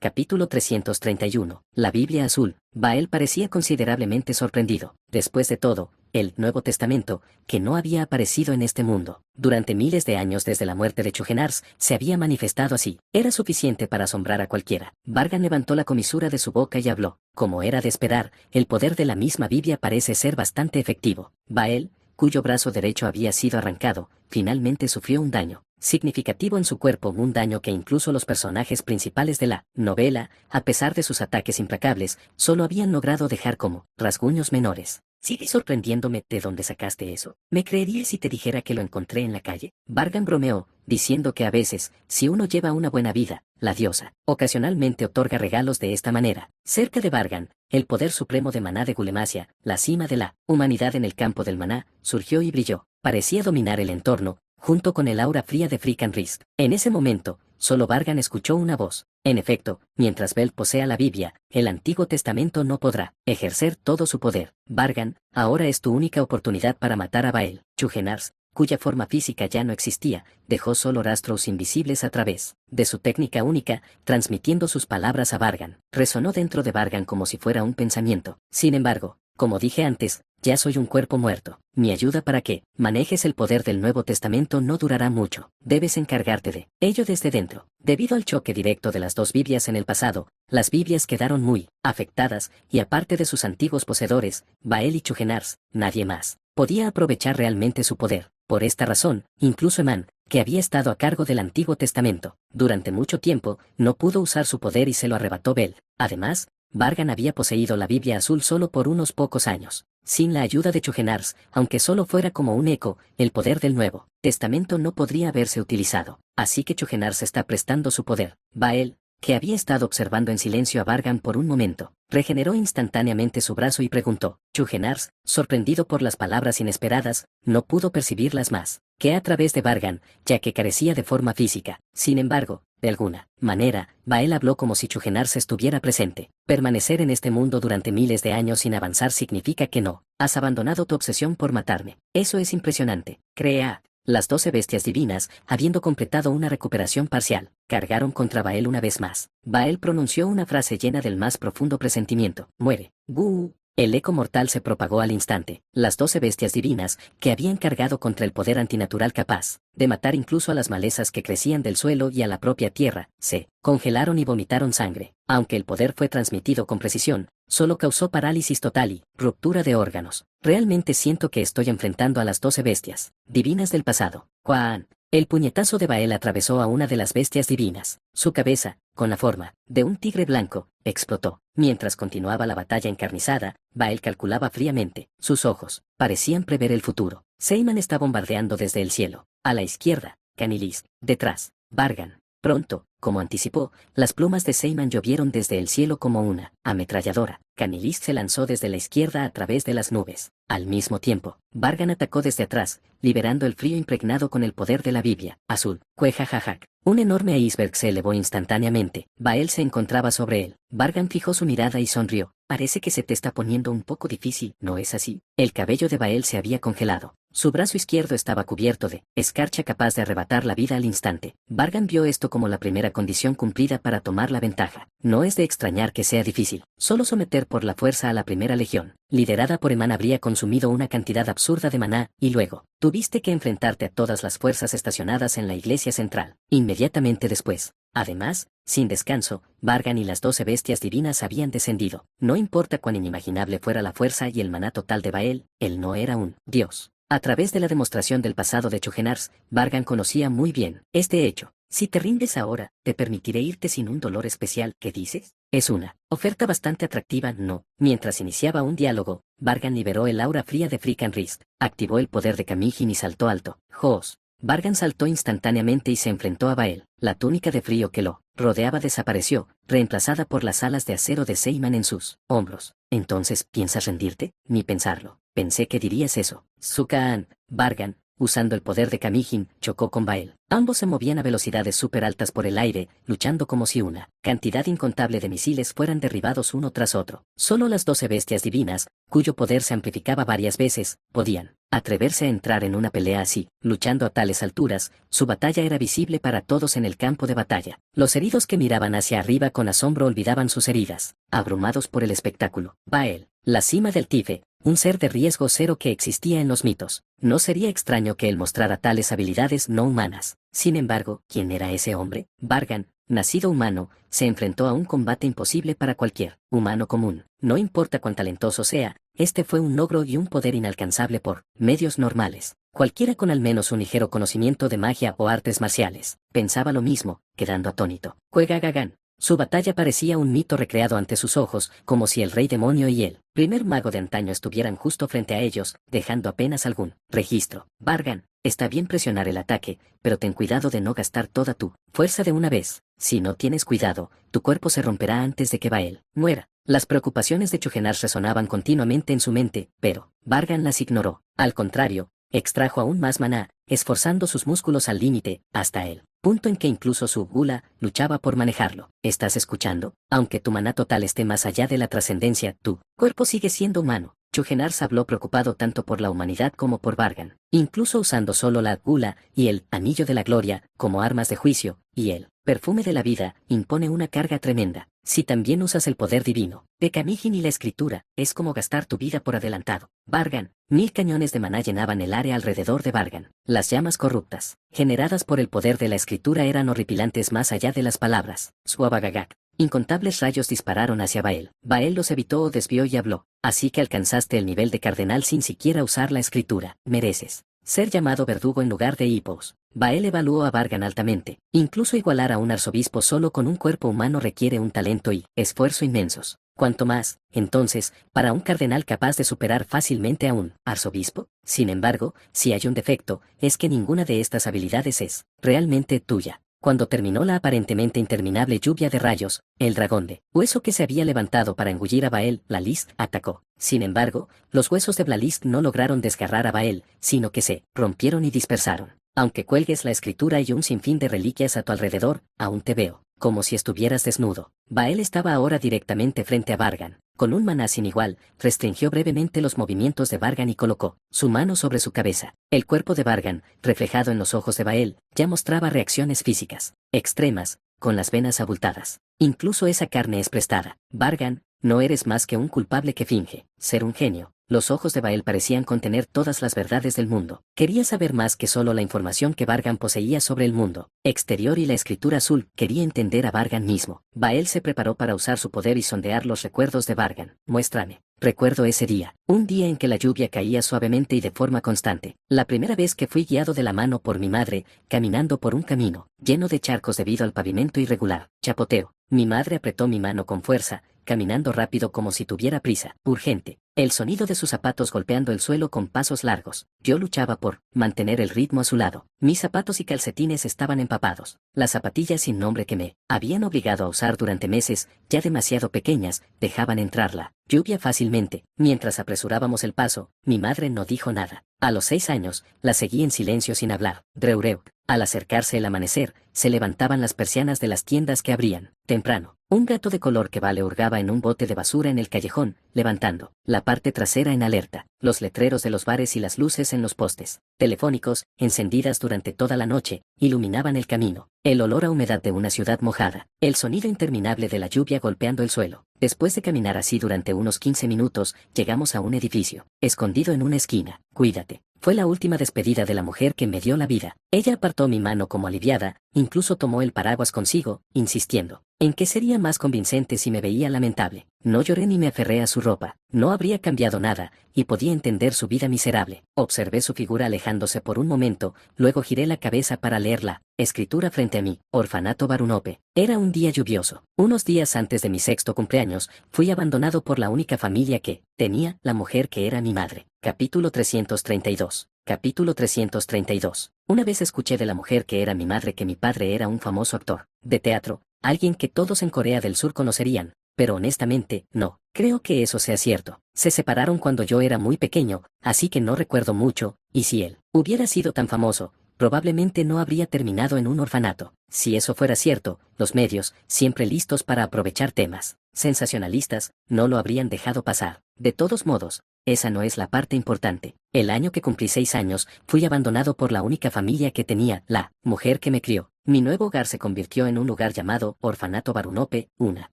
Capítulo 331. La Biblia azul. Bael parecía considerablemente sorprendido. Después de todo, el Nuevo Testamento, que no había aparecido en este mundo, durante miles de años desde la muerte de Chugenars, se había manifestado así. Era suficiente para asombrar a cualquiera. Vargan levantó la comisura de su boca y habló. Como era de esperar, el poder de la misma Biblia parece ser bastante efectivo. Bael, cuyo brazo derecho había sido arrancado, finalmente sufrió un daño significativo en su cuerpo, un daño que incluso los personajes principales de la novela, a pesar de sus ataques implacables, solo habían logrado dejar como rasguños menores. ¿Sigue sorprendiéndome de dónde sacaste eso? ¿Me creerías si te dijera que lo encontré en la calle? Vargan bromeó, diciendo que a veces, si uno lleva una buena vida, la diosa ocasionalmente otorga regalos de esta manera. Cerca de Vargan, el poder supremo de Maná de Gulemasia, la cima de la humanidad en el campo del maná, surgió y brilló. Parecía dominar el entorno, junto con el aura fría de Freakenrist. En ese momento, solo Vargan escuchó una voz. En efecto, mientras Bel posea la Biblia, el Antiguo Testamento no podrá ejercer todo su poder. Vargan, ahora es tu única oportunidad para matar a Bael. Chugenars, cuya forma física ya no existía, dejó solo rastros invisibles a través de su técnica única, transmitiendo sus palabras a Vargan. Resonó dentro de Vargan como si fuera un pensamiento. Sin embargo, como dije antes, ya soy un cuerpo muerto. Mi ayuda para que manejes el poder del Nuevo Testamento no durará mucho. Debes encargarte de ello desde dentro. Debido al choque directo de las dos Biblias en el pasado, las Biblias quedaron muy afectadas, y aparte de sus antiguos poseedores, Bael y Chugenars, nadie más podía aprovechar realmente su poder. Por esta razón, incluso Emán, que había estado a cargo del Antiguo Testamento, durante mucho tiempo, no pudo usar su poder y se lo arrebató Bel. Además, Vargan había poseído la Biblia azul solo por unos pocos años. Sin la ayuda de Chugenars, aunque solo fuera como un eco, el poder del Nuevo Testamento no podría haberse utilizado. Así que Chugenars está prestando su poder. Bael, que había estado observando en silencio a Vargan por un momento, regeneró instantáneamente su brazo y preguntó. Chugenars, sorprendido por las palabras inesperadas, no pudo percibirlas más que a través de Vargan, ya que carecía de forma física. Sin embargo, de alguna manera, Bael habló como si Chugenars estuviera presente. Permanecer en este mundo durante miles de años sin avanzar significa que no has abandonado tu obsesión por matarme. Eso es impresionante. Crea. Las 12 bestias divinas, habiendo completado una recuperación parcial, cargaron contra Bael una vez más. Bael pronunció una frase llena del más profundo presentimiento. Muere. ¡Bú! El eco mortal se propagó al instante. Las 12 bestias divinas, que habían cargado contra el poder antinatural capaz de matar incluso a las malezas que crecían del suelo y a la propia tierra, se congelaron y vomitaron sangre. Aunque el poder fue transmitido con precisión, solo causó parálisis total y ruptura de órganos. Realmente siento que estoy enfrentando a las 12 bestias divinas del pasado. ¡Juan! El puñetazo de Bael atravesó a una de las bestias divinas. Su cabeza, con la forma de un tigre blanco, explotó. Mientras continuaba la batalla encarnizada, Bael calculaba fríamente. Sus ojos parecían prever el futuro. Seiman está bombardeando desde el cielo. A la izquierda, Canilis. Detrás, Vargan. Pronto, como anticipó, las plumas de Seiman llovieron desde el cielo como una ametralladora. Canilis se lanzó desde la izquierda a través de las nubes. Al mismo tiempo, Vargan atacó desde atrás, liberando el frío impregnado con el poder de la Biblia azul. Cuejajajac. Un enorme iceberg se elevó instantáneamente. Bael se encontraba sobre él. Vargan fijó su mirada y sonrió. Parece que se te está poniendo un poco difícil, ¿no es así? El cabello de Bael se había congelado. Su brazo izquierdo estaba cubierto de escarcha capaz de arrebatar la vida al instante. Vargan vio esto como la primera condición cumplida para tomar la ventaja. No es de extrañar que sea difícil. Solo someter por la fuerza a la primera legión, liderada por Emán, habría consumido una cantidad absurda de maná, y luego tuviste que enfrentarte a todas las fuerzas estacionadas en la iglesia central. Inmediatamente después, además, sin descanso, Vargan y las 12 bestias divinas habían descendido. No importa cuán inimaginable fuera la fuerza y el maná total de Bael, él no era un dios. A través de la demostración del pasado de Chugenars, Vargan conocía muy bien este hecho. Si te rindes ahora, te permitiré irte sin un dolor especial. ¿Qué dices? Es una oferta bastante atractiva, ¿no? Mientras iniciaba un diálogo, Vargan liberó el aura fría de Freakenrist, activó el poder de Kamijin y saltó alto. ¡Jos! Vargan saltó instantáneamente y se enfrentó a Bael. La túnica de frío que lo rodeaba desapareció, reemplazada por las alas de acero de Seiman en sus hombros. Entonces, ¿piensas rendirte? Ni pensarlo. Pensé que dirías eso. Sukaan. Vargan, usando el poder de Kamijin, chocó con Bael. Ambos se movían a velocidades súper altas por el aire, luchando como si una cantidad incontable de misiles fueran derribados uno tras otro. Solo las 12 bestias divinas, cuyo poder se amplificaba varias veces, podían atreverse a entrar en una pelea así. Luchando a tales alturas, su batalla era visible para todos en el campo de batalla. Los heridos que miraban hacia arriba con asombro olvidaban sus heridas, abrumados por el espectáculo. Bael, la cima del Tife, un ser de riesgo cero que existía en los mitos. No sería extraño que él mostrara tales habilidades no humanas. Sin embargo, ¿quién era ese hombre? Vargan, nacido humano, se enfrentó a un combate imposible para cualquier humano común. No importa cuán talentoso sea, este fue un logro y un poder inalcanzable por medios normales. Cualquiera con al menos un ligero conocimiento de magia o artes marciales pensaba lo mismo, quedando atónito. Juega Gagan. Su batalla parecía un mito recreado ante sus ojos, como si el rey demonio y el primer mago de antaño estuvieran justo frente a ellos, dejando apenas algún registro. Vargan, está bien presionar el ataque, pero ten cuidado de no gastar toda tu fuerza de una vez. Si no tienes cuidado, tu cuerpo se romperá antes de que Bael muera. Las preocupaciones de Chugenar resonaban continuamente en su mente, pero Vargan las ignoró. Al contrario, extrajo aún más maná, esforzando sus músculos al límite, hasta el punto en que incluso su gula luchaba por manejarlo. ¿Estás escuchando? Aunque tu maná total esté más allá de la trascendencia, tu cuerpo sigue siendo humano. Chugenar habló preocupado tanto por la humanidad como por Vargan, incluso usando solo la gula y el anillo de la gloria como armas de juicio, y el perfume de la vida impone una carga tremenda. Si también usas el poder divino de Kamijin y la escritura, es como gastar tu vida por adelantado. Vargan, 1000 cañones de maná llenaban el área alrededor de Vargan. Las llamas corruptas, generadas por el poder de la escritura, eran horripilantes más allá de las palabras. Suabagagak. Incontables rayos dispararon hacia Bael. Bael los evitó o desvió y habló. Así que alcanzaste el nivel de cardenal sin siquiera usar la escritura. Mereces ser llamado verdugo en lugar de hipos. Bael evaluó a Vargan altamente. Incluso igualar a un arzobispo solo con un cuerpo humano requiere un talento y esfuerzo inmensos. Cuanto más, entonces, para un cardenal capaz de superar fácilmente a un arzobispo. Sin embargo, si hay un defecto, es que ninguna de estas habilidades es realmente tuya. Cuando terminó la aparentemente interminable lluvia de rayos, el dragón de hueso que se había levantado para engullir a Bael, Blalist, atacó. Sin embargo, los huesos de Blalist no lograron desgarrar a Bael, sino que se rompieron y dispersaron. Aunque cuelgues la escritura y un sinfín de reliquias a tu alrededor, aún te veo, como si estuvieras desnudo. Bael estaba ahora directamente frente a Vargan. Con un maná sin igual, restringió brevemente los movimientos de Vargan y colocó su mano sobre su cabeza. El cuerpo de Vargan, reflejado en los ojos de Bael, ya mostraba reacciones físicas extremas, con las venas abultadas. Incluso esa carne es prestada. Vargan, no eres más que un culpable que finge ser un genio. Los ojos de Bael parecían contener todas las verdades del mundo. Quería saber más que solo la información que Vargan poseía sobre el mundo exterior y la escritura azul. Quería entender a Vargan mismo. Bael se preparó para usar su poder y sondear los recuerdos de Vargan. Muéstrame. Recuerdo ese día, un día en que la lluvia caía suavemente y de forma constante. La primera vez que fui guiado de la mano por mi madre, caminando por un camino lleno de charcos debido al pavimento irregular. Chapoteo. Mi madre apretó mi mano con fuerza, caminando rápido como si tuviera prisa. Urgente. El sonido de sus zapatos golpeando el suelo con pasos largos. Yo luchaba por mantener el ritmo a su lado. Mis zapatos y calcetines estaban empapados. Las zapatillas sin nombre que me habían obligado a usar durante meses, ya demasiado pequeñas, dejaban entrar la lluvia fácilmente. Mientras apresurábamos el paso, mi madre no dijo nada. A los 6 años, la seguí en silencio sin hablar. Dreureuk. Al acercarse el amanecer, se levantaban las persianas de las tiendas que abrían temprano. Un gato de color que vale hurgaba en un bote de basura en el callejón, levantando la parte trasera en alerta. Los letreros de los bares y las luces en los postes telefónicos, encendidas durante toda la noche, iluminaban el camino. El olor a humedad de una ciudad mojada. El sonido interminable de la lluvia golpeando el suelo. Después de caminar así durante unos 15 minutos, llegamos a un edificio, escondido en una esquina. Cuídate. Fue la última despedida de la mujer que me dio la vida. Ella apartó mi mano como aliviada, incluso tomó el paraguas consigo, insistiendo en que sería más convincente si me veía lamentable. No lloré ni me aferré a su ropa. No habría cambiado nada, y podía entender su vida miserable. Observé su figura alejándose por un momento, luego giré la cabeza para leerla. Escritura frente a mí. Orfanato Barunope. Era un día lluvioso. Unos días antes de mi 6º cumpleaños, fui abandonado por la única familia que tenía, la mujer que era mi madre. Capítulo 332. Capítulo 332. Una vez escuché de la mujer que era mi madre que mi padre era un famoso actor de teatro, alguien que todos en Corea del Sur conocerían, pero honestamente, no. Creo que eso sea cierto. Se separaron cuando yo era muy pequeño, así que no recuerdo mucho, y si él hubiera sido tan famoso, probablemente no habría terminado en un orfanato. Si eso fuera cierto, los medios, siempre listos para aprovechar temas sensacionalistas, no lo habrían dejado pasar. De todos modos, esa no es la parte importante. El año que cumplí 6 años, fui abandonado por la única familia que tenía, la mujer que me crió. Mi nuevo hogar se convirtió en un lugar llamado Orfanato Barunope, una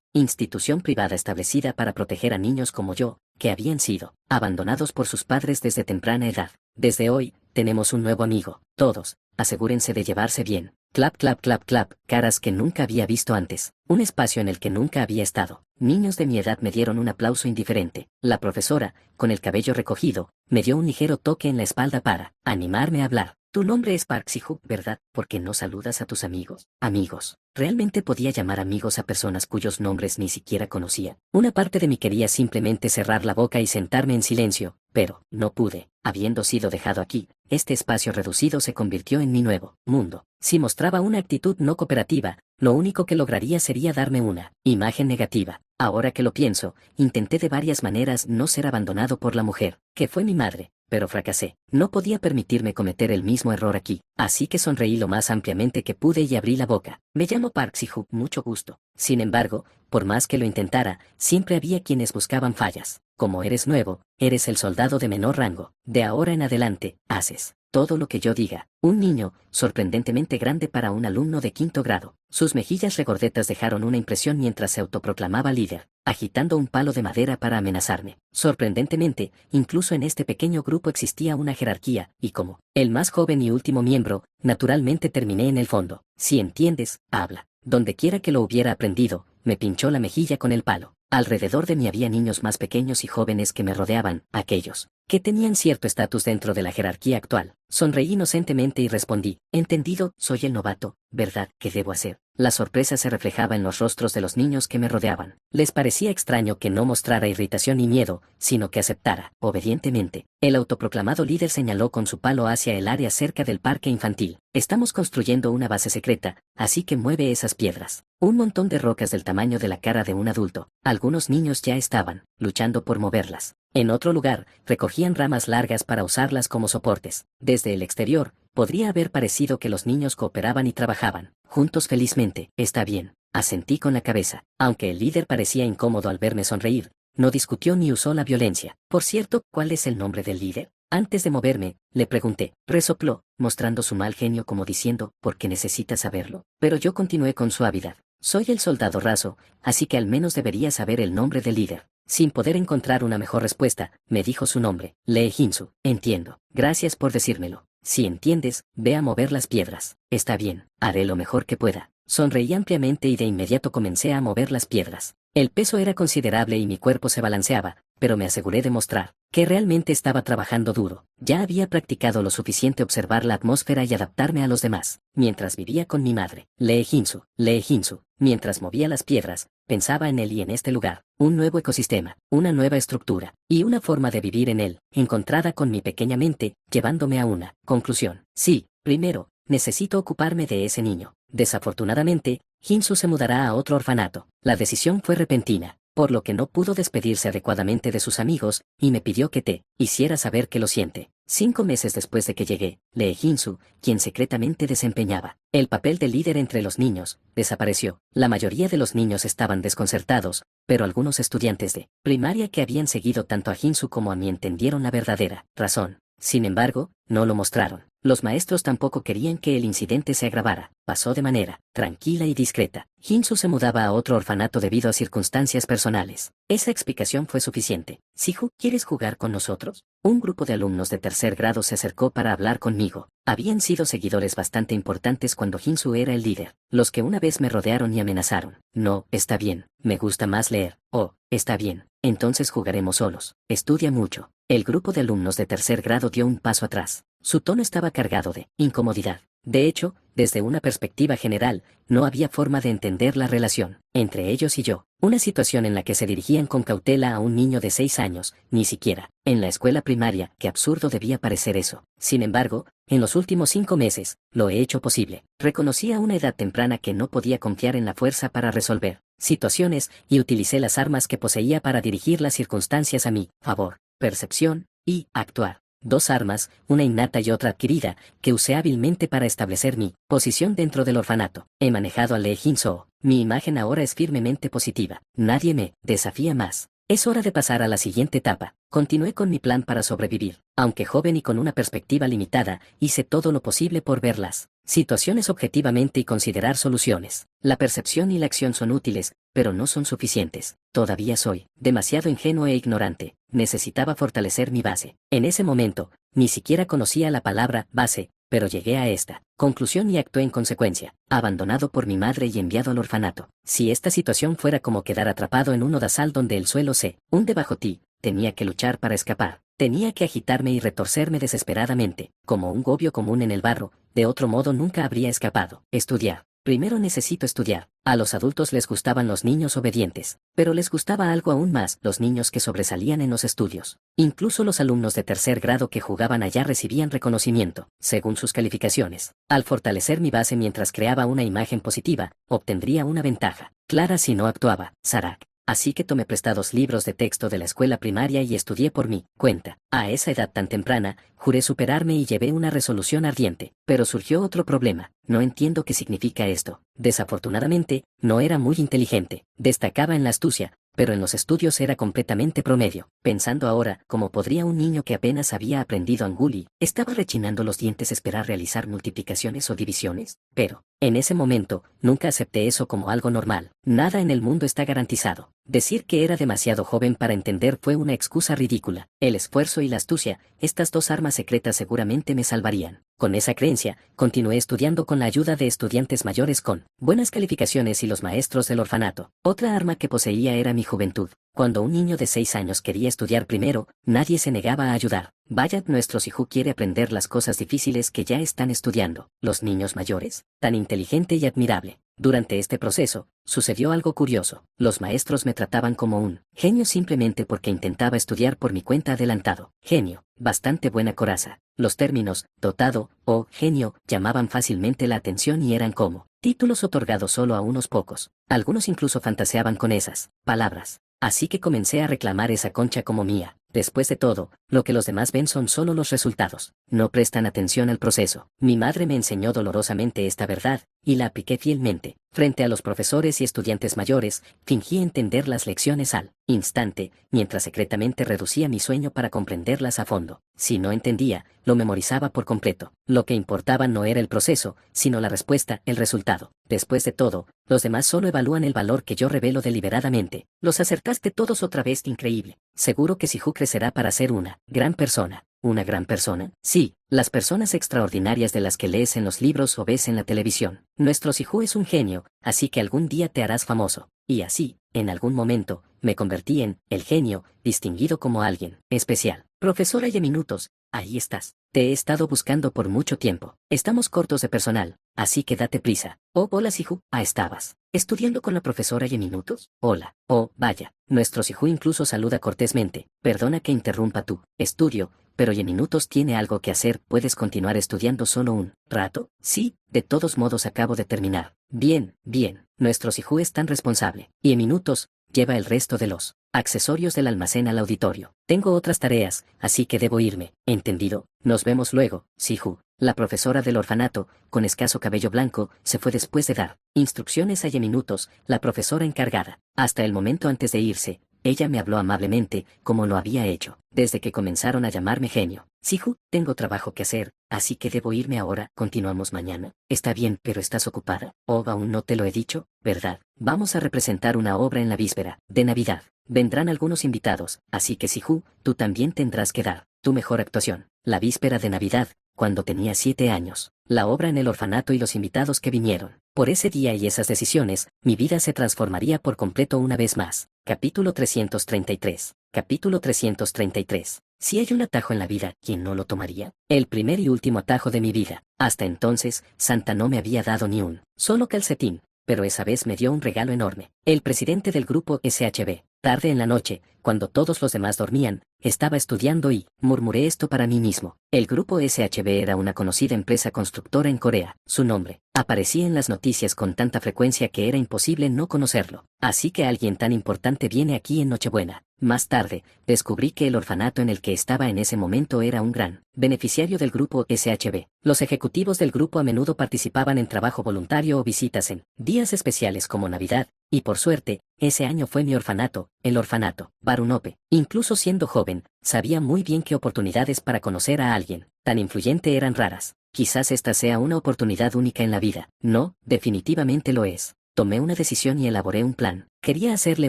institución privada establecida para proteger a niños como yo, que habían sido abandonados por sus padres desde temprana edad. Desde hoy, tenemos un nuevo amigo. Todos, asegúrense de llevarse bien. Clap, clap, clap, clap, caras que nunca había visto antes. Un espacio en el que nunca había estado. Niños de mi edad me dieron un aplauso indiferente. La profesora, con el cabello recogido, me dio un ligero toque en la espalda para animarme a hablar. Tu nombre es Park Si-hook, ¿verdad? ¿Por qué no saludas a tus amigos? Amigos. ¿Realmente podía llamar amigos a personas cuyos nombres ni siquiera conocía? Una parte de mí quería simplemente cerrar la boca y sentarme en silencio, pero no pude. Habiendo sido dejado aquí, este espacio reducido se convirtió en mi nuevo mundo. Si mostraba una actitud no cooperativa, lo único que lograría sería darme una imagen negativa. Ahora que lo pienso, intenté de varias maneras no ser abandonado por la mujer, que fue mi madre, pero fracasé. No podía permitirme cometer el mismo error aquí, así que sonreí lo más ampliamente que pude y abrí la boca. Me llamo Park Si-hook, mucho gusto. Sin embargo, por más que lo intentara, siempre había quienes buscaban fallas. Como eres nuevo, eres el soldado de menor rango. De ahora en adelante, haces todo lo que yo diga. Un niño, sorprendentemente grande para un alumno de 5º grado. Sus mejillas regordetas dejaron una impresión mientras se autoproclamaba líder, agitando un palo de madera para amenazarme. Sorprendentemente, incluso en este pequeño grupo existía una jerarquía, y como el más joven y último miembro, naturalmente terminé en el fondo. Si entiendes, habla. Donde quiera que lo hubiera aprendido, me pinchó la mejilla con el palo. Alrededor de mí había niños más pequeños y jóvenes que me rodeaban, aquellos que tenían cierto estatus dentro de la jerarquía actual. Sonreí inocentemente y respondí, entendido, soy el novato, ¿verdad? ¿Qué debo hacer? La sorpresa se reflejaba en los rostros de los niños que me rodeaban. Les parecía extraño que no mostrara irritación ni miedo, sino que aceptara, obedientemente. El autoproclamado líder señaló con su palo hacia el área cerca del parque infantil. Estamos construyendo una base secreta, así que mueve esas piedras. Un montón de rocas del tamaño de la cara de un adulto. Algunos niños ya estaban luchando por moverlas. En otro lugar, recogían ramas largas para usarlas como soportes. Desde el exterior, podría haber parecido que los niños cooperaban y trabajaban juntos felizmente. Está bien, asentí con la cabeza. Aunque el líder parecía incómodo al verme sonreír, no discutió ni usó la violencia. Por cierto, ¿cuál es el nombre del líder? Antes de moverme, le pregunté. Resopló, mostrando su mal genio como diciendo, ¿por qué necesitas saberlo? Pero yo continué con suavidad. Soy el soldado raso, así que al menos debería saber el nombre del líder. Sin poder encontrar una mejor respuesta, me dijo su nombre, Lee Jin-soo. Entiendo. Gracias por decírmelo. Si entiendes, ve a mover las piedras. Está bien, haré lo mejor que pueda. Sonreí ampliamente y de inmediato comencé a mover las piedras. El peso era considerable y mi cuerpo se balanceaba, pero me aseguré de mostrar que realmente estaba trabajando duro. Ya había practicado lo suficiente observar la atmósfera y adaptarme a los demás. Mientras vivía con mi madre, Lee Jin-soo, mientras movía las piedras, pensaba en él y en este lugar, un nuevo ecosistema, una nueva estructura, y una forma de vivir en él, encontrada con mi pequeña mente, llevándome a una conclusión. Sí, primero, necesito ocuparme de ese niño. Desafortunadamente, Jin-soo se mudará a otro orfanato. La decisión fue repentina, por lo que no pudo despedirse adecuadamente de sus amigos, y me pidió que te hiciera saber que lo siente. 5 meses después de que llegué, Lee Jin-soo, quien secretamente desempeñaba el papel de líder entre los niños, desapareció. La mayoría de los niños estaban desconcertados, pero algunos estudiantes de primaria que habían seguido tanto a Jin-soo como a mí entendieron la verdadera razón. Sin embargo, no lo mostraron. Los maestros tampoco querían que el incidente se agravara. Pasó de manera tranquila y discreta. Jin-soo se mudaba a otro orfanato debido a circunstancias personales. Esa explicación fue suficiente. Si-hook, ¿quieres jugar con nosotros? Un grupo de alumnos de 3er grado se acercó para hablar conmigo. Habían sido seguidores bastante importantes cuando Jin-soo era el líder, los que una vez me rodearon y amenazaron. No, está bien, me gusta más leer. Oh, está bien, entonces jugaremos solos. Estudia mucho. El grupo de alumnos de 3er grado dio un paso atrás. Su tono estaba cargado de incomodidad. De hecho, desde una perspectiva general, no había forma de entender la relación entre ellos y yo. Una situación en la que se dirigían con cautela a un niño de 6 años, ni siquiera en la escuela primaria. Qué absurdo debía parecer eso. Sin embargo, en los últimos 5 meses, lo he hecho posible. Reconocí a una edad temprana que no podía confiar en la fuerza para resolver situaciones y utilicé las armas que poseía para dirigir las circunstancias a mi favor, percepción y actuar. Dos armas, una innata y otra adquirida, que usé hábilmente para establecer mi posición dentro del orfanato. He manejado a Lee Jin-soo. Mi imagen ahora es firmemente positiva. Nadie me desafía más. Es hora de pasar a la siguiente etapa. Continué con mi plan para sobrevivir. Aunque joven y con una perspectiva limitada, hice todo lo posible por verlas. Situaciones objetivamente y considerar soluciones. La percepción y la acción son útiles, pero no son suficientes. Todavía soy demasiado ingenuo e ignorante. Necesitaba fortalecer mi base. En ese momento, ni siquiera conocía la palabra base, pero llegué a esta conclusión y actué en consecuencia. Abandonado por mi madre y enviado al orfanato. Si esta situación fuera como quedar atrapado en un odasal donde el suelo se hunde bajo ti, tenía que luchar para escapar. Tenía que agitarme y retorcerme desesperadamente, como un gobio común en el barro, de otro modo nunca habría escapado. Estudiar. Primero necesito estudiar. A los adultos les gustaban los niños obedientes, pero les gustaba algo aún más, los niños que sobresalían en los estudios. Incluso los alumnos de tercer grado que jugaban allá recibían reconocimiento, según sus calificaciones. Al fortalecer mi base mientras creaba una imagen positiva, obtendría una ventaja clara si no actuaba. Sarak. Así que tomé prestados libros de texto de la escuela primaria y estudié por mi cuenta. A esa edad tan temprana, juré superarme y llevé una resolución ardiente. Pero surgió otro problema. No entiendo qué significa esto. Desafortunadamente, no era muy inteligente. Destacaba en la astucia, pero en los estudios era completamente promedio. Pensando ahora, ¿cómo podría un niño que apenas había aprendido Anguli, estaba rechinando los dientes esperar realizar multiplicaciones o divisiones? Pero, en ese momento, nunca acepté eso como algo normal. Nada en el mundo está garantizado. Decir que era demasiado joven para entender fue una excusa ridícula. El esfuerzo y la astucia, estas dos armas secretas seguramente me salvarían. Con esa creencia, continué estudiando con la ayuda de estudiantes mayores con buenas calificaciones y los maestros del orfanato. Otra arma que poseía era mi juventud. Cuando un niño de 6 años quería estudiar primero, nadie se negaba a ayudar. Vaya, nuestro hijo quiere aprender las cosas difíciles que ya están estudiando. Los niños mayores, tan inteligente y admirable. Durante este proceso, sucedió algo curioso. Los maestros me trataban como un genio simplemente porque intentaba estudiar por mi cuenta adelantado. Genio, bastante buena coraza. Los términos dotado o genio llamaban fácilmente la atención y eran como títulos otorgados solo a unos pocos. Algunos incluso fantaseaban con esas palabras. Así que comencé a reclamar esa concha como mía. Después de todo, lo que los demás ven son solo los resultados. No prestan atención al proceso. Mi madre me enseñó dolorosamente esta verdad, y la apliqué fielmente. Frente a los profesores y estudiantes mayores, fingí entender las lecciones al instante, mientras secretamente reducía mi sueño para comprenderlas a fondo. Si no entendía, lo memorizaba por completo. Lo que importaba no era el proceso, sino la respuesta, el resultado. Después de todo, los demás solo evalúan el valor que yo revelo deliberadamente. Los acertaste todos otra vez, increíble. Seguro que Sihu crecerá para ser una gran persona. ¿Una gran persona? Sí, las personas extraordinarias de las que lees en los libros o ves en la televisión. Nuestro Sihu es un genio, así que algún día te harás famoso. Y así, en algún momento, me convertí en el genio, distinguido como alguien especial. Profesora Yeminutos, ahí estás. Te he estado buscando por mucho tiempo. Estamos cortos de personal, así que date prisa. Oh, hola Sihu, estabas estudiando con la profesora Yeminutos. Hola. Oh, vaya. Nuestro Sihu incluso saluda cortésmente. Perdona que interrumpa tu estudio, pero Yeminutos tiene algo que hacer. ¿Puedes continuar estudiando solo un rato? Sí, de todos modos acabo de terminar. Bien, bien. Nuestro Sihu es tan responsable. Y Yeminutos lleva el resto de los accesorios del almacén al auditorio. Tengo otras tareas, así que debo irme. ¿Entendido? Nos vemos luego, Sihu. La profesora del orfanato, con escaso cabello blanco, se fue después de dar instrucciones a Yeminutos, la profesora encargada. Hasta el momento antes de irse, ella me habló amablemente, como lo había hecho, desde que comenzaron a llamarme genio. Sihu, tengo trabajo que hacer, así que debo irme ahora. Continuamos mañana. Está bien, pero ¿estás ocupada? Oh, aún no te lo he dicho, ¿verdad? Vamos a representar una obra en la víspera de Navidad. Vendrán algunos invitados, así que Sihu, tú también tendrás que dar tu mejor actuación. La víspera de Navidad, cuando tenía 7 años. La obra en el orfanato y los invitados que vinieron. Por ese día y esas decisiones, mi vida se transformaría por completo una vez más. Capítulo 333. Capítulo 333. Si hay un atajo en la vida, ¿quién no lo tomaría? El primer y último atajo de mi vida. Hasta entonces, Santa no me había dado ni un solo calcetín, pero esa vez me dio un regalo enorme. El presidente del grupo SHB, Tarde en la noche, cuando todos los demás dormían, estaba estudiando y murmuré esto para mí mismo. El grupo SHB era una conocida empresa constructora en Corea. Su nombre aparecía en las noticias con tanta frecuencia que era imposible no conocerlo. Así que alguien tan importante viene aquí en Nochebuena. Más tarde, descubrí que el orfanato en el que estaba en ese momento era un gran beneficiario del grupo SHB. Los ejecutivos del grupo a menudo participaban en trabajo voluntario o visitas en días especiales como Navidad, y por suerte, ese año fue mi orfanato, el orfanato Barunope. Incluso siendo joven, sabía muy bien qué oportunidades para conocer a alguien tan influyente eran raras. Quizás esta sea una oportunidad única en la vida. No, definitivamente lo es. Tomé una decisión y elaboré un plan. Quería hacerle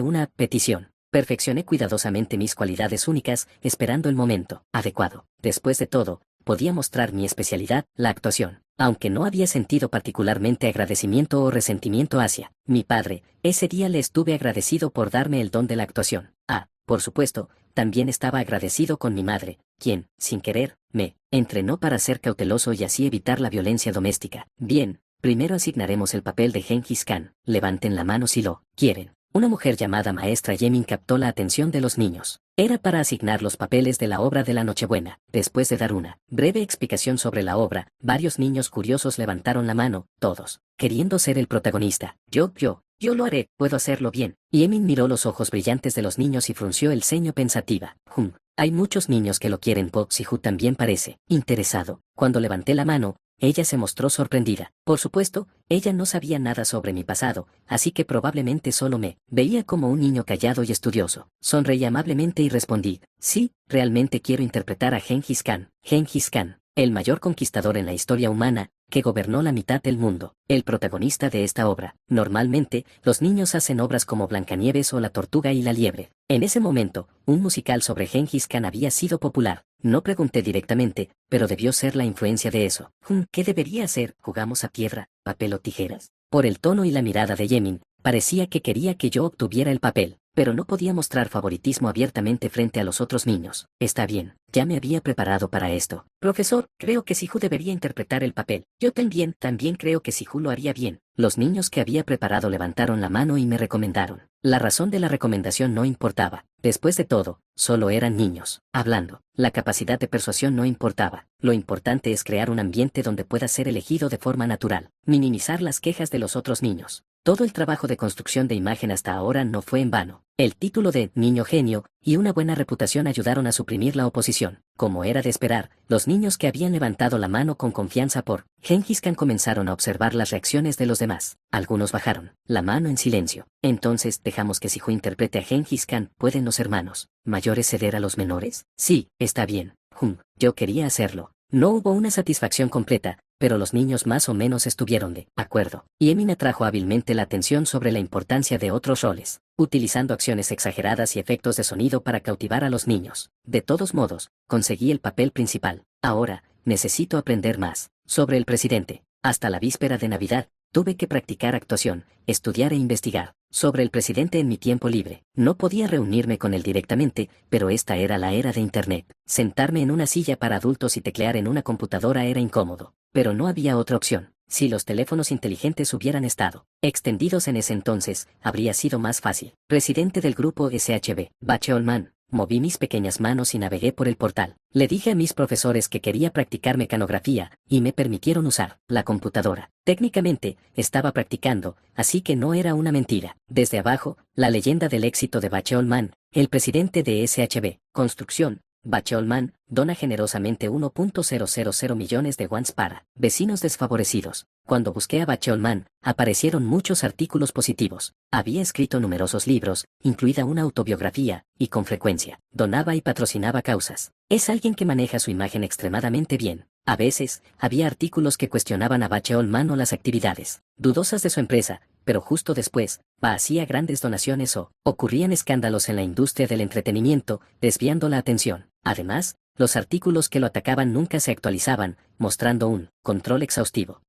una petición. Perfeccioné cuidadosamente mis cualidades únicas, esperando el momento adecuado. Después de todo, podía mostrar mi especialidad, la actuación. Aunque no había sentido particularmente agradecimiento o resentimiento hacia mi padre, ese día le estuve agradecido por darme el don de la actuación. Por supuesto, también estaba agradecido con mi madre, quien, sin querer, me entrenó para ser cauteloso y así evitar la violencia doméstica. Bien, primero asignaremos el papel de Gengis Khan. Levanten la mano si lo quieren. Una mujer llamada Maestra Yemin captó la atención de los niños. Era para asignar los papeles de la obra de la Nochebuena. Después de dar una breve explicación sobre la obra, varios niños curiosos levantaron la mano, todos, queriendo ser el protagonista. Yo lo haré, puedo hacerlo bien. Yemin miró los ojos brillantes de los niños y frunció el ceño pensativa. Hay muchos niños que lo quieren. Sihu también parece interesado. Cuando levanté la mano, ella se mostró sorprendida. Por supuesto, ella no sabía nada sobre mi pasado, así que probablemente solo me veía como un niño callado y estudioso. Sonreí amablemente y respondí, sí, realmente quiero interpretar a Gengis Khan. Gengis Khan, el mayor conquistador en la historia humana, que gobernó la mitad del mundo, el protagonista de esta obra. Normalmente, los niños hacen obras como Blancanieves o La Tortuga y la Liebre. En ese momento, un musical sobre Gengis Khan había sido popular. No pregunté directamente, pero debió ser la influencia de eso. ¿Qué debería hacer? ¿Jugamos a piedra, papel o tijeras? Por el tono y la mirada de Yemin, parecía que quería que yo obtuviera el papel, pero no podía mostrar favoritismo abiertamente frente a los otros niños. Está bien, ya me había preparado para esto. Profesor, creo que Sihu debería interpretar el papel. Yo también creo que Sihu lo haría bien. Los niños que había preparado levantaron la mano y me recomendaron. La razón de la recomendación no importaba. Después de todo, solo eran niños hablando. La capacidad de persuasión no importaba. Lo importante es crear un ambiente donde pueda ser elegido de forma natural. Minimizar las quejas de los otros niños. Todo el trabajo de construcción de imagen hasta ahora no fue en vano. El título de Niño Genio y una buena reputación ayudaron a suprimir la oposición. Como era de esperar, los niños que habían levantado la mano con confianza por Gengis Khan comenzaron a observar las reacciones de los demás. Algunos bajaron la mano en silencio. Entonces, dejamos que Sihu interprete a Gengis Khan. ¿Pueden los hermanos mayores ceder a los menores? Sí, está bien. Yo quería hacerlo. No hubo una satisfacción completa, pero los niños más o menos estuvieron de acuerdo. Yemin atrajo hábilmente la atención sobre la importancia de otros roles, utilizando acciones exageradas y efectos de sonido para cautivar a los niños. De todos modos, conseguí el papel principal. Ahora, necesito aprender más sobre el presidente. Hasta la víspera de Navidad, tuve que practicar actuación, estudiar e investigar sobre el presidente en mi tiempo libre. No podía reunirme con él directamente, pero esta era la era de Internet. Sentarme en una silla para adultos y teclear en una computadora era incómodo, pero no había otra opción. Si los teléfonos inteligentes hubieran estado extendidos en ese entonces, habría sido más fácil. Presidente del grupo SHB, Bacheolman. Moví mis pequeñas manos y navegué por el portal. Le dije a mis profesores que quería practicar mecanografía, y me permitieron usar la computadora. Técnicamente, estaba practicando, así que no era una mentira. Desde abajo, la leyenda del éxito de Bacheolman, el presidente de SHB, Construcción. Bacheolman dona generosamente 1.000 millones de wons para vecinos desfavorecidos. Cuando busqué a Bacheolman, aparecieron muchos artículos positivos. Había escrito numerosos libros, incluida una autobiografía, y con frecuencia donaba y patrocinaba causas. Es alguien que maneja su imagen extremadamente bien. A veces, había artículos que cuestionaban a Bacheolman o las actividades dudosas de su empresa, pero justo después, hacía grandes donaciones o ocurrían escándalos en la industria del entretenimiento, desviando la atención. Además, los artículos que lo atacaban nunca se actualizaban, mostrando un control exhaustivo.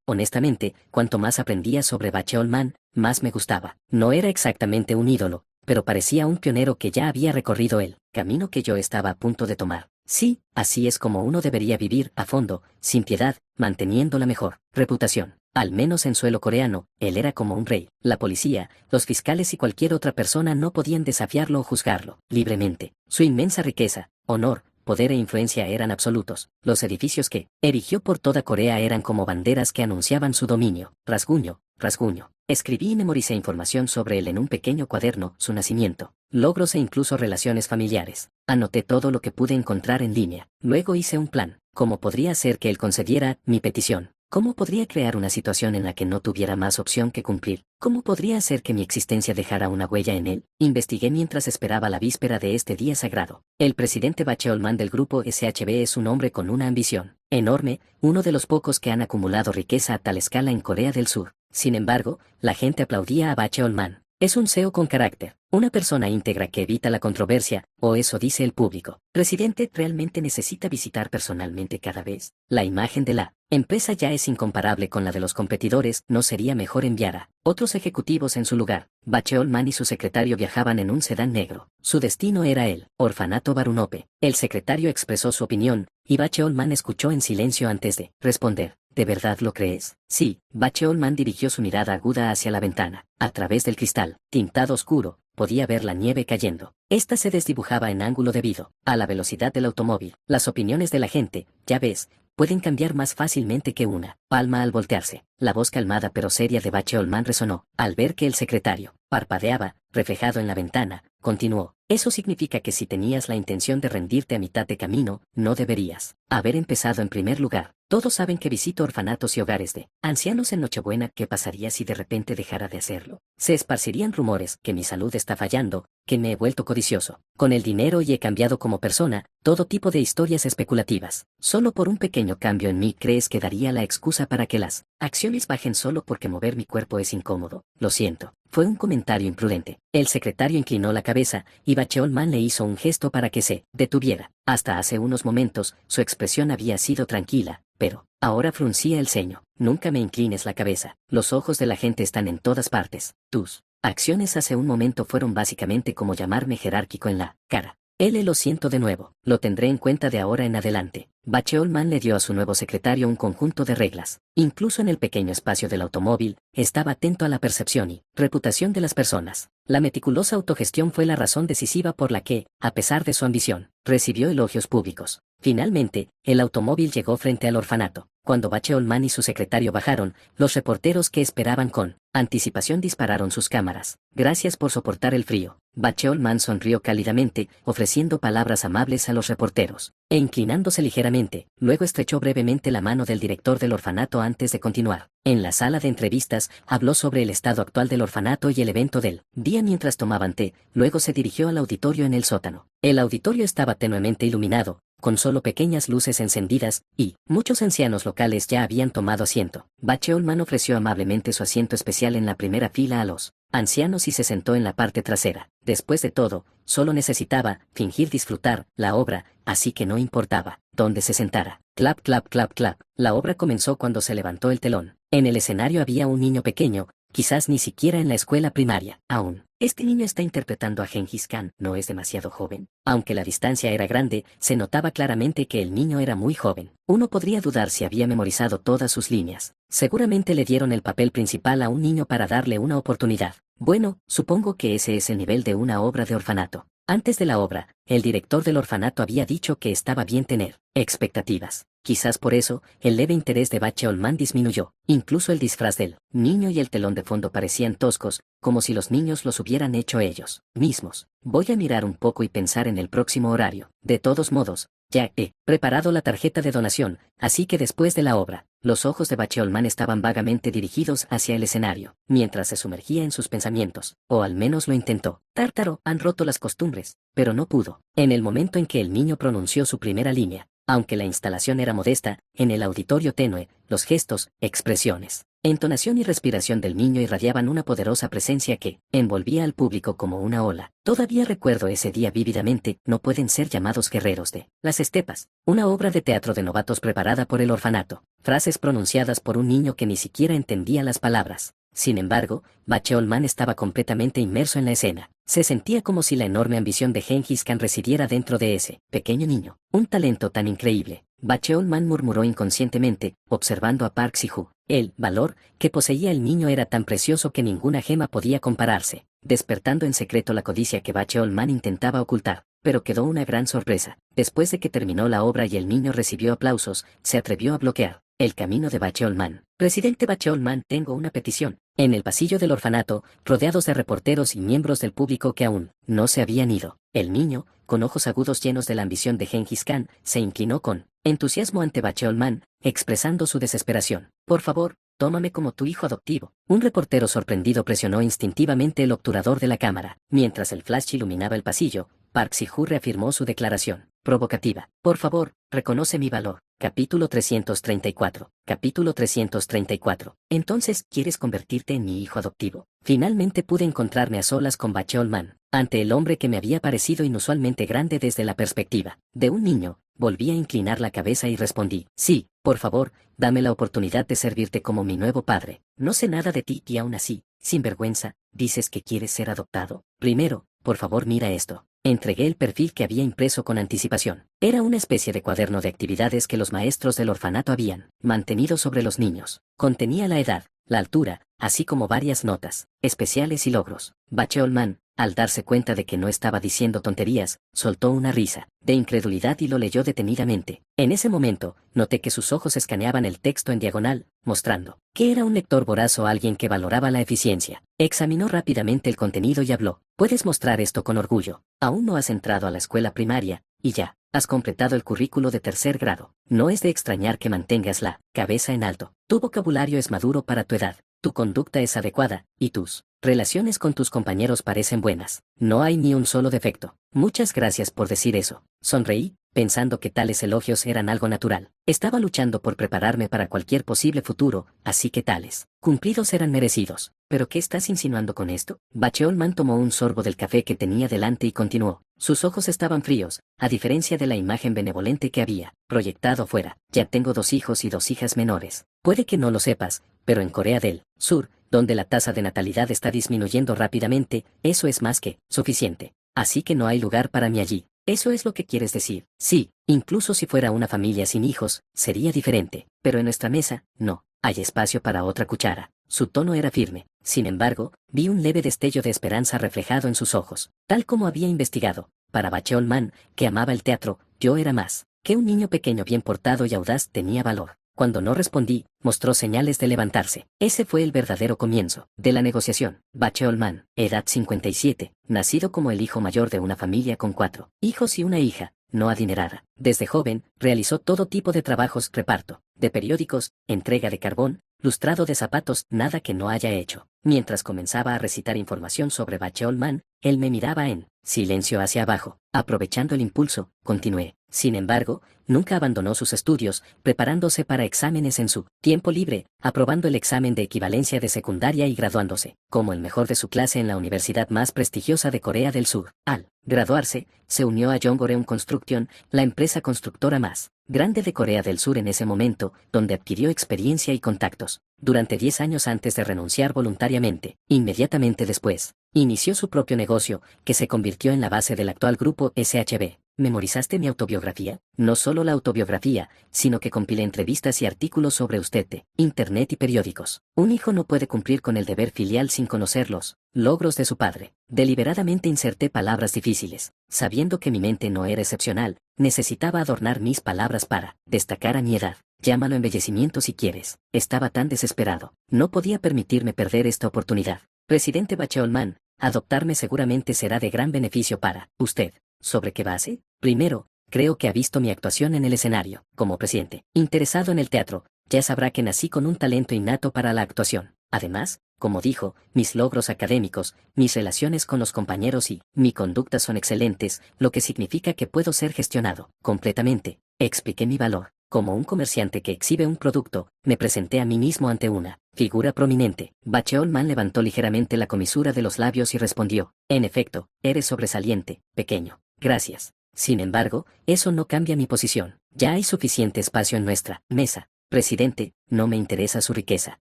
Honestamente, cuanto más aprendía sobre Bacheolman, más me gustaba. No era exactamente un ídolo, pero parecía un pionero que ya había recorrido el camino que yo estaba a punto de tomar. Sí, así es como uno debería vivir, a fondo, sin piedad, manteniendo la mejor reputación. Al menos en suelo coreano, él era como un rey. La policía, los fiscales y cualquier otra persona no podían desafiarlo o juzgarlo libremente. Su inmensa riqueza, honor, poder e influencia eran absolutos. Los edificios que erigió por toda Corea eran como banderas que anunciaban su dominio. Rasguño, rasguño. Escribí y memoricé información sobre él en un pequeño cuaderno, su nacimiento, logros e incluso relaciones familiares. Anoté todo lo que pude encontrar en línea. Luego hice un plan. ¿Cómo podría hacer que él concediera mi petición? ¿Cómo podría crear una situación en la que no tuviera más opción que cumplir? ¿Cómo podría hacer que mi existencia dejara una huella en él? Investigué mientras esperaba la víspera de este día sagrado. El presidente Bacheolman del grupo SHB es un hombre con una ambición enorme, uno de los pocos que han acumulado riqueza a tal escala en Corea del Sur. Sin embargo, la gente aplaudía a Bacheolman. Es un CEO con carácter, una persona íntegra que evita la controversia, o eso dice el público. Presidente realmente necesita visitar personalmente cada vez. La imagen de la empresa ya es incomparable con la de los competidores, ¿no sería mejor enviar a otros ejecutivos en su lugar? Bacheolman y su secretario viajaban en un sedán negro. Su destino era el orfanato Barunope. El secretario expresó su opinión, y Bacheolman escuchó en silencio antes de responder. ¿De verdad lo crees? Sí, Bacheolman dirigió su mirada aguda hacia la ventana. A través del cristal, tintado oscuro, podía ver la nieve cayendo. Esta se desdibujaba en ángulo debido a la velocidad del automóvil. Las opiniones de la gente, ya ves, pueden cambiar más fácilmente que una palma al voltearse. La voz calmada pero seria de Bacheolman resonó. Al ver que el secretario parpadeaba, reflejado en la ventana, continuó. Eso significa que si tenías la intención de rendirte a mitad de camino, no deberías haber empezado en primer lugar. Todos saben que visito orfanatos y hogares de ancianos en Nochebuena. ¿Qué pasaría si de repente dejara de hacerlo? Se esparcirían rumores que mi salud está fallando, que me he vuelto codicioso con el dinero y he cambiado como persona, todo tipo de historias especulativas. Solo por un pequeño cambio en mí crees que daría la excusa para que las acciones bajen solo porque mover mi cuerpo es incómodo. Lo siento. Fue un comentario imprudente. El secretario inclinó la cabeza, y Bacheolman le hizo un gesto para que se detuviera. Hasta hace unos momentos, su expresión había sido tranquila, pero ahora fruncía el ceño. Nunca me inclines la cabeza. Los ojos de la gente están en todas partes. Tus acciones hace un momento fueron básicamente como llamarme jerárquico en la cara. Lo siento de nuevo. Lo tendré en cuenta de ahora en adelante. Bacheolman le dio a su nuevo secretario un conjunto de reglas. Incluso en el pequeño espacio del automóvil, estaba atento a la percepción y reputación de las personas. La meticulosa autogestión fue la razón decisiva por la que, a pesar de su ambición, recibió elogios públicos. Finalmente, el automóvil llegó frente al orfanato. Cuando Bacheolman y su secretario bajaron, los reporteros que esperaban con anticipación dispararon sus cámaras. Gracias por soportar el frío. Bacheolman sonrió cálidamente, ofreciendo palabras amables a los reporteros, e inclinándose ligeramente, luego estrechó brevemente la mano del director del orfanato antes de continuar. En la sala de entrevistas, habló sobre el estado actual del orfanato y el evento del día mientras tomaban té, luego se dirigió al auditorio en el sótano. El auditorio estaba tenuemente iluminado, con solo pequeñas luces encendidas, y muchos ancianos locales ya habían tomado asiento. Bacheolman ofreció amablemente su asiento especial en la primera fila a los ancianos y se sentó en la parte trasera. Después de todo, solo necesitaba fingir disfrutar la obra, así que no importaba dónde se sentara. Clap, clap, clap, clap. La obra comenzó cuando se levantó el telón. En el escenario había un niño pequeño, quizás ni siquiera en la escuela primaria. Aún, este niño está interpretando a Gengis Khan, no es demasiado joven. Aunque la distancia era grande, se notaba claramente que el niño era muy joven. Uno podría dudar si había memorizado todas sus líneas. Seguramente le dieron el papel principal a un niño para darle una oportunidad. Bueno, supongo que ese es el nivel de una obra de orfanato. Antes de la obra, el director del orfanato había dicho que estaba bien tener expectativas. Quizás por eso, el leve interés de Bacheolman disminuyó. Incluso el disfraz del niño y el telón de fondo parecían toscos, como si los niños los hubieran hecho ellos mismos. Voy a mirar un poco y pensar en el próximo horario. De todos modos, ya he preparado la tarjeta de donación, así que después de la obra, los ojos de Bacheolman estaban vagamente dirigidos hacia el escenario, mientras se sumergía en sus pensamientos, o al menos lo intentó. Tártaro, han roto las costumbres, pero no pudo. En el momento en que el niño pronunció su primera línea, aunque la instalación era modesta, en el auditorio tenue, los gestos, expresiones, entonación y respiración del niño irradiaban una poderosa presencia que envolvía al público como una ola. Todavía recuerdo ese día vívidamente. No pueden ser llamados guerreros de las estepas. Una obra de teatro de novatos preparada por el orfanato. Frases pronunciadas por un niño que ni siquiera entendía las palabras. Sin embargo, Bacheolman estaba completamente inmerso en la escena. Se sentía como si la enorme ambición de Gengis Khan residiera dentro de ese pequeño niño. Un talento tan increíble. Bacheol-man murmuró inconscientemente, observando a Park Si-hoo. El valor que poseía el niño era tan precioso que ninguna gema podía compararse, despertando en secreto la codicia que Bacheol-man intentaba ocultar. Pero quedó una gran sorpresa. Después de que terminó la obra y el niño recibió aplausos, se atrevió a bloquear el camino de Bacheol-man. Presidente Bacheol-man, tengo una petición. En el pasillo del orfanato, rodeados de reporteros y miembros del público que aún no se habían ido, el niño, con ojos agudos llenos de la ambición de Gengis Khan, se inclinó con entusiasmo ante Bacheol-man, expresando su desesperación. Por favor, tómame como tu hijo adoptivo. Un reportero sorprendido presionó instintivamente el obturador de la cámara. Mientras el flash iluminaba el pasillo, Park Si-hoo reafirmó su declaración provocativa. Por favor, reconoce mi valor. Capítulo 334. Capítulo 334. Entonces, ¿quieres convertirte en mi hijo adoptivo? Finalmente pude encontrarme a solas con Bacheol-man, ante el hombre que me había parecido inusualmente grande desde la perspectiva de un niño. Volví a inclinar la cabeza y respondí, sí, por favor, dame la oportunidad de servirte como mi nuevo padre. No sé nada de ti y aún así, sin vergüenza, dices que quieres ser adoptado. Primero, por favor mira esto. Entregué el perfil que había impreso con anticipación. Era una especie de cuaderno de actividades que los maestros del orfanato habían mantenido sobre los niños. Contenía la edad, la altura, así como varias notas especiales y logros. Bacheol-man, al darse cuenta de que no estaba diciendo tonterías, soltó una risa de incredulidad y lo leyó detenidamente. En ese momento, noté que sus ojos escaneaban el texto en diagonal, mostrando que era un lector voraz o alguien que valoraba la eficiencia. Examinó rápidamente el contenido y habló. Puedes mostrar esto con orgullo. Aún no has entrado a la escuela primaria, y ya has completado el currículo de tercer grado. No es de extrañar que mantengas la cabeza en alto. Tu vocabulario es maduro para tu edad. Tu conducta es adecuada, y tus relaciones con tus compañeros parecen buenas. No hay ni un solo defecto. Muchas gracias por decir eso. Sonreí, pensando que tales elogios eran algo natural. Estaba luchando por prepararme para cualquier posible futuro, así que tales cumplidos eran merecidos. ¿Pero qué estás insinuando con esto? Bacheol-man tomó un sorbo del café que tenía delante y continuó. Sus ojos estaban fríos, a diferencia de la imagen benevolente que había proyectado afuera. Ya tengo 2 hijos y 2 hijas menores. Puede que no lo sepas, pero en Corea del Sur, donde la tasa de natalidad está disminuyendo rápidamente, eso es más que suficiente. Así que no hay lugar para mí allí. ¿Eso es lo que quieres decir? Sí, incluso si fuera una familia sin hijos, sería diferente. Pero en nuestra mesa, no, hay espacio para otra cuchara. Su tono era firme. Sin embargo, vi un leve destello de esperanza reflejado en sus ojos. Tal como había investigado, para Bacheol-man, que amaba el teatro, yo era más que un niño pequeño bien portado y audaz. Tenía valor. Cuando no respondí, mostró señales de levantarse. Ese fue el verdadero comienzo de la negociación. Bacheol-man, edad 57, nacido como el hijo mayor de una familia con 4 hijos y una hija, no adinerada. Desde joven, realizó todo tipo de trabajos, reparto de periódicos, entrega de carbón, lustrado de zapatos, nada que no haya hecho. Mientras comenzaba a recitar información sobre Bacheol-man, él me miraba en silencio hacia abajo. Aprovechando el impulso, continué. Sin embargo, nunca abandonó sus estudios, preparándose para exámenes en su tiempo libre, aprobando el examen de equivalencia de secundaria y graduándose como el mejor de su clase en la universidad más prestigiosa de Corea del Sur. Al graduarse, se unió a Yongoreum Construction, la empresa constructora más grande de Corea del Sur en ese momento, donde adquirió experiencia y contactos. Durante 10 años antes de renunciar voluntariamente, inmediatamente después, inició su propio negocio, que se convirtió en la base del actual grupo SHB. ¿Memorizaste mi autobiografía? No solo la autobiografía, sino que compilé entrevistas y artículos sobre usted de internet y periódicos. Un hijo no puede cumplir con el deber filial sin conocer los logros de su padre. Deliberadamente inserté palabras difíciles. Sabiendo que mi mente no era excepcional, necesitaba adornar mis palabras para destacar a mi edad. Llámalo embellecimiento si quieres. Estaba tan desesperado. No podía permitirme perder esta oportunidad. Presidente Bacheol-man, adoptarme seguramente será de gran beneficio para usted. ¿Sobre qué base? Primero, creo que ha visto mi actuación en el escenario. Como presidente, interesado en el teatro, ya sabrá que nací con un talento innato para la actuación. Además, como dijo, mis logros académicos, mis relaciones con los compañeros y mi conducta son excelentes, lo que significa que puedo ser gestionado completamente. Expliqué mi valor. Como un comerciante que exhibe un producto, me presenté a mí mismo ante una figura prominente. Bacheol-man levantó ligeramente la comisura de los labios y respondió, en efecto, eres sobresaliente, pequeño. Gracias. Sin embargo, eso no cambia mi posición. Ya hay suficiente espacio en nuestra mesa. Presidente, no me interesa su riqueza.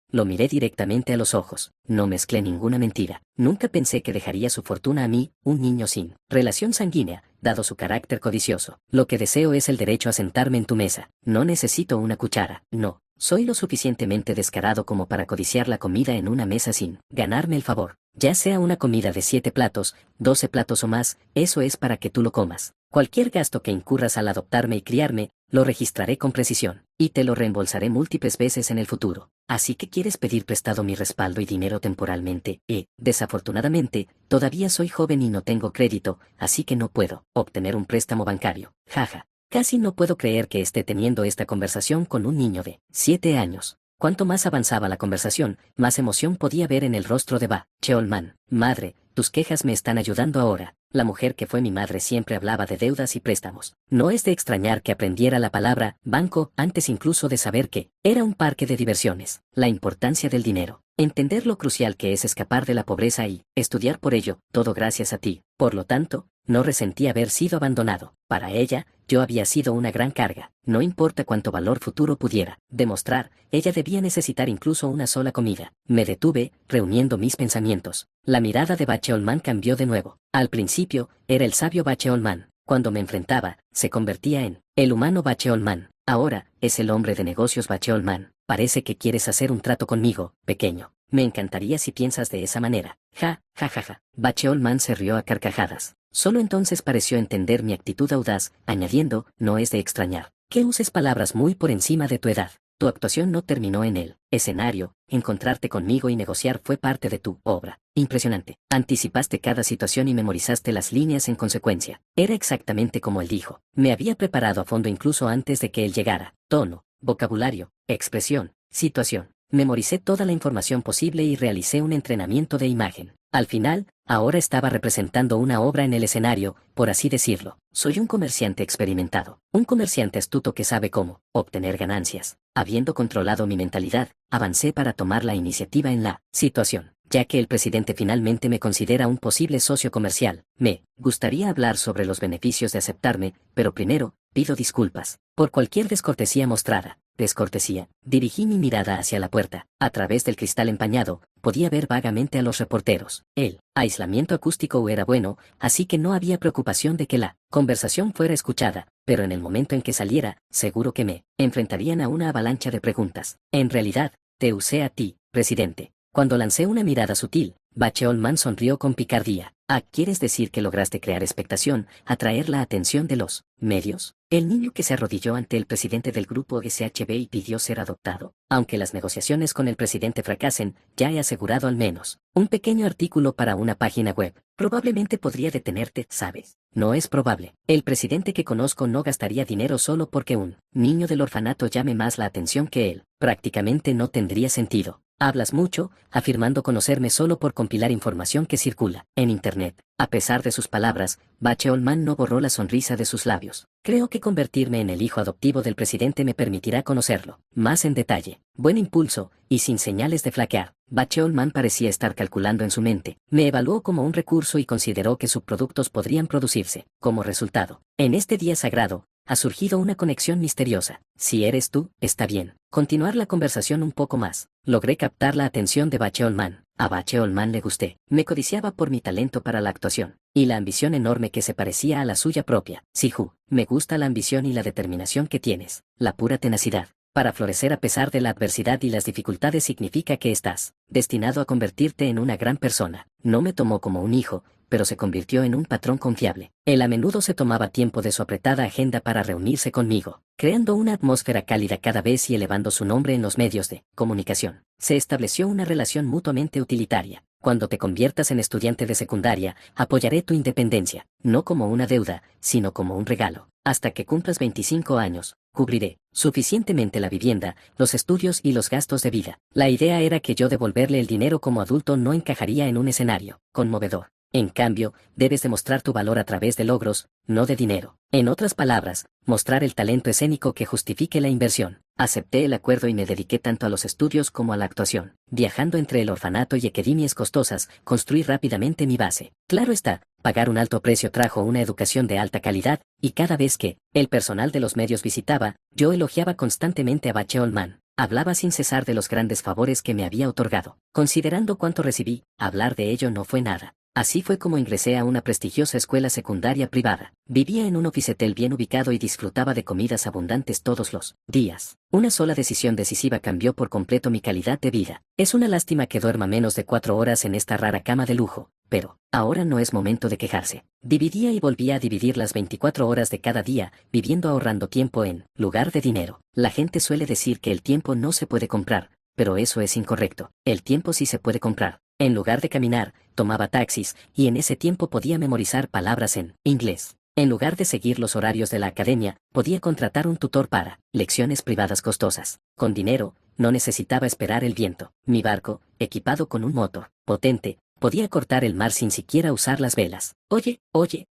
Lo miré directamente a los ojos. No mezclé ninguna mentira. Nunca pensé que dejaría su fortuna a mí, un niño sin relación sanguínea, dado su carácter codicioso. Lo que deseo es el derecho a sentarme en tu mesa. No necesito una cuchara. No. Soy lo suficientemente descarado como para codiciar la comida en una mesa sin ganarme el favor. Ya sea una comida de 7 platos, 12 platos o más, eso es para que tú lo comas. Cualquier gasto que incurras al adoptarme y criarme, lo registraré con precisión, y te lo reembolsaré múltiples veces en el futuro. Así que quieres pedir prestado mi respaldo y dinero temporalmente, desafortunadamente, todavía soy joven y no tengo crédito, así que no puedo obtener un préstamo bancario. Jaja. Casi no puedo creer que esté teniendo esta conversación con un niño de 7 años. Cuanto más avanzaba la conversación, más emoción podía ver en el rostro de Ba Cheolman. Madre, tus quejas me están ayudando ahora. La mujer que fue mi madre siempre hablaba de deudas y préstamos. No es de extrañar que aprendiera la palabra banco antes incluso de saber que era un parque de diversiones. La importancia del dinero. Entender lo crucial que es escapar de la pobreza y estudiar por ello, todo gracias a ti. Por lo tanto, no resentí haber sido abandonado. Para ella, yo había sido una gran carga. No importa cuánto valor futuro pudiera demostrar, ella debía necesitar incluso una sola comida. Me detuve, reuniendo mis pensamientos. La mirada de Ba Cheolman cambió de nuevo. Al principio, era el sabio Ba Cheolman. Cuando me enfrentaba, se convertía en el humano Ba Cheolman. Ahora, es el hombre de negocios Ba Cheolman. Parece que quieres hacer un trato conmigo, pequeño. Me encantaría si piensas de esa manera. Ja, ja, ja, ja. Ba Cheolman se rió a carcajadas. Solo entonces pareció entender mi actitud audaz, añadiendo, no es de extrañar que uses palabras muy por encima de tu edad. Tu actuación no terminó en el escenario, encontrarte conmigo y negociar fue parte de tu obra. Impresionante. Anticipaste cada situación y memorizaste las líneas en consecuencia. Era exactamente como él dijo. Me había preparado a fondo incluso antes de que él llegara. Tono, vocabulario, expresión, situación. Memoricé toda la información posible y realicé un entrenamiento de imagen. Al final, ahora estaba representando una obra en el escenario, por así decirlo. Soy un comerciante experimentado, un comerciante astuto que sabe cómo obtener ganancias. Habiendo controlado mi mentalidad, avancé para tomar la iniciativa en la situación. Ya que el presidente finalmente me considera un posible socio comercial, me gustaría hablar sobre los beneficios de aceptarme, pero primero, pido disculpas por cualquier descortesía mostrada. Descortesía. Dirigí mi mirada hacia la puerta. A través del cristal empañado, podía ver vagamente a los reporteros. El aislamiento acústico era bueno, así que no había preocupación de que la conversación fuera escuchada, pero en el momento en que saliera, seguro que me enfrentarían a una avalancha de preguntas. En realidad, te usé a ti, presidente. Cuando lancé una mirada sutil, Ba Cheolman sonrió con picardía. ¿Quieres decir que lograste crear expectación, atraer la atención de los medios? El niño que se arrodilló ante el presidente del grupo SHB y pidió ser adoptado. Aunque las negociaciones con el presidente fracasen, ya he asegurado al menos un pequeño artículo para una página web. Probablemente podría detenerte, ¿sabes? No es probable. El presidente que conozco no gastaría dinero solo porque un niño del orfanato llame más la atención que él. Prácticamente no tendría sentido. Hablas mucho, afirmando conocerme solo por compilar información que circula en Internet. A pesar de sus palabras, Ba Cheolman no borró la sonrisa de sus labios. Creo que convertirme en el hijo adoptivo del presidente me permitirá conocerlo más en detalle. Buen impulso, y sin señales de flaquear. Ba Cheolman parecía estar calculando en su mente. Me evaluó como un recurso y consideró que subproductos podrían producirse. Como resultado, en este día sagrado, ha surgido una conexión misteriosa. Si eres tú, está bien. Continuar la conversación un poco más. Logré captar la atención de Ba Cheolman. A Ba Cheolman le gusté. Me codiciaba por mi talento para la actuación, y la ambición enorme que se parecía a la suya propia. Siju, me gusta la ambición y la determinación que tienes. La pura tenacidad. Para florecer a pesar de la adversidad y las dificultades significa que estás destinado a convertirte en una gran persona. No me tomó como un hijo, pero se convirtió en un patrón confiable. Él a menudo se tomaba tiempo de su apretada agenda para reunirse conmigo, creando una atmósfera cálida cada vez y elevando su nombre en los medios de comunicación. Se estableció una relación mutuamente utilitaria. Cuando te conviertas en estudiante de secundaria, apoyaré tu independencia, no como una deuda, sino como un regalo. Hasta que cumplas 25 años, cubriré suficientemente la vivienda, los estudios y los gastos de vida. La idea era que yo devolverle el dinero como adulto no encajaría en un escenario conmovedor. En cambio, debes demostrar tu valor a través de logros, no de dinero. En otras palabras, mostrar el talento escénico que justifique la inversión. Acepté el acuerdo y me dediqué tanto a los estudios como a la actuación. Viajando entre el orfanato y academias costosas, construí rápidamente mi base. Claro está, pagar un alto precio trajo una educación de alta calidad, y cada vez que el personal de los medios visitaba, yo elogiaba constantemente a Ba Cheolman. Hablaba sin cesar de los grandes favores que me había otorgado. Considerando cuánto recibí, hablar de ello no fue nada. Así fue como ingresé a una prestigiosa escuela secundaria privada. Vivía en un oficetel bien ubicado y disfrutaba de comidas abundantes todos los días. Una sola decisión decisiva cambió por completo mi calidad de vida. Es una lástima que duerma menos de 4 horas en esta rara cama de lujo, pero ahora no es momento de quejarse. Dividía y volvía a dividir las 24 horas de cada día, viviendo ahorrando tiempo en lugar de dinero. La gente suele decir que el tiempo no se puede comprar, pero eso es incorrecto. El tiempo sí se puede comprar. En lugar de caminar, tomaba taxis, y en ese tiempo podía memorizar palabras en inglés. En lugar de seguir los horarios de la academia, podía contratar un tutor para lecciones privadas costosas. Con dinero, no necesitaba esperar el viento. Mi barco, equipado con un motor potente, podía cortar el mar sin siquiera usar las velas. Oye,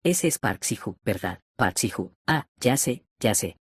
ese es Park Si-hoo, ¿verdad? Park Si-hoo. Ah, ya sé.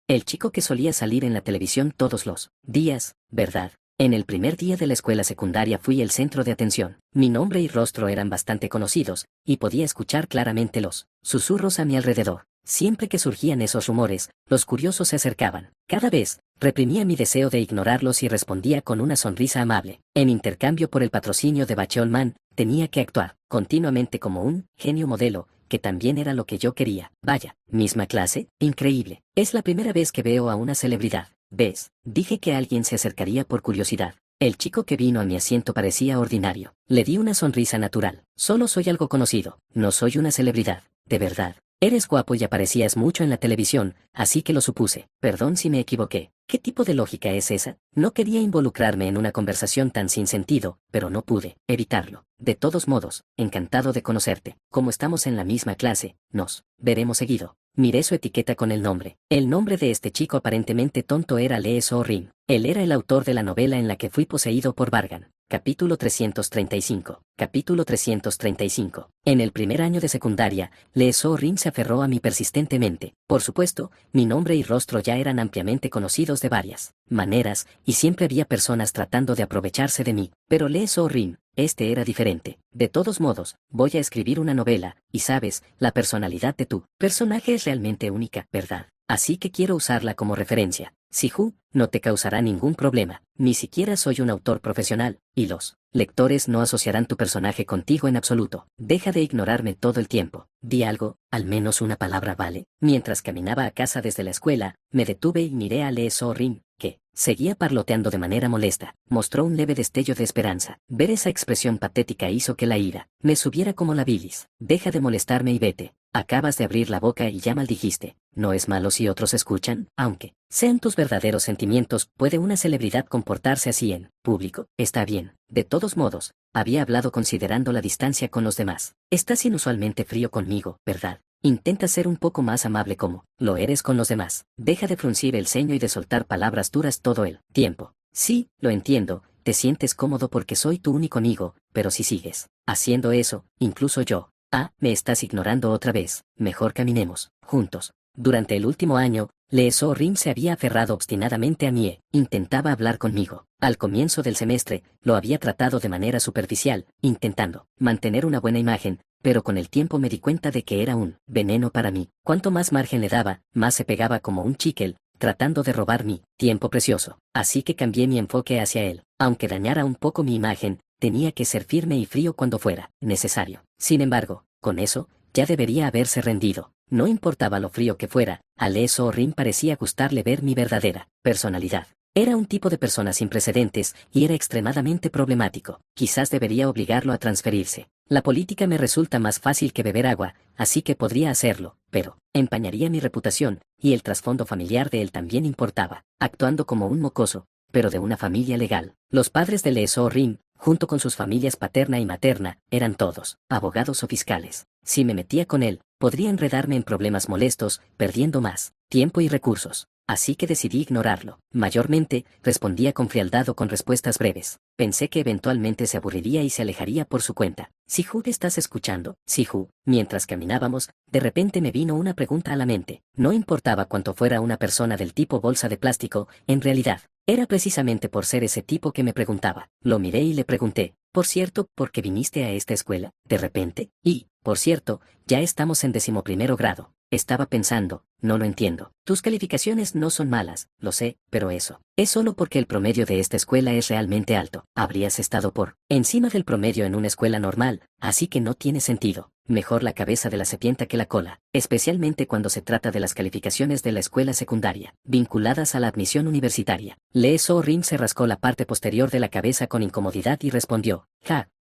El chico que solía salir en la televisión todos los días, ¿verdad? En el primer día de la escuela secundaria fui el centro de atención. Mi nombre y rostro eran bastante conocidos, y podía escuchar claramente los susurros a mi alrededor. Siempre que surgían esos rumores, los curiosos se acercaban. Cada vez, reprimía mi deseo de ignorarlos y respondía con una sonrisa amable. En intercambio por el patrocinio de Bacheolman, tenía que actuar continuamente como un genio modelo, que también era lo que yo quería. Vaya, misma clase, increíble. Es la primera vez que veo a una celebridad. ¿Ves? Dije que alguien se acercaría por curiosidad. El chico que vino a mi asiento parecía ordinario. Le di una sonrisa natural. Solo soy algo conocido, no soy una celebridad. De verdad. Eres guapo y aparecías mucho en la televisión, así que lo supuse. Perdón si me equivoqué. ¿Qué tipo de lógica es esa? No quería involucrarme en una conversación tan sin sentido, pero no pude evitarlo. De todos modos, encantado de conocerte. Como estamos en la misma clase, nos veremos seguido. Miré su etiqueta con el nombre. El nombre de este chico aparentemente tonto era Lee So-rin. Él era el autor de la novela en la que fui poseído por Bargan. Capítulo 335. Capítulo 335. En el primer año de secundaria, Lee So-rin se aferró a mí persistentemente. Por supuesto, mi nombre y rostro ya eran ampliamente conocidos de varias maneras, y siempre había personas tratando de aprovecharse de mí. Pero Lee So-rin, este era diferente. De todos modos, voy a escribir una novela, y sabes, la personalidad de tu personaje es realmente única, ¿verdad? Así que quiero usarla como referencia. Si-hoo, no te causará ningún problema, ni siquiera soy un autor profesional, y los lectores no asociarán tu personaje contigo en absoluto. Deja de ignorarme todo el tiempo. Di algo, al menos una palabra vale. Mientras caminaba a casa desde la escuela, me detuve y miré a Lee So-rin, que seguía parloteando de manera molesta. Mostró un leve destello de esperanza. Ver esa expresión patética hizo que la ira me subiera como la bilis. Deja de molestarme y vete. Acabas de abrir la boca y ya maldijiste. No es malo si otros escuchan, aunque sean tus verdaderos sentimientos. ¿Puede una celebridad comportarse así en público? Está bien. De todos modos, había hablado considerando la distancia con los demás. Estás inusualmente frío conmigo, ¿verdad? Intenta ser un poco más amable como lo eres con los demás. Deja de fruncir el ceño y de soltar palabras duras todo el tiempo. Sí, lo entiendo, te sientes cómodo porque soy tu único amigo, pero si sigues haciendo eso, incluso yo. Ah, me estás ignorando otra vez. Mejor caminemos juntos. Durante el último año, Lee So-rin se había aferrado obstinadamente a mí. Intentaba hablar conmigo. Al comienzo del semestre, lo había tratado de manera superficial, intentando mantener una buena imagen, pero con el tiempo me di cuenta de que era un veneno para mí. Cuanto más margen le daba, más se pegaba como un chicle, tratando de robar mi tiempo precioso. Así que cambié mi enfoque hacia él. Aunque dañara un poco mi imagen, tenía que ser firme y frío cuando fuera necesario. Sin embargo, con eso, ya debería haberse rendido. No importaba lo frío que fuera, a Lee So-rin parecía gustarle ver mi verdadera personalidad. Era un tipo de persona sin precedentes, y era extremadamente problemático. Quizás debería obligarlo a transferirse. La política me resulta más fácil que beber agua, así que podría hacerlo, pero empañaría mi reputación, y el trasfondo familiar de él también importaba. Actuando como un mocoso, pero de una familia legal. Los padres de Lee So-rin, junto con sus familias paterna y materna, eran todos abogados o fiscales. Si me metía con él, podría enredarme en problemas molestos, perdiendo más tiempo y recursos. Así que decidí ignorarlo. Mayormente, respondía con frialdad o con respuestas breves. Pensé que eventualmente se aburriría y se alejaría por su cuenta. Si-hoo, ¿estás escuchando? Si-hoo, mientras caminábamos, de repente me vino una pregunta a la mente. No importaba cuánto fuera una persona del tipo bolsa de plástico, en realidad, era precisamente por ser ese tipo que me preguntaba. Lo miré y le pregunté, por cierto, ¿por qué viniste a esta escuela? De repente, y, por cierto, ya estamos en 11º grado. Estaba pensando, no lo entiendo. Tus calificaciones no son malas, lo sé, pero eso es solo porque el promedio de esta escuela es realmente alto. Habrías estado por encima del promedio en una escuela normal, así que no tiene sentido. Mejor la cabeza de la serpiente que la cola, especialmente cuando se trata de las calificaciones de la escuela secundaria, vinculadas a la admisión universitaria. Lee So Rin se rascó la parte posterior de la cabeza con incomodidad y respondió,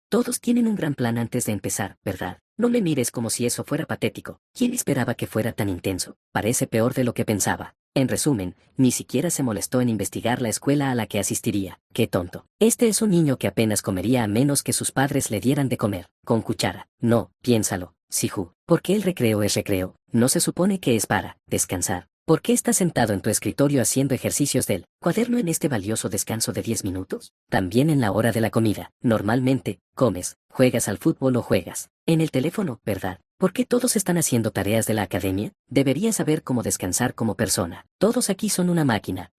todos tienen un gran plan antes de empezar, ¿verdad? No me mires como si eso fuera patético. ¿Quién esperaba que fuera tan intenso? Parece peor de lo que pensaba. En resumen, ni siquiera se molestó en investigar la escuela a la que asistiría. ¡Qué tonto! Este es un niño que apenas comería a menos que sus padres le dieran de comer, con cuchara. No, piénsalo, Siju. ¿Por qué el recreo es recreo? ¿No se supone que es para descansar? ¿Por qué estás sentado en tu escritorio haciendo ejercicios del cuaderno en este valioso descanso de 10 minutos? También en la hora de la comida. Normalmente, comes, juegas al fútbol o juegas en el teléfono, ¿verdad? ¿Por qué todos están haciendo tareas de la academia? Deberías saber cómo descansar como persona. Todos aquí son una máquina.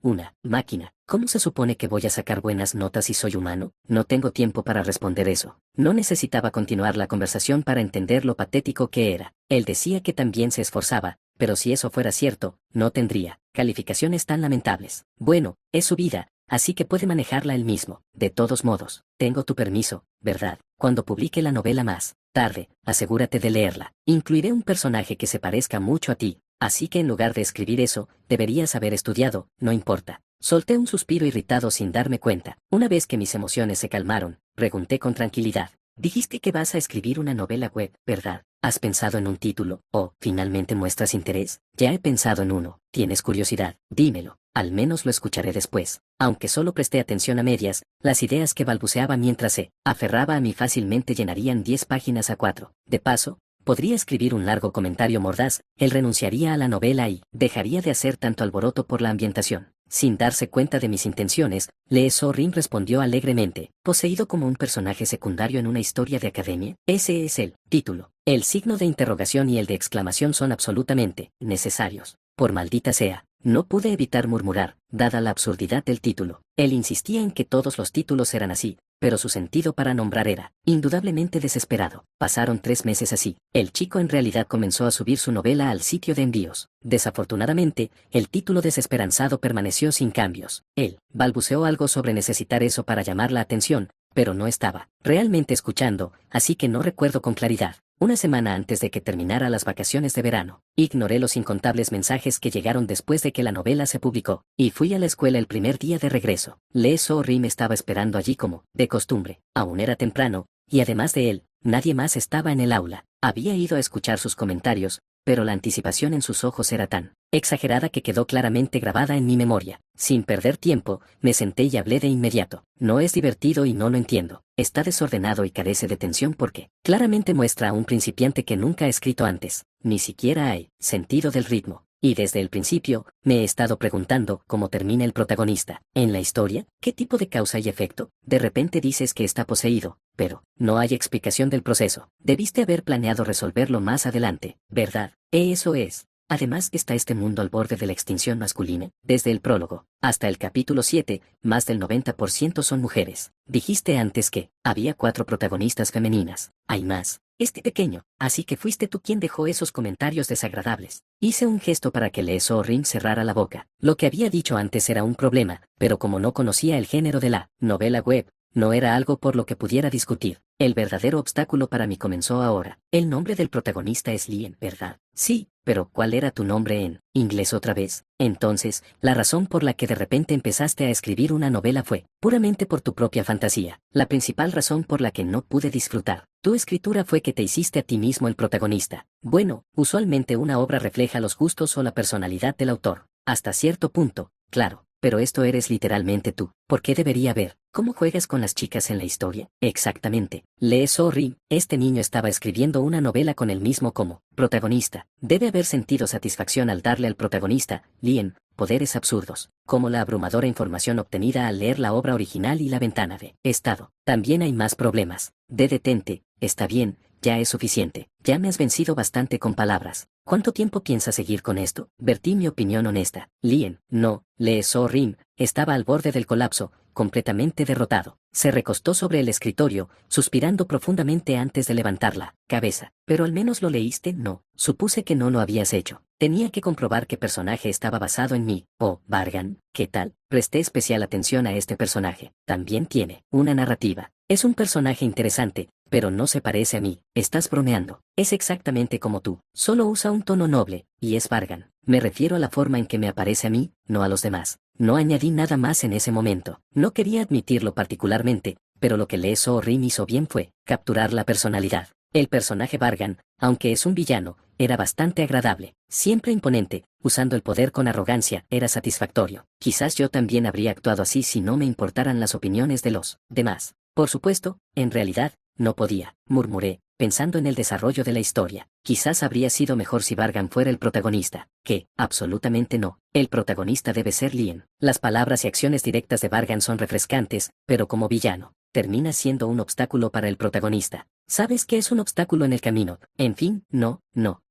¿Cómo se supone que voy a sacar buenas notas si soy humano? No tengo tiempo para responder eso. No necesitaba continuar la conversación para entender lo patético que era. Él decía que también se esforzaba, pero si eso fuera cierto, no tendría calificaciones tan lamentables. Bueno, es su vida, así que puede manejarla él mismo. De todos modos, tengo tu permiso, ¿verdad? Cuando publique la novela más tarde, asegúrate de leerla. Incluiré un personaje que se parezca mucho a ti, así que en lugar de escribir eso, deberías haber estudiado, no importa. Solté un suspiro irritado sin darme cuenta. Una vez que mis emociones se calmaron, pregunté con tranquilidad. Dijiste que vas a escribir una novela web, ¿verdad? ¿Has pensado en un título? ¿O, finalmente muestras interés? Ya he pensado en uno. ¿Tienes curiosidad? Dímelo. Al menos lo escucharé después. Aunque solo presté atención a medias, las ideas que balbuceaba mientras se aferraba a mí fácilmente llenarían 10 páginas a 4. De paso, podría escribir un largo comentario mordaz. Él renunciaría a la novela y dejaría de hacer tanto alboroto por la ambientación. Sin darse cuenta de mis intenciones, Lee So Rin respondió alegremente, poseído como un personaje secundario en una historia de academia. Ese es el título. El signo de interrogación y el de exclamación son absolutamente necesarios. Por maldita sea, no pude evitar murmurar, dada la absurdidad del título. Él insistía en que todos los títulos eran así, pero su sentido para nombrar era indudablemente desesperado. Pasaron 3 meses así. El chico en realidad comenzó a subir su novela al sitio de envíos. Desafortunadamente, el título desesperanzado permaneció sin cambios. Él balbuceó algo sobre necesitar eso para llamar la atención, pero no estaba realmente escuchando, así que no recuerdo con claridad. Una semana antes de que terminara las vacaciones de verano, ignoré los incontables mensajes que llegaron después de que la novela se publicó, y fui a la escuela el primer día de regreso. Lee So Rin me estaba esperando allí como de costumbre. Aún era temprano, y además de él, nadie más estaba en el aula. Había ido a escuchar sus comentarios, pero la anticipación en sus ojos era tan exagerada que quedó claramente grabada en mi memoria. Sin perder tiempo, me senté y hablé de inmediato. No es divertido y no lo entiendo. Está desordenado y carece de tensión porque claramente muestra a un principiante que nunca ha escrito antes. Ni siquiera hay sentido del ritmo. Y desde el principio, me he estado preguntando cómo termina el protagonista. En la historia, ¿qué tipo de causa y efecto? De repente dices que está poseído, pero no hay explicación del proceso. Debiste haber planeado resolverlo más adelante, ¿verdad? Eso es. Además, está este mundo al borde de la extinción masculina. Desde el prólogo hasta el capítulo 7, más del 90% son mujeres. Dijiste antes que había 4 protagonistas femeninas. Hay más. Este pequeño, así que fuiste tú quien dejó esos comentarios desagradables. Hice un gesto para que Lee So Rin cerrara la boca. Lo que había dicho antes era un problema, pero como no conocía el género de la novela web, no era algo por lo que pudiera discutir. El verdadero obstáculo para mí comenzó ahora. El nombre del protagonista es Lien, ¿verdad? Sí, pero ¿cuál era tu nombre en inglés otra vez? Entonces, la razón por la que de repente empezaste a escribir una novela fue puramente por tu propia fantasía. La principal razón por la que no pude disfrutar tu escritura fue que te hiciste a ti mismo el protagonista. Bueno, usualmente una obra refleja los gustos o la personalidad del autor. Hasta cierto punto, claro. Pero esto eres literalmente tú. ¿Por qué debería haber? ¿Cómo juegas con las chicas en la historia? Exactamente. Lee So Rin, este niño estaba escribiendo una novela con él mismo como protagonista. Debe haber sentido satisfacción al darle al protagonista, Lien, poderes absurdos, como la abrumadora información obtenida al leer la obra original y la ventana de estado. También hay más problemas. Detente, está bien, ya es suficiente. Ya me has vencido bastante con palabras. ¿Cuánto tiempo piensas seguir con esto? Vertí mi opinión honesta. Lien, no, Lee So Rin, estaba al borde del colapso, completamente derrotado. Se recostó sobre el escritorio, suspirando profundamente antes de levantar la cabeza. ¿Pero al menos lo leíste? No. Supuse que no lo habías hecho. Tenía que comprobar qué personaje estaba basado en mí. Oh, Vargan, ¿qué tal? Presté especial atención a este personaje. También tiene una narrativa. Es un personaje interesante, pero no se parece a mí. Estás bromeando. Es exactamente como tú. Solo usa un tono noble, y es Vargan. Me refiero a la forma en que me aparece a mí, no a los demás. No añadí nada más en ese momento. No quería admitirlo particularmente, pero lo que Lee So-rin hizo bien fue capturar la personalidad. El personaje Vargan, aunque es un villano, era bastante agradable, siempre imponente, usando el poder con arrogancia, era satisfactorio. Quizás yo también habría actuado así si no me importaran las opiniones de los demás. Por supuesto, en realidad, no podía, murmuré, pensando en el desarrollo de la historia. Quizás habría sido mejor si Vargan fuera el protagonista, que, absolutamente no. El protagonista debe ser Lien. Las palabras y acciones directas de Vargan son refrescantes, pero como villano, termina siendo un obstáculo para el protagonista. ¿Sabes qué es un obstáculo en el camino? En fin, no,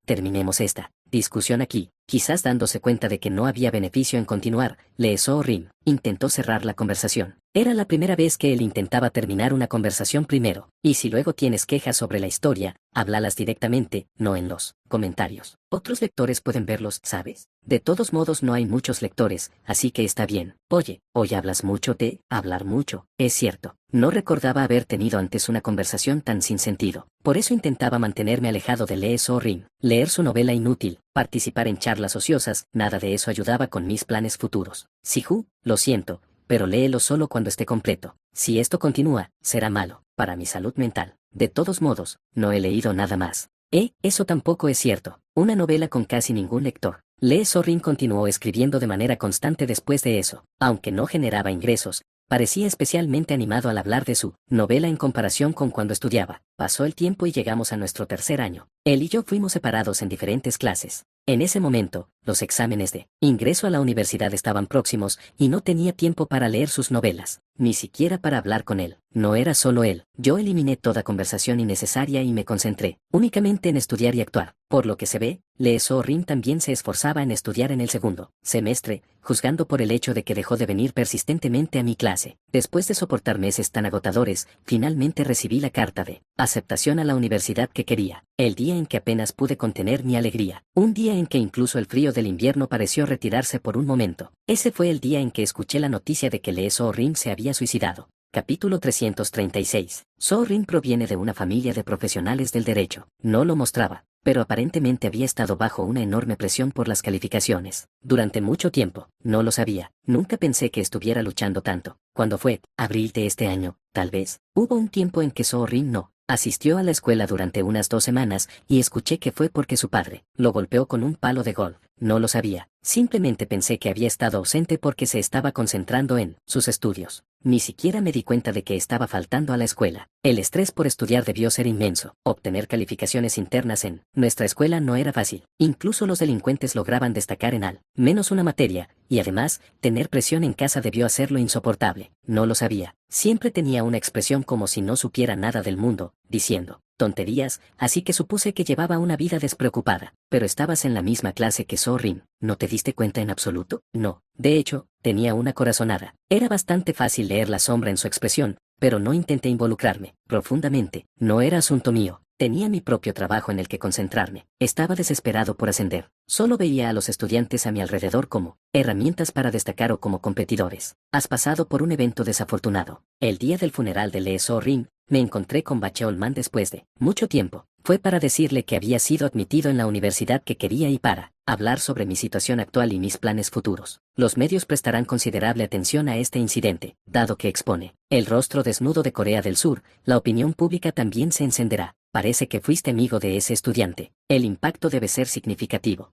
terminemos esta discusión aquí. Quizás dándose cuenta de que no había beneficio en continuar, Lee So-rin intentó cerrar la conversación. Era la primera vez que él intentaba terminar una conversación primero, y si luego tienes quejas sobre la historia, háblalas directamente, no en los comentarios. Otros lectores pueden verlos, ¿sabes? De todos modos no hay muchos lectores, así que está bien. Oye, hoy hablas mucho de hablar mucho. Es cierto, no recordaba haber tenido antes una conversación tan sin sentido. Por eso intentaba mantenerme alejado de Lee So-rin. Leer su novela inútil, participar en charlas ociosas, nada de eso ayudaba con mis planes futuros. Sihu, lo siento, pero léelo solo cuando esté completo. Si esto continúa, será malo, para mi salud mental. De todos modos, no he leído nada más. Eso tampoco es cierto. Una novela con casi ningún lector. Lee So-rin continuó escribiendo de manera constante después de eso. Aunque no generaba ingresos, parecía especialmente animado al hablar de su novela en comparación con cuando estudiaba. Pasó el tiempo y llegamos a nuestro tercer año. Él y yo fuimos separados en diferentes clases. En ese momento, los exámenes de ingreso a la universidad estaban próximos y no tenía tiempo para leer sus novelas, ni siquiera para hablar con él. No era solo él. Yo eliminé toda conversación innecesaria y me concentré únicamente en estudiar y actuar. Por lo que se ve, Lee So-rin también se esforzaba en estudiar en el segundo semestre, juzgando por el hecho de que dejó de venir persistentemente a mi clase. Después de soportar meses tan agotadores, finalmente recibí la carta de aceptación a la universidad que quería. El día en que apenas pude contener mi alegría. Un día en que incluso el frío del invierno pareció retirarse por un momento. Ese fue el día en que escuché la noticia de que Lee So-rin se había suicidado. Capítulo 336. So-rin proviene de una familia de profesionales del derecho. No lo mostraba, pero aparentemente había estado bajo una enorme presión por las calificaciones. Durante mucho tiempo, no lo sabía. Nunca pensé que estuviera luchando tanto. Cuando fue, abril de este año, tal vez, hubo un tiempo en que So-rin no asistió a la escuela durante unas 2 semanas y escuché que fue porque su padre lo golpeó con un palo de golf. No lo sabía. Simplemente pensé que había estado ausente porque se estaba concentrando en sus estudios. Ni siquiera me di cuenta de que estaba faltando a la escuela. El estrés por estudiar debió ser inmenso. Obtener calificaciones internas en nuestra escuela no era fácil. Incluso los delincuentes lograban destacar en al menos una materia, y además, tener presión en casa debió hacerlo insoportable. No lo sabía. Siempre tenía una expresión como si no supiera nada del mundo, diciendo tonterías, así que supuse que llevaba una vida despreocupada. Pero estabas en la misma clase que So-rin, ¿no te diste cuenta en absoluto? No. De hecho, tenía una corazonada. Era bastante fácil leer la sombra en su expresión, pero no intenté involucrarme profundamente. No era asunto mío. Tenía mi propio trabajo en el que concentrarme. Estaba desesperado por ascender. Solo veía a los estudiantes a mi alrededor como herramientas para destacar o como competidores. Has pasado por un evento desafortunado. El día del funeral de Lee So-rin, me encontré con Bacheolman después de mucho tiempo. Fue para decirle que había sido admitido en la universidad que quería y para hablar sobre mi situación actual y mis planes futuros. Los medios prestarán considerable atención a este incidente, dado que expone el rostro desnudo de Corea del Sur. La opinión pública también se encenderá. Parece que fuiste amigo de ese estudiante. El impacto debe ser significativo.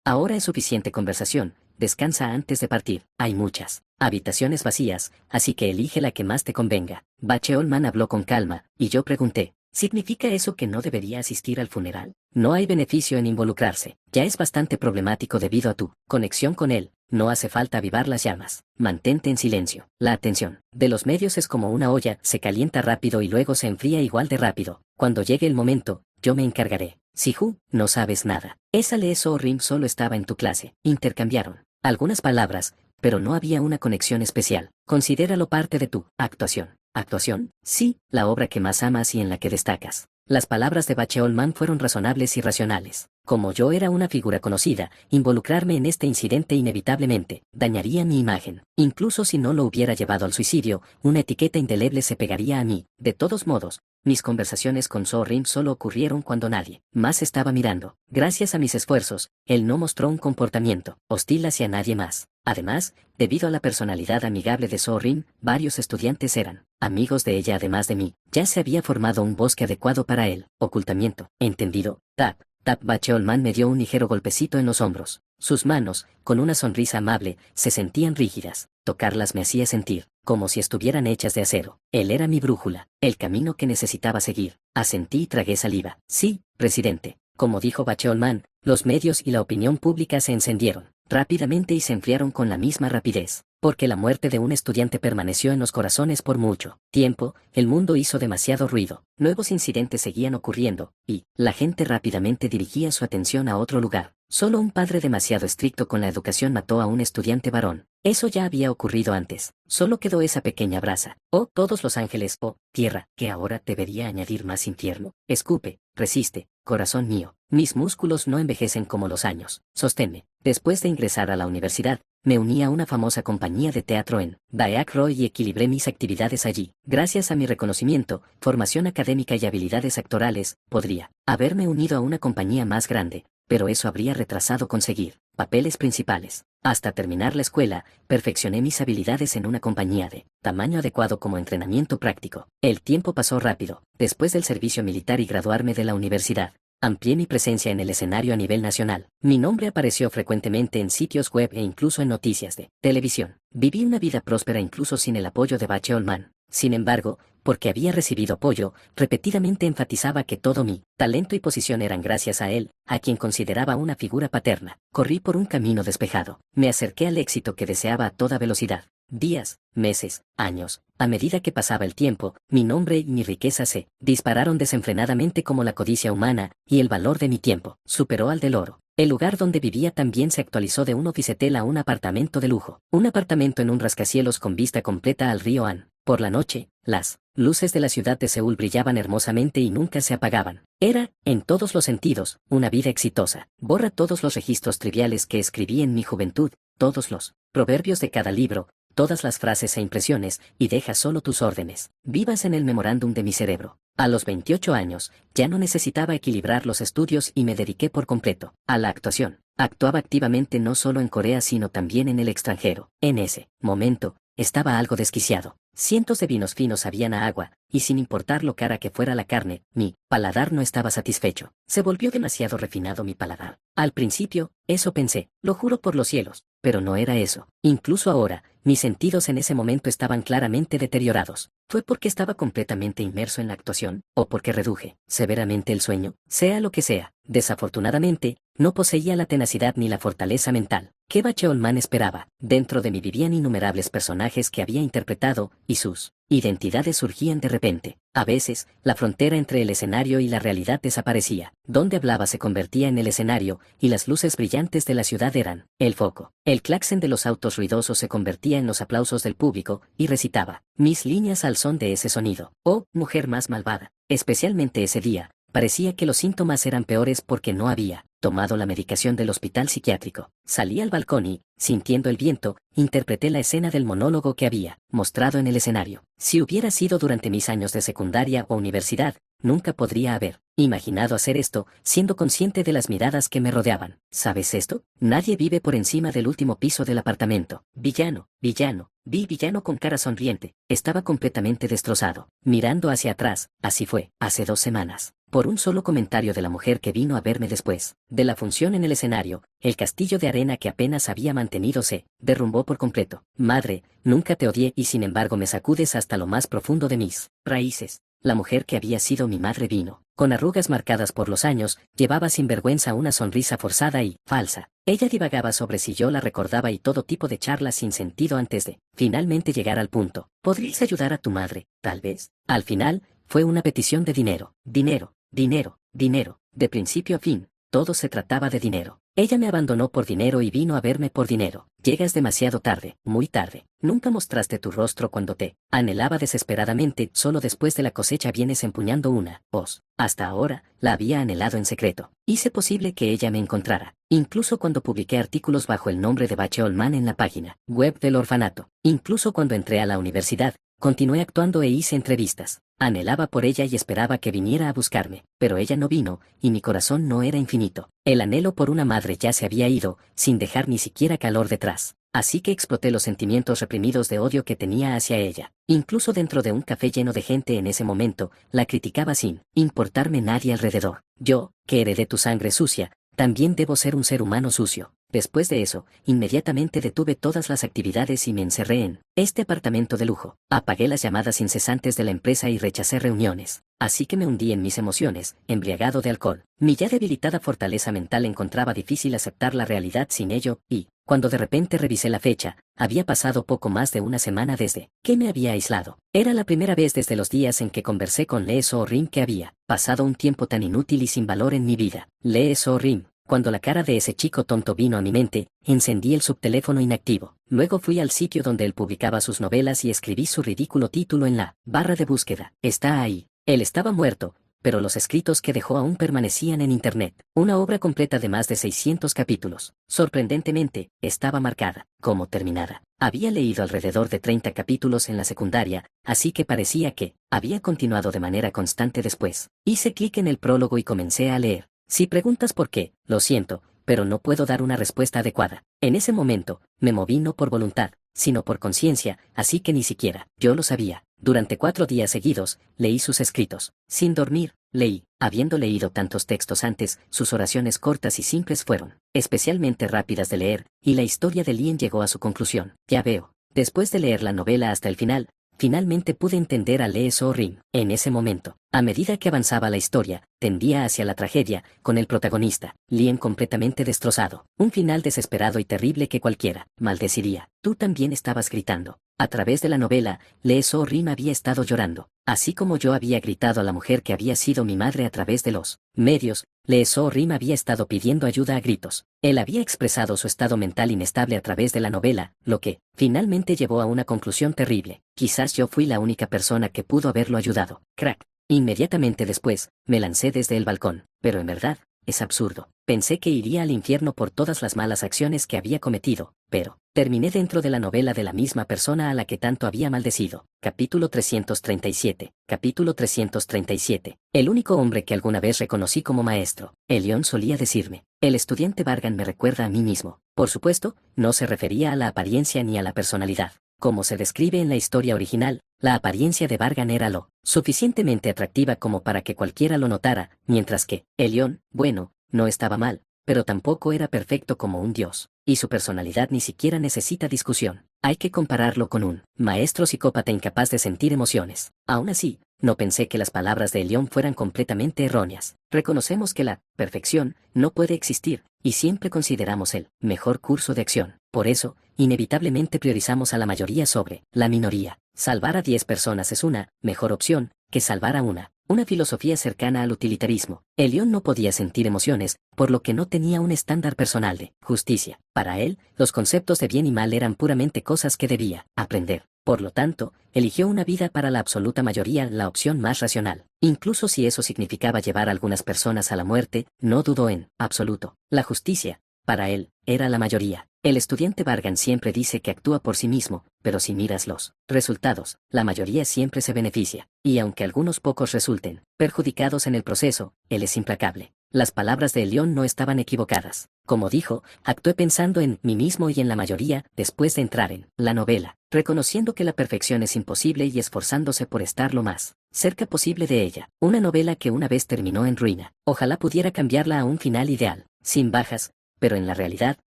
Ahora es suficiente conversación. Descansa antes de partir. Hay muchas habitaciones vacías, así que elige la que más te convenga. Bacheolman habló con calma, y yo pregunté, ¿significa eso que no debería asistir al funeral? No hay beneficio en involucrarse. Ya es bastante problemático debido a tu conexión con él. No hace falta avivar las llamas. Mantente en silencio. La atención de los medios es como una olla, se calienta rápido y luego se enfría igual de rápido. Cuando llegue el momento, yo me encargaré. Sihu, no sabes nada. Esa Lee So-rin solo estaba en tu clase. Intercambiaron algunas palabras, pero no había una conexión especial. Considéralo parte de tu actuación. ¿Actuación? Sí, la obra que más amas y en la que destacas. Las palabras de Bachelman fueron razonables y racionales. Como yo era una figura conocida, involucrarme en este incidente inevitablemente dañaría mi imagen. Incluso si no lo hubiera llevado al suicidio, una etiqueta indeleble se pegaría a mí. De todos modos, mis conversaciones con So-Rim solo ocurrieron cuando nadie más estaba mirando. Gracias a mis esfuerzos, él no mostró un comportamiento hostil hacia nadie más. Además, debido a la personalidad amigable de So-Rim, varios estudiantes eran amigos de ella además de mí. Ya se había formado un bosque adecuado para él. Ocultamiento. ¿Entendido? Tap. Tap. Bachelman me dio un ligero golpecito en los hombros. Sus manos, con una sonrisa amable, se sentían rígidas. Tocarlas me hacía sentir como si estuvieran hechas de acero. Él era mi brújula, el camino que necesitaba seguir. Asentí y tragué saliva. Sí, presidente. Como dijo Bachelman, los medios y la opinión pública se encendieron rápidamente y se enfriaron con la misma rapidez. Porque la muerte de un estudiante permaneció en los corazones por mucho tiempo, el mundo hizo demasiado ruido. Nuevos incidentes seguían ocurriendo, y la gente rápidamente dirigía su atención a otro lugar. Solo un padre demasiado estricto con la educación mató a un estudiante varón. Eso ya había ocurrido antes. Solo quedó esa pequeña brasa. Oh, todos los ángeles, oh, tierra, que ahora debería añadir más infierno. Escupe, resiste, corazón mío. Mis músculos no envejecen como los años. Sosténme. Después de ingresar a la universidad, me uní a una famosa compañía de teatro en Daeak Roy y equilibré mis actividades allí. Gracias a mi reconocimiento, formación académica y habilidades actorales, podría haberme unido a una compañía más grande, pero eso habría retrasado conseguir papeles principales. Hasta terminar la escuela, perfeccioné mis habilidades en una compañía de tamaño adecuado como entrenamiento práctico. El tiempo pasó rápido. Después del servicio militar y graduarme de la universidad, amplié mi presencia en el escenario a nivel nacional. Mi nombre apareció frecuentemente en sitios web e incluso en noticias de televisión. Viví una vida próspera incluso sin el apoyo de Bachelman. Sin embargo, porque había recibido apoyo, repetidamente enfatizaba que todo mi talento y posición eran gracias a él, a quien consideraba una figura paterna. Corrí por un camino despejado. Me acerqué al éxito que deseaba a toda velocidad. Días, meses, años, a medida que pasaba el tiempo, mi nombre y mi riqueza se dispararon desenfrenadamente como la codicia humana, y el valor de mi tiempo superó al del oro. El lugar donde vivía también se actualizó de un oficetel a un apartamento de lujo. Un apartamento en un rascacielos con vista completa al río Han. Por la noche, las luces de la ciudad de Seúl brillaban hermosamente y nunca se apagaban. Era, en todos los sentidos, una vida exitosa. Borra todos los registros triviales que escribí en mi juventud, todos los proverbios de cada libro, todas las frases e impresiones, y deja solo tus órdenes vivas en el memorándum de mi cerebro. A los 28 años, ya no necesitaba equilibrar los estudios y me dediqué por completo a la actuación. Actuaba activamente no solo en Corea sino también en el extranjero. En ese momento, estaba algo desquiciado. Cientos de vinos finos sabían a agua, y sin importar lo cara que fuera la carne, mi paladar no estaba satisfecho. Se volvió demasiado refinado mi paladar. Al principio, eso pensé, lo juro por los cielos, pero no era eso. Incluso ahora, mis sentidos en ese momento estaban claramente deteriorados. ¿Fue porque estaba completamente inmerso en la actuación, o porque reduje severamente el sueño? Sea lo que sea, desafortunadamente, no poseía la tenacidad ni la fortaleza mental que Bachelman esperaba. Dentro de mí vivían innumerables personajes que había interpretado, y sus identidades surgían de repente. A veces, la frontera entre el escenario y la realidad desaparecía. Donde hablaba se convertía en el escenario, y las luces brillantes de la ciudad eran el foco. El claxon de los autos ruidosos se convertía en los aplausos del público, y recitaba mis líneas al son de ese sonido. Oh, mujer más malvada. Especialmente ese día, parecía que los síntomas eran peores porque no había tomado la medicación del hospital psiquiátrico. Salí al balcón y, sintiendo el viento, interpreté la escena del monólogo que había mostrado en el escenario. Si hubiera sido durante mis años de secundaria o universidad, nunca podría haber imaginado hacer esto, siendo consciente de las miradas que me rodeaban. ¿Sabes esto? Nadie vive por encima del último piso del apartamento. Villano, villano. Vi villano con cara sonriente. Estaba completamente destrozado. Mirando hacia atrás, así fue, hace 2 semanas. Por un solo comentario de la mujer que vino a verme después de la función en el escenario, el castillo de arena que apenas había mantenido se derrumbó por completo. Madre, nunca te odié y sin embargo me sacudes hasta lo más profundo de mis raíces. La mujer que había sido mi madre vino, con arrugas marcadas por los años, llevaba sin vergüenza una sonrisa forzada y falsa. Ella divagaba sobre si yo la recordaba y todo tipo de charlas sin sentido antes de finalmente llegar al punto. ¿Podrías ayudar a tu madre, tal vez? Al final, fue una petición de dinero, dinero, dinero, dinero, de principio a fin. todo se trataba de dinero. Ella me abandonó por dinero y vino a verme por dinero. Llegas demasiado tarde, muy tarde. Nunca mostraste tu rostro cuando te anhelaba desesperadamente, solo después de la cosecha vienes empuñando una hoz. Hasta ahora, la había anhelado en secreto. Hice posible que ella me encontrara. Incluso cuando publiqué artículos bajo el nombre de Bache Olman en la página web del orfanato. Incluso cuando entré a la universidad, continué actuando e hice entrevistas. Anhelaba por ella y esperaba que viniera a buscarme, pero ella no vino, y mi corazón no era infinito. El anhelo por una madre ya se había ido, sin dejar ni siquiera calor detrás. Así que exploté los sentimientos reprimidos de odio que tenía hacia ella. Incluso dentro de un café lleno de gente en ese momento, la criticaba sin importarme nadie alrededor. Yo, que heredé tu sangre sucia, también debo ser un ser humano sucio. Después de eso, inmediatamente detuve todas las actividades y me encerré en este apartamento de lujo. Apagué las llamadas incesantes de la empresa y rechacé reuniones. Así que me hundí en mis emociones, embriagado de alcohol. Mi ya debilitada fortaleza mental encontraba difícil aceptar la realidad sin ello, y, cuando de repente revisé la fecha, había pasado poco más de una semana desde que me había aislado. Era la primera vez desde los días en que conversé con Lee So-rim que había pasado un tiempo tan inútil y sin valor en mi vida. Lee So-rim. Cuando la cara de ese chico tonto vino a mi mente, encendí el subteléfono inactivo. Luego fui al sitio donde él publicaba sus novelas y escribí su ridículo título en la barra de búsqueda. Está ahí. Él estaba muerto, pero los escritos que dejó aún permanecían en internet. Una obra completa de más de 600 capítulos. Sorprendentemente, estaba marcada como terminada. Había leído alrededor de 30 capítulos en la secundaria, así que parecía que había continuado de manera constante después. Hice clic en el prólogo y comencé a leer. Si preguntas por qué, lo siento, pero no puedo dar una respuesta adecuada. En ese momento, me moví no por voluntad, sino por conciencia, así que ni siquiera yo lo sabía. Durante 4 días seguidos, leí sus escritos. Sin dormir, leí. Habiendo leído tantos textos antes, sus oraciones cortas y simples fueron especialmente rápidas de leer, y la historia de Lien llegó a su conclusión. Ya veo. Después de leer la novela hasta el final, finalmente pude entender a Lee So-rim. En ese momento, a medida que avanzaba la historia, tendía hacia la tragedia, con el protagonista, Lien completamente destrozado. Un final desesperado y terrible que cualquiera maldeciría. Tú también estabas gritando. A través de la novela, Lee So-rim había estado llorando. Así como yo había gritado a la mujer que había sido mi madre a través de los medios, Lee So-rim había estado pidiendo ayuda a gritos. Él había expresado su estado mental inestable a través de la novela, lo que, finalmente llevó a una conclusión terrible. Quizás yo fui la única persona que pudo haberlo ayudado. Crack. Inmediatamente después, me lancé desde el balcón, pero en verdad, es absurdo. Pensé que iría al infierno por todas las malas acciones que había cometido, pero terminé dentro de la novela de la misma persona a la que tanto había maldecido. Capítulo 337. Capítulo 337. El único hombre que alguna vez reconocí como maestro. Elión solía decirme. El estudiante Vargan me recuerda a mí mismo. Por supuesto, no se refería a la apariencia ni a la personalidad. Como se describe en la historia original, la apariencia de Vargan era lo suficientemente atractiva como para que cualquiera lo notara, mientras que Elión, bueno, no estaba mal, pero tampoco era perfecto como un dios, y su personalidad ni siquiera necesita discusión. Hay que compararlo con un maestro psicópata incapaz de sentir emociones. Aún así, no pensé que las palabras de Elión fueran completamente erróneas. Reconocemos que la perfección no puede existir, y siempre consideramos el mejor curso de acción. Por eso, inevitablemente priorizamos a la mayoría sobre la minoría. Salvar a 10 personas es una mejor opción que salvar a una. Una filosofía cercana al utilitarismo. Elión no podía sentir emociones, por lo que no tenía un estándar personal de justicia. Para él, los conceptos de bien y mal eran puramente cosas que debía aprender. Por lo tanto, eligió una vida para la absoluta mayoría, la opción más racional. Incluso si eso significaba llevar a algunas personas a la muerte, no dudó en absoluto. La justicia, para él, era la mayoría. El estudiante Vargan siempre dice que actúa por sí mismo, pero si miras los resultados, la mayoría siempre se beneficia. Y aunque algunos pocos resulten perjudicados en el proceso, él es implacable. Las palabras de Elión no estaban equivocadas. Como dijo, actué pensando en mí mismo y en la mayoría, después de entrar en la novela, reconociendo que la perfección es imposible y esforzándose por estar lo más cerca posible de ella. Una novela que una vez terminó en ruina. Ojalá pudiera cambiarla a un final ideal, sin bajas, pero en la realidad,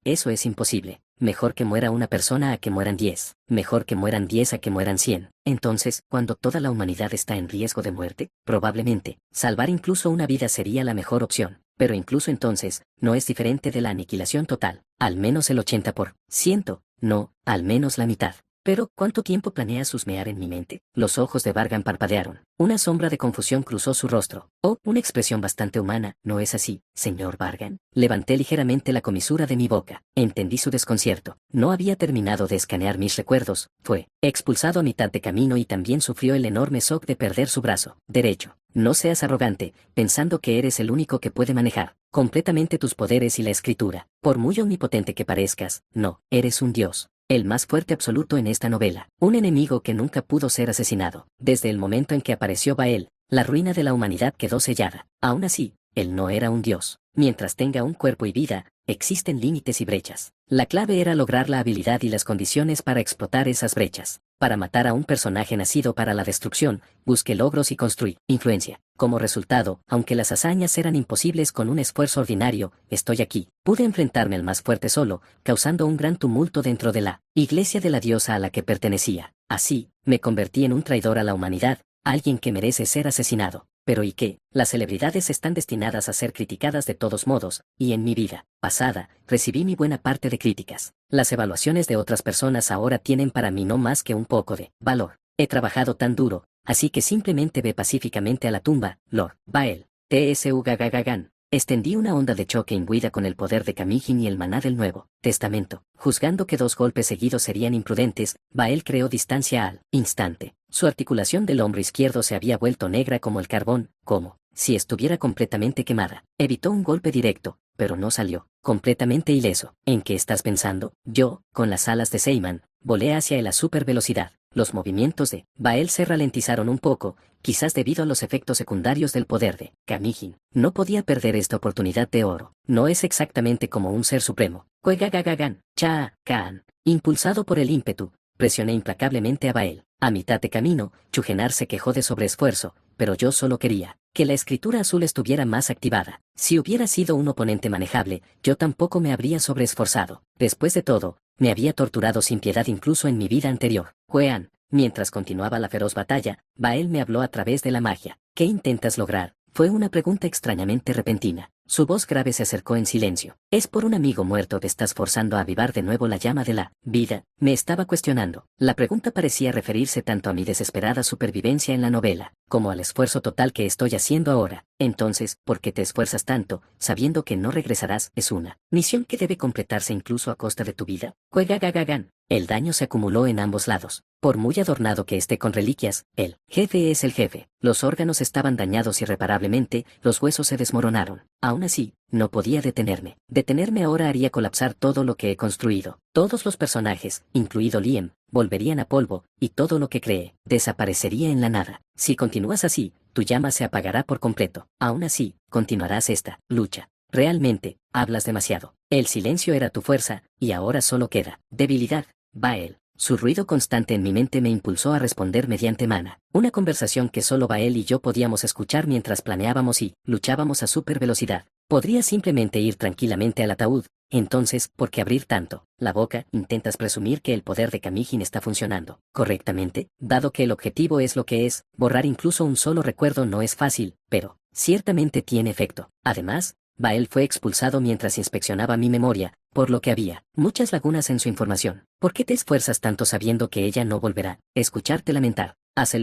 eso es imposible. Mejor que muera una persona a que mueran 10. Mejor que mueran 10 a que mueran 100. Entonces, cuando toda la humanidad está en riesgo de muerte, probablemente, salvar incluso una vida sería la mejor opción. Pero incluso entonces, no es diferente de la aniquilación total. Al menos el 80%. No, al menos la mitad. Pero, ¿cuánto tiempo planeas husmear en mi mente? Los ojos de Vargan parpadearon. Una sombra de confusión cruzó su rostro. Oh, una expresión bastante humana, ¿no es así, señor Vargan? Levanté ligeramente la comisura de mi boca. Entendí su desconcierto. No había terminado de escanear mis recuerdos. Fue expulsado a mitad de camino y también sufrió el enorme shock de perder su brazo derecho. No seas arrogante, pensando que eres el único que puede manejar completamente tus poderes y la escritura. Por muy omnipotente que parezcas, no, eres un dios. El más fuerte absoluto en esta novela. Un enemigo que nunca pudo ser asesinado. Desde el momento en que apareció Bael, la ruina de la humanidad quedó sellada. Aún así, él no era un dios. Mientras tenga un cuerpo y vida, existen límites y brechas. La clave era lograr la habilidad y las condiciones para explotar esas brechas. Para matar a un personaje nacido para la destrucción, busqué logros y construí influencia. Como resultado, aunque las hazañas eran imposibles con un esfuerzo ordinario, estoy aquí. Pude enfrentarme al más fuerte solo, causando un gran tumulto dentro de la iglesia de la diosa a la que pertenecía. Así, me convertí en un traidor a la humanidad, alguien que merece ser asesinado. Pero ¿y qué? Las celebridades están destinadas a ser criticadas de todos modos, y en mi vida pasada, recibí mi buena parte de críticas. Las evaluaciones de otras personas ahora tienen para mí no más que un poco de valor. He trabajado tan duro, así que simplemente ve pacíficamente a la tumba, Lord Bael. Tsugagagagan. Extendí una onda de choque imbuida con el poder de Camijin y el maná del Nuevo Testamento. Juzgando que 2 golpes seguidos serían imprudentes, Bael creó distancia al instante. Su articulación del hombro izquierdo se había vuelto negra como el carbón, como si estuviera completamente quemada. Evitó un golpe directo, pero no salió completamente ileso. ¿En qué estás pensando? Yo, con las alas de Seiman, volé hacia él a supervelocidad. Los movimientos de Bael se ralentizaron un poco, quizás debido a los efectos secundarios del poder de Camijin. No podía perder esta oportunidad de oro. No es exactamente como un ser supremo. Kuegagagagan, Cha-Kaan. Impulsado por el ímpetu, presioné implacablemente a Bael. A mitad de camino, Chugenar se quejó de sobreesfuerzo, pero yo solo quería que la escritura azul estuviera más activada. Si hubiera sido un oponente manejable, yo tampoco me habría sobreesforzado. Después de todo, me había torturado sin piedad incluso en mi vida anterior. Juean, mientras continuaba la feroz batalla, Bael me habló a través de la magia. ¿Qué intentas lograr? Fue una pregunta extrañamente repentina. Su voz grave se acercó en silencio. ¿Es por un amigo muerto que estás forzando a avivar de nuevo la llama de la vida? Me estaba cuestionando. La pregunta parecía referirse tanto a mi desesperada supervivencia en la novela, como al esfuerzo total que estoy haciendo ahora. Entonces, ¿por qué te esfuerzas tanto, sabiendo que no regresarás? Es una misión que debe completarse incluso a costa de tu vida. Juegagagagan. El daño se acumuló en ambos lados. Por muy adornado que esté con reliquias, el jefe es el jefe. Los órganos estaban dañados irreparablemente, los huesos se desmoronaron. Aún así, no podía detenerme. Detenerme ahora haría colapsar todo lo que he construido. Todos los personajes, incluido Liam, volverían a polvo, y todo lo que cree, desaparecería en la nada. Si continúas así, tu llama se apagará por completo. Aún así, continuarás esta lucha. Realmente, hablas demasiado. El silencio era tu fuerza, y ahora solo queda debilidad. Bael. Su ruido constante en mi mente me impulsó a responder mediante mana. Una conversación que solo Bael y yo podíamos escuchar mientras planeábamos y luchábamos a supervelocidad. Podría simplemente ir tranquilamente al ataúd. Entonces, ¿por qué abrir tanto la boca? Intentas presumir que el poder de Camijin está funcionando correctamente, dado que el objetivo es lo que es. Borrar incluso un solo recuerdo no es fácil, pero ciertamente tiene efecto. Además, Bael fue expulsado mientras inspeccionaba mi memoria, por lo que había muchas lagunas en su información. ¿Por qué te esfuerzas tanto sabiendo que ella no volverá? Escucharte lamentar.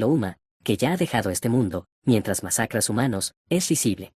Uma, que ya ha dejado este mundo, mientras masacras humanos, es risible.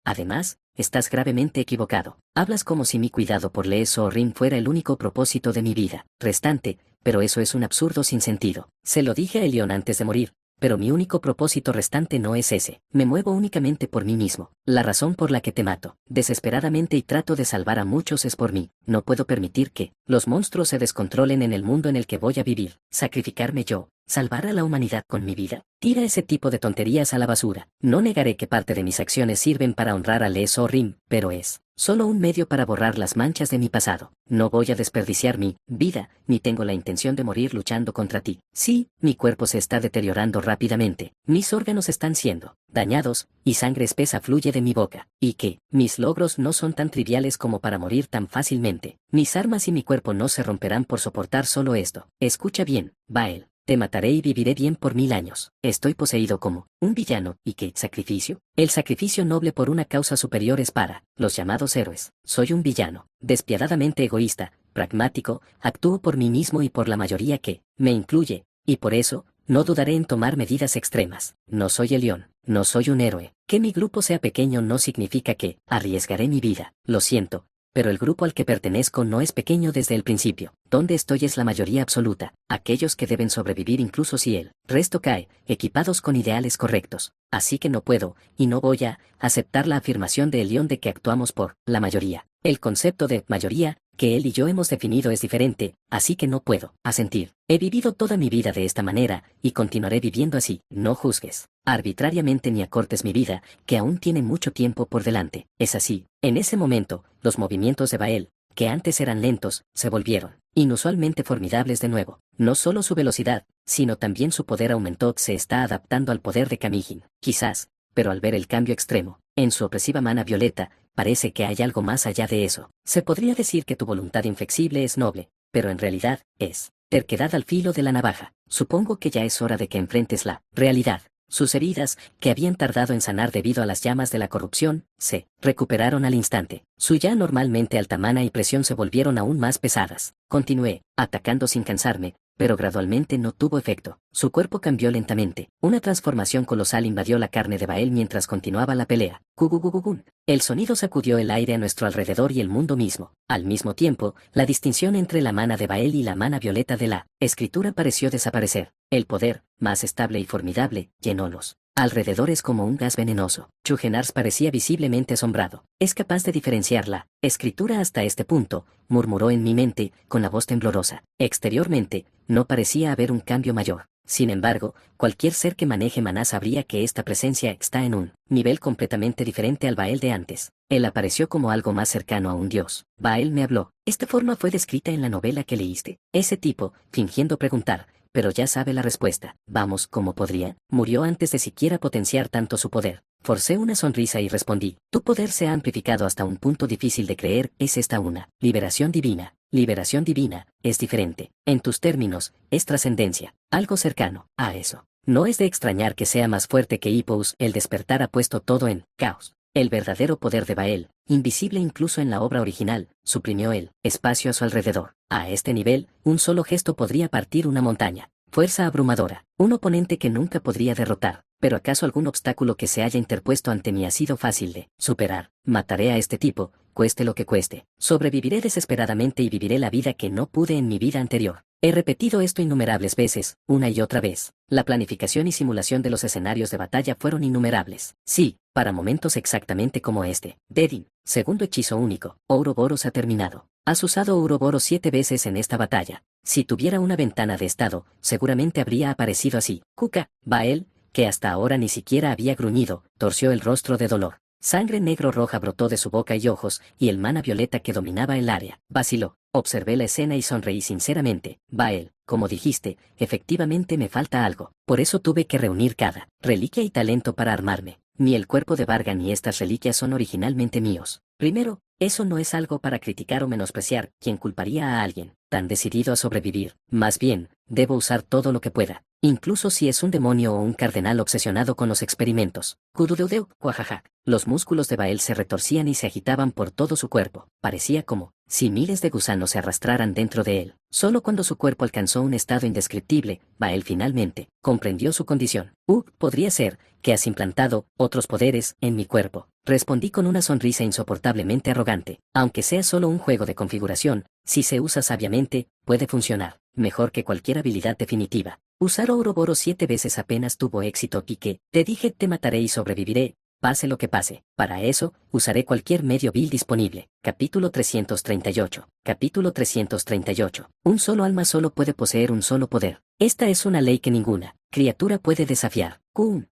Además, estás gravemente equivocado. Hablas como si mi cuidado por Leeso Rim fuera el único propósito de mi vida restante, pero eso es un absurdo sin sentido. Se lo dije a Elion antes de morir. Pero mi único propósito restante no es ese. Me muevo únicamente por mí mismo. La razón por la que te mato, desesperadamente y trato de salvar a muchos es por mí. No puedo permitir que los monstruos se descontrolen en el mundo en el que voy a vivir. Sacrificarme yo, salvar a la humanidad con mi vida. Tira ese tipo de tonterías a la basura. No negaré que parte de mis acciones sirven para honrar a Leeso Rim, pero es solo un medio para borrar las manchas de mi pasado. No voy a desperdiciar mi vida, ni tengo la intención de morir luchando contra ti. Sí, mi cuerpo se está deteriorando rápidamente, mis órganos están siendo dañados, y sangre espesa fluye de mi boca. Y que, mis logros no son tan triviales como para morir tan fácilmente. Mis armas y mi cuerpo no se romperán por soportar solo esto. Escucha bien, Bael. te mataré y viviré bien por 1000 años. Estoy poseído como un villano. ¿Y qué sacrificio? El sacrificio noble por una causa superior es para los llamados héroes. Soy un villano, despiadadamente egoísta, pragmático, actúo por mí mismo y por la mayoría que me incluye, y por eso, no dudaré en tomar medidas extremas. No soy el león, no soy un héroe. Que mi grupo sea pequeño no significa que arriesgaré mi vida. Lo siento, pero el grupo al que pertenezco no es pequeño desde el principio. Donde estoy es la mayoría absoluta, aquellos que deben sobrevivir incluso si el resto cae, equipados con ideales correctos. Así que no puedo, y no voy a, aceptar la afirmación de Elión de que actuamos por la mayoría. El concepto de mayoría que él y yo hemos definido es diferente, así que no puedo asentir. He vivido toda mi vida de esta manera, y continuaré viviendo así. No juzgues arbitrariamente ni acortes mi vida, que aún tiene mucho tiempo por delante. Es así. En ese momento, los movimientos de Bael, que antes eran lentos, se volvieron inusualmente formidables de nuevo. No solo su velocidad, sino también su poder aumentó. Se está adaptando al poder de Kamijin. Quizás, pero al ver el cambio extremo, en su opresiva mana violeta, parece que hay algo más allá de eso. Se podría decir que tu voluntad inflexible es noble, pero en realidad, es terquedad al filo de la navaja. Supongo que ya es hora de que enfrentes la realidad. Sus heridas, que habían tardado en sanar debido a las llamas de la corrupción, se recuperaron al instante. Su ya normalmente alta mana y presión se volvieron aún más pesadas. Continué, atacando sin cansarme, pero gradualmente no tuvo efecto. Su cuerpo cambió lentamente. Una transformación colosal invadió la carne de Bael mientras continuaba la pelea. Gugugugugun. El sonido sacudió el aire a nuestro alrededor y el mundo mismo. Al mismo tiempo, la distinción entre la mana de Bael y la mana violeta de la escritura pareció desaparecer. El poder, más estable y formidable, llenó los alrededores como un gas venenoso. Chugenars parecía visiblemente asombrado. ¿Es capaz de diferenciar la escritura hasta este punto?, murmuró en mi mente, con la voz temblorosa. Exteriormente, no parecía haber un cambio mayor. Sin embargo, cualquier ser que maneje maná sabría que esta presencia está en un nivel completamente diferente al Bael de antes. Él apareció como algo más cercano a un dios. Bael me habló. Esta forma fue descrita en la novela que leíste. Ese tipo, fingiendo preguntar, pero ya sabe la respuesta. Vamos, ¿cómo podría? Murió antes de siquiera potenciar tanto su poder. Forcé una sonrisa y respondí. Tu poder se ha amplificado hasta un punto difícil de creer. ¿Es esta una liberación divina? Liberación divina, es diferente. En tus términos, es trascendencia, algo cercano a eso. No es de extrañar que sea más fuerte que Hippous. El despertar ha puesto todo en caos. El verdadero poder de Bael, invisible incluso en la obra original, suprimió el espacio a su alrededor. A este nivel, un solo gesto podría partir una montaña. Fuerza abrumadora, un oponente que nunca podría derrotar. ¿Pero acaso algún obstáculo que se haya interpuesto ante mí ha sido fácil de superar? Mataré a este tipo, cueste lo que cueste. Sobreviviré desesperadamente y viviré la vida que no pude en mi vida anterior. He repetido esto innumerables veces, una y otra vez. La planificación y simulación de los escenarios de batalla fueron innumerables. Sí, para momentos exactamente como este. Dedin, segundo hechizo único. Ouroboros ha terminado. Has usado Ouroboros 7 veces en esta batalla. Si tuviera una ventana de estado, seguramente habría aparecido así. Kuka, Bael, que hasta ahora ni siquiera había gruñido, torció el rostro de dolor. Sangre negro-roja brotó de su boca y ojos, y el mana violeta que dominaba el área vaciló. Observé la escena y sonreí sinceramente. Bael, como dijiste, efectivamente me falta algo. Por eso tuve que reunir cada reliquia y talento para armarme. Ni el cuerpo de Varga ni estas reliquias son originalmente míos. Primero, eso no es algo para criticar o menospreciar. ¿Quién culparía a alguien tan decidido a sobrevivir? Más bien, debo usar todo lo que pueda, incluso si es un demonio o un cardenal obsesionado con los experimentos. Kududeudeu, cuajaja. Los músculos de Bael se retorcían y se agitaban por todo su cuerpo. Parecía como si miles de gusanos se arrastraran dentro de él. Solo cuando su cuerpo alcanzó un estado indescriptible, Bael finalmente comprendió su condición. Podría ser que has implantado otros poderes en mi cuerpo. Respondí con una sonrisa insoportablemente arrogante. Aunque sea solo un juego de configuración, si se usa sabiamente, puede funcionar mejor que cualquier habilidad definitiva. Usar Ouroboros 7 veces apenas tuvo éxito y que, te dije, te mataré y sobreviviré, pase lo que pase. Para eso, usaré cualquier medio vil disponible. Capítulo 338. Capítulo 338. Un solo alma solo puede poseer un solo poder. Esta es una ley que ninguna criatura puede desafiar.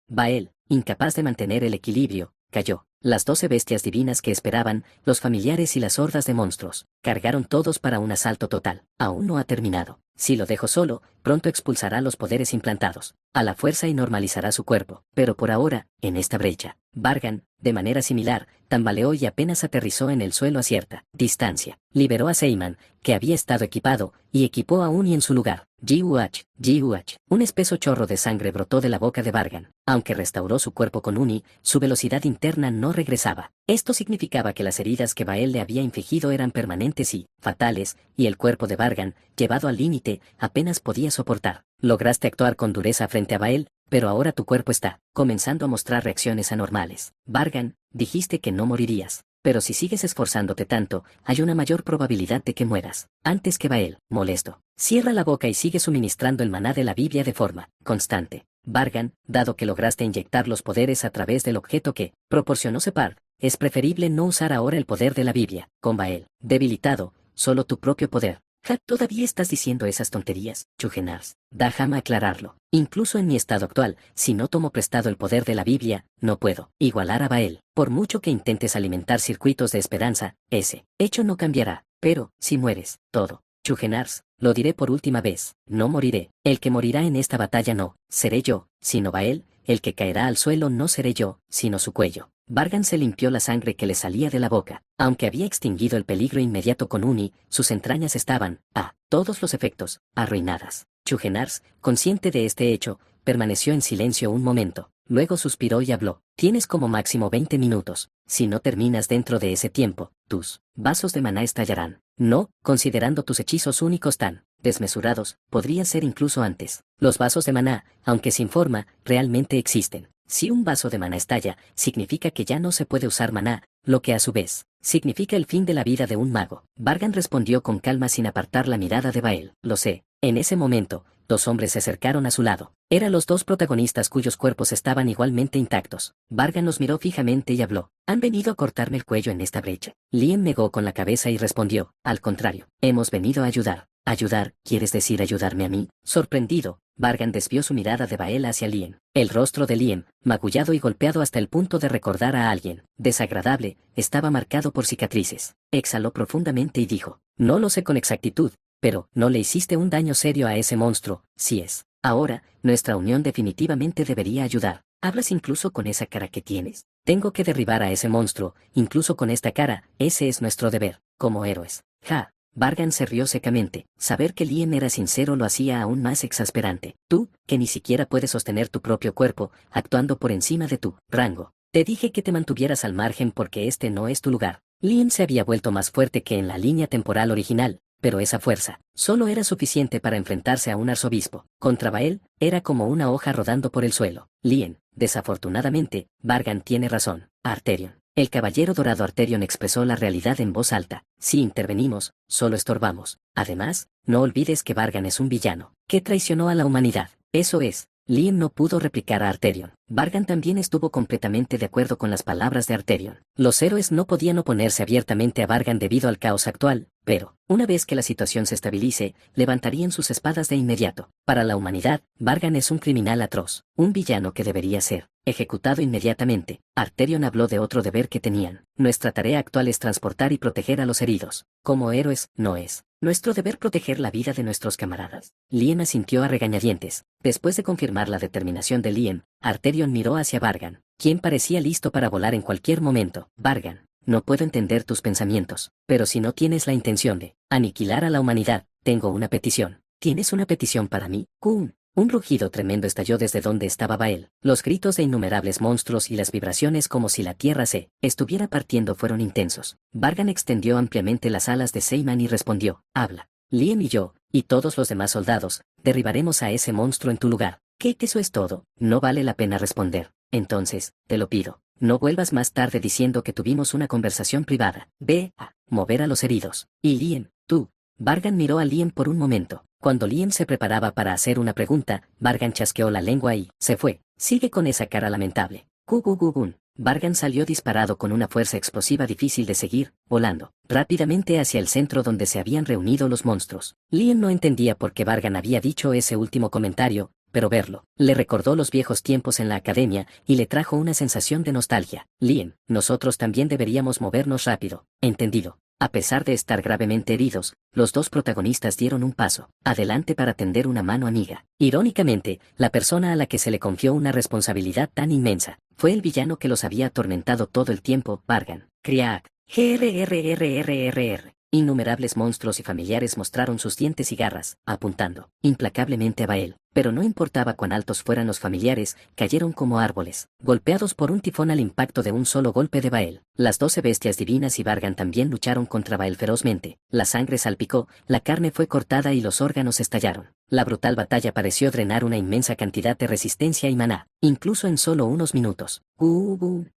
Bael, incapaz de mantener el equilibrio, cayó. Las 12 bestias divinas que esperaban, los familiares y las hordas de monstruos, cargaron todos para un asalto total. Aún no ha terminado. Si lo dejo solo, pronto expulsará los poderes implantados a la fuerza y normalizará su cuerpo. Pero por ahora, en esta brecha, Vargan, de manera similar, tambaleó y apenas aterrizó en el suelo a cierta distancia. Liberó a Seiman, que había estado equipado, y equipó a Uni en su lugar. Jiuach. Un espeso chorro de sangre brotó de la boca de Vargan. Aunque restauró su cuerpo con Uni, su velocidad interna no regresaba. Esto significaba que las heridas que Bael le había infligido eran permanentes y fatales, y el cuerpo de Vargan, llevado al límite, apenas podía soportar. Lograste actuar con dureza frente a Bael, pero ahora tu cuerpo está comenzando a mostrar reacciones anormales. Vargan, dijiste que no morirías. Pero si sigues esforzándote tanto, hay una mayor probabilidad de que mueras. Antes que Bael, molesto. Cierra la boca y sigue suministrando el maná de la Biblia de forma constante. Vargan, dado que lograste inyectar los poderes a través del objeto que proporcionó Separ, es preferible no usar ahora el poder de la Biblia. Con Bael debilitado, solo tu propio poder. ¿Todavía estás diciendo esas tonterías, Chugenars? Déjame aclararlo. Incluso en mi estado actual, si no tomo prestado el poder de la Biblia, no puedo igualar a Bael. Por mucho que intentes alimentar circuitos de esperanza, ese hecho no cambiará. Pero, si mueres, todo. Chugenars, lo diré por última vez, no moriré. El que morirá en esta batalla no seré yo, sino Bael. El que caerá al suelo no seré yo, sino su cuello. Vargan se limpió la sangre que le salía de la boca. Aunque había extinguido el peligro inmediato con Uni, sus entrañas estaban, a todos los efectos, arruinadas. Chugenars, consciente de este hecho, permaneció en silencio un momento. Luego suspiró y habló. Tienes como máximo 20 minutos. Si no terminas dentro de ese tiempo, tus vasos de maná estallarán. No, considerando tus hechizos únicos tan desmesurados, podría ser incluso antes. Los vasos de maná, aunque sin forma, realmente existen. Si un vaso de maná estalla, significa que ya no se puede usar maná, lo que a su vez significa el fin de la vida de un mago. Vargan respondió con calma sin apartar la mirada de Bael. Lo sé. En ese momento, dos hombres se acercaron a su lado. Eran los dos protagonistas cuyos cuerpos estaban igualmente intactos. Vargan los miró fijamente y habló. ¿Han venido a cortarme el cuello en esta brecha? Lien negó con la cabeza y respondió. Al contrario, hemos venido a ayudar. ¿Ayudar? ¿Quieres decir ayudarme a mí? Sorprendido, Vargan desvió su mirada de Bael hacia Lien. El rostro de Lien, magullado y golpeado hasta el punto de recordar a alguien desagradable, estaba marcado por cicatrices. Exhaló profundamente y dijo. No lo sé con exactitud, pero no le hiciste un daño serio a ese monstruo, si es. Ahora, nuestra unión definitivamente debería ayudar. ¿Hablas incluso con esa cara que tienes? Tengo que derribar a ese monstruo, incluso con esta cara, ese es nuestro deber, como héroes. Ja. Vargan se rió secamente. Saber que Lien era sincero lo hacía aún más exasperante. Tú, que ni siquiera puedes sostener tu propio cuerpo, actuando por encima de tu rango. Te dije que te mantuvieras al margen porque este no es tu lugar. Lien se había vuelto más fuerte que en la línea temporal original, pero esa fuerza solo era suficiente para enfrentarse a un arzobispo. Contra Bael, era como una hoja rodando por el suelo. Lien, desafortunadamente, Vargan tiene razón. Arterion. El caballero dorado Arterion expresó la realidad en voz alta. Si intervenimos, solo estorbamos. Además, no olvides que Vargan es un villano, que traicionó a la humanidad. Eso es. Lien no pudo replicar a Arterion. Vargan también estuvo completamente de acuerdo con las palabras de Arterion. Los héroes no podían oponerse abiertamente a Vargan debido al caos actual, pero, una vez que la situación se estabilice, levantarían sus espadas de inmediato. Para la humanidad, Vargan es un criminal atroz, un villano que debería ser ejecutado inmediatamente. Arterion habló de otro deber que tenían. Nuestra tarea actual es transportar y proteger a los heridos. Como héroes, no es nuestro deber proteger la vida de nuestros camaradas. Lien asintió a regañadientes. Después de confirmar la determinación de Lien, Arterion miró hacia Vargan, quien parecía listo para volar en cualquier momento. Vargan, no puedo entender tus pensamientos, pero si no tienes la intención de aniquilar a la humanidad, tengo una petición. ¿Tienes una petición para mí? Kun. Un rugido tremendo estalló desde donde estaba Bael. Los gritos de innumerables monstruos y las vibraciones como si la tierra se estuviera partiendo fueron intensos. Vargan extendió ampliamente las alas de Seyman y respondió. Habla. Lien y yo, y todos los demás soldados, derribaremos a ese monstruo en tu lugar. ¿Qué? ¿Eso es todo? No vale la pena responder. Entonces, te lo pido. No vuelvas más tarde diciendo que tuvimos una conversación privada. Ve a mover a los heridos. Y Lien, tú. Vargan miró a Lien por un momento. Cuando Lien se preparaba para hacer una pregunta, Vargan chasqueó la lengua y se fue. Sigue con esa cara lamentable. Gugugugun. Vargan salió disparado con una fuerza explosiva difícil de seguir, volando rápidamente hacia el centro donde se habían reunido los monstruos. Lien no entendía por qué Vargan había dicho ese último comentario, pero verlo le recordó los viejos tiempos en la academia y le trajo una sensación de nostalgia. Lien, nosotros también deberíamos movernos rápido. Entendido. A pesar de estar gravemente heridos, los dos protagonistas dieron un paso adelante para tender una mano amiga. Irónicamente, la persona a la que se le confió una responsabilidad tan inmensa fue el villano que los había atormentado todo el tiempo, Vargan. Criac. GRRRRRR. Innumerables monstruos y familiares mostraron sus dientes y garras, apuntando implacablemente a Bael. Pero no importaba cuán altos fueran los familiares, cayeron como árboles, golpeados por un tifón al impacto de un solo golpe de Bael. Las 12 bestias divinas y Vargan también lucharon contra Bael ferozmente. La sangre salpicó, la carne fue cortada y los órganos estallaron. La brutal batalla pareció drenar una inmensa cantidad de resistencia y maná, incluso en solo unos minutos.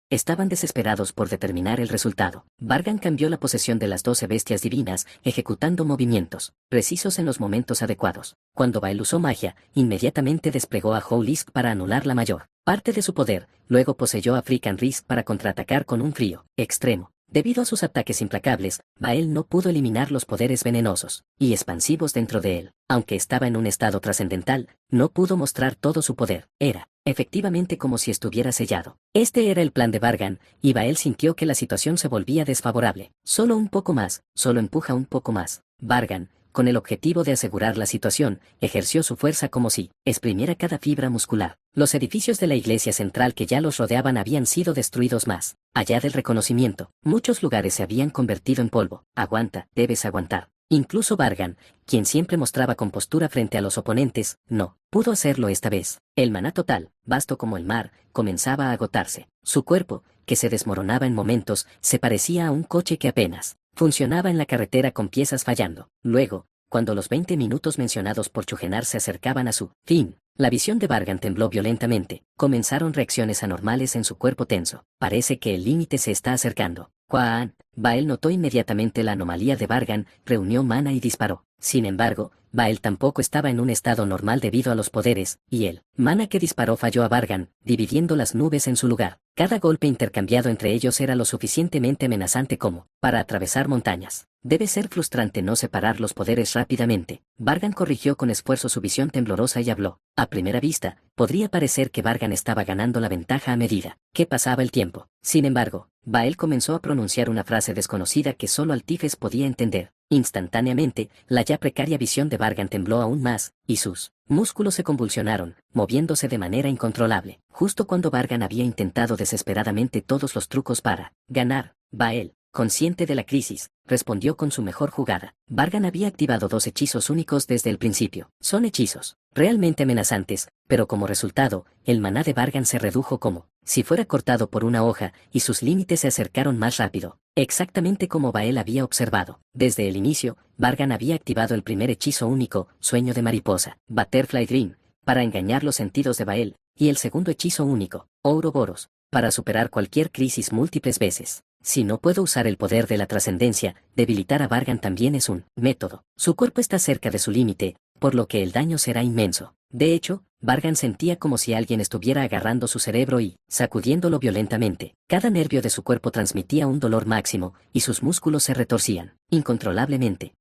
Estaban desesperados por determinar el resultado. Vargan cambió la posesión de las 12 bestias divinas, ejecutando movimientos precisos en los momentos adecuados. Cuando Bael usó magia, inmediatamente desplegó a Houlisk para anular la mayor parte de su poder, luego poseyó a Freakan Risk para contraatacar con un frío extremo. Debido a sus ataques implacables, Bael no pudo eliminar los poderes venenosos y expansivos dentro de él. Aunque estaba en un estado trascendental, no pudo mostrar todo su poder. Era, efectivamente, como si estuviera sellado. Este era el plan de Vargan, y Bael sintió que la situación se volvía desfavorable. Solo un poco más, solo empuja un poco más. Vargan, con el objetivo de asegurar la situación, ejerció su fuerza como si exprimiera cada fibra muscular. Los edificios de la iglesia central que ya los rodeaban habían sido destruidos más allá del reconocimiento. Muchos lugares se habían convertido en polvo. Aguanta, debes aguantar. Incluso Vargan, quien siempre mostraba compostura frente a los oponentes, no pudo hacerlo esta vez. El maná total, vasto como el mar, comenzaba a agotarse. Su cuerpo, que se desmoronaba en momentos, se parecía a un coche que apenas funcionaba en la carretera con piezas fallando. Luego, cuando los 20 minutos mencionados por Chugenar se acercaban a su fin, la visión de Vargan tembló violentamente. Comenzaron reacciones anormales en su cuerpo tenso. Parece que el límite se está acercando. Juan, Bael notó inmediatamente la anomalía de Vargan, reunió mana y disparó. Sin embargo, Bael tampoco estaba en un estado normal debido a los poderes, y el mana que disparó falló a Vargan, dividiendo las nubes en su lugar. Cada golpe intercambiado entre ellos era lo suficientemente amenazante como para atravesar montañas. Debe ser frustrante no separar los poderes rápidamente. Vargan corrigió con esfuerzo su visión temblorosa y habló. A primera vista, podría parecer que Vargan estaba ganando la ventaja a medida que pasaba el tiempo. Sin embargo, Bael comenzó a pronunciar una frase desconocida que solo Altifes podía entender. Instantáneamente, la ya precaria visión de Vargan tembló aún más, y sus músculos se convulsionaron, moviéndose de manera incontrolable. Justo cuando Vargan había intentado desesperadamente todos los trucos para ganar, Bael, consciente de la crisis, respondió con su mejor jugada. Vargan había activado 2 hechizos únicos desde el principio. Son hechizos realmente amenazantes, pero como resultado, el maná de Vargan se redujo como si fuera cortado por una hoja, y sus límites se acercaron más rápido, exactamente como Bael había observado. Desde el inicio, Vargan había activado el primer hechizo único, Sueño de Mariposa, Butterfly Dream, para engañar los sentidos de Bael, y el segundo hechizo único, Ouroboros, para superar cualquier crisis múltiples veces. Si no puedo usar el poder de la trascendencia, debilitar a Vargan también es un método. Su cuerpo está cerca de su límite, por lo que el daño será inmenso. De hecho, Vargan sentía como si alguien estuviera agarrando su cerebro y sacudiéndolo violentamente. Cada nervio de su cuerpo transmitía un dolor máximo, y sus músculos se retorcían incontrolablemente.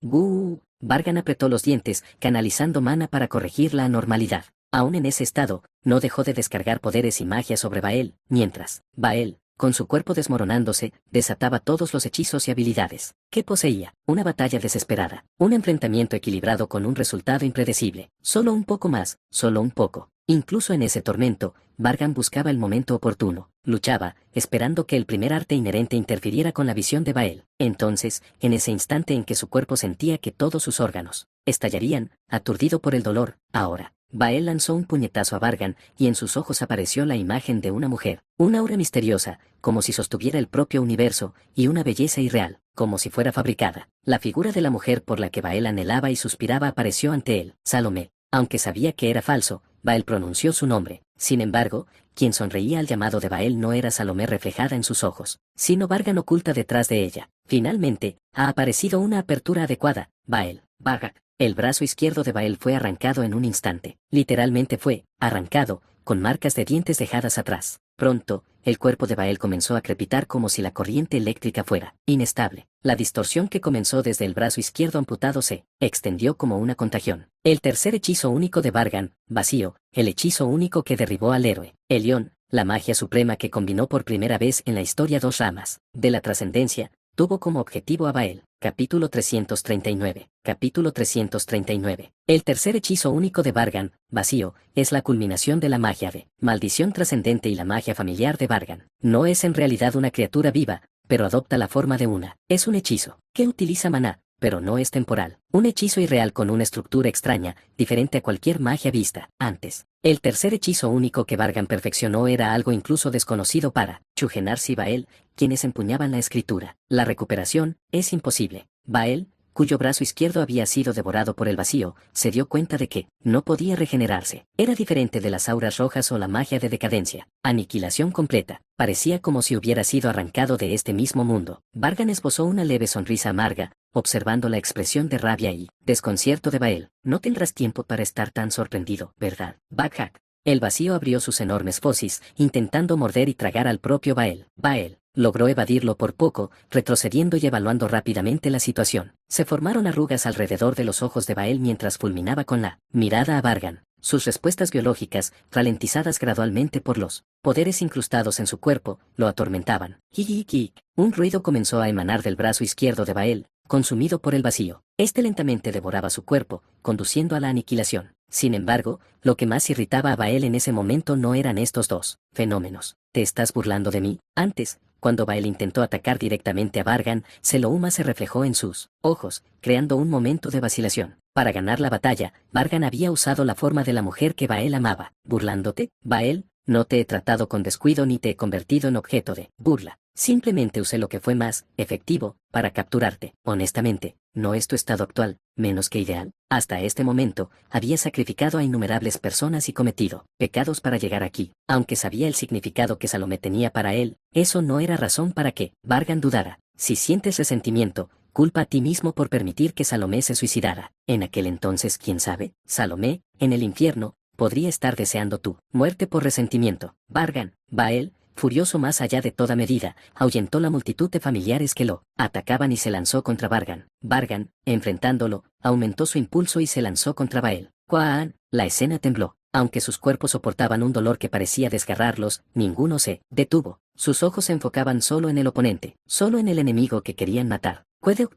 Vargan apretó los dientes, canalizando mana para corregir la anormalidad. Aún en ese estado, no dejó de descargar poderes y magia sobre Bael, mientras Bael, con su cuerpo desmoronándose, desataba todos los hechizos y habilidades que poseía. Una batalla desesperada, un enfrentamiento equilibrado con un resultado impredecible. Solo un poco más, solo un poco. Incluso en ese tormento, Vargan buscaba el momento oportuno. Luchaba, esperando que el primer arte inherente interfiriera con la visión de Bael. Entonces, en ese instante en que su cuerpo sentía que todos sus órganos estallarían, aturdido por el dolor, ahora, Bael lanzó un puñetazo a Vargan, y en sus ojos apareció la imagen de una mujer. Una aura misteriosa, como si sostuviera el propio universo, y una belleza irreal, como si fuera fabricada. La figura de la mujer por la que Bael anhelaba y suspiraba apareció ante él, Salomé. Aunque sabía que era falso, Bael pronunció su nombre. Sin embargo, quien sonreía al llamado de Bael no era Salomé reflejada en sus ojos, sino Vargan oculta detrás de ella. Finalmente, ha aparecido una apertura adecuada. Bael, Bagak. El brazo izquierdo de Bael fue arrancado en un instante. Literalmente fue arrancado, con marcas de dientes dejadas atrás. Pronto, el cuerpo de Bael comenzó a crepitar como si la corriente eléctrica fuera inestable. La distorsión que comenzó desde el brazo izquierdo amputado se extendió como una contagión. El tercer hechizo único de Vargan, Vacío, el hechizo único que derribó al héroe, Elión, la magia suprema que combinó por primera vez en la historia 2 ramas de la trascendencia, tuvo como objetivo a Bael. Capítulo 339. Capítulo 339. El tercer hechizo único de Vargan, Vacío, es la culminación de la magia de maldición trascendente y la magia familiar de Vargan. No es en realidad una criatura viva, pero adopta la forma de una. Es un hechizo que utiliza maná, pero no es temporal. Un hechizo irreal con una estructura extraña, diferente a cualquier magia vista antes. El tercer hechizo único que Vargan perfeccionó era algo incluso desconocido para Chugenar y Bael, quienes empuñaban la escritura. La recuperación es imposible. Bael, cuyo brazo izquierdo había sido devorado por el vacío, se dio cuenta de que no podía regenerarse. Era diferente de las auras rojas o la magia de decadencia. Aniquilación completa. Parecía como si hubiera sido arrancado de este mismo mundo. Vargan esbozó una leve sonrisa amarga, observando la expresión de rabia y desconcierto de Bael. No tendrás tiempo para estar tan sorprendido, ¿verdad, Baghack? El vacío abrió sus enormes fauces, intentando morder y tragar al propio Bael. Bael logró evadirlo por poco, retrocediendo y evaluando rápidamente la situación. Se formaron arrugas alrededor de los ojos de Bael mientras fulminaba con la mirada a Vargan. Sus respuestas biológicas, ralentizadas gradualmente por los poderes incrustados en su cuerpo, lo atormentaban. Kik. Un ruido comenzó a emanar del brazo izquierdo de Bael, consumido por el vacío. Este lentamente devoraba su cuerpo, conduciendo a la aniquilación. Sin embargo, lo que más irritaba a Bael en ese momento no eran estos dos fenómenos. ¿Te estás burlando de mí? Antes, cuando Bael intentó atacar directamente a Vargan, Selûma se reflejó en sus ojos, creando un momento de vacilación. Para ganar la batalla, Vargan había usado la forma de la mujer que Bael amaba. ¿Burlándote? Bael, no te he tratado con descuido ni te he convertido en objeto de burla. Simplemente usé lo que fue más efectivo para capturarte. Honestamente, no es tu estado actual, menos que ideal. Hasta este momento, había sacrificado a innumerables personas y cometido pecados para llegar aquí. Aunque sabía el significado que Salomé tenía para él, eso no era razón para que Vargan dudara. Si sientes resentimiento, culpa a ti mismo por permitir que Salomé se suicidara. En aquel entonces, ¿quién sabe? Salomé, en el infierno, podría estar deseando tu muerte por resentimiento. Vargan, Bael, furioso más allá de toda medida, ahuyentó la multitud de familiares que lo atacaban y se lanzó contra Vargan. Vargan, enfrentándolo, aumentó su impulso y se lanzó contra Bael. ¡Cuán! La escena tembló. Aunque sus cuerpos soportaban un dolor que parecía desgarrarlos, ninguno se detuvo. Sus ojos se enfocaban solo en el oponente, solo en el enemigo que querían matar.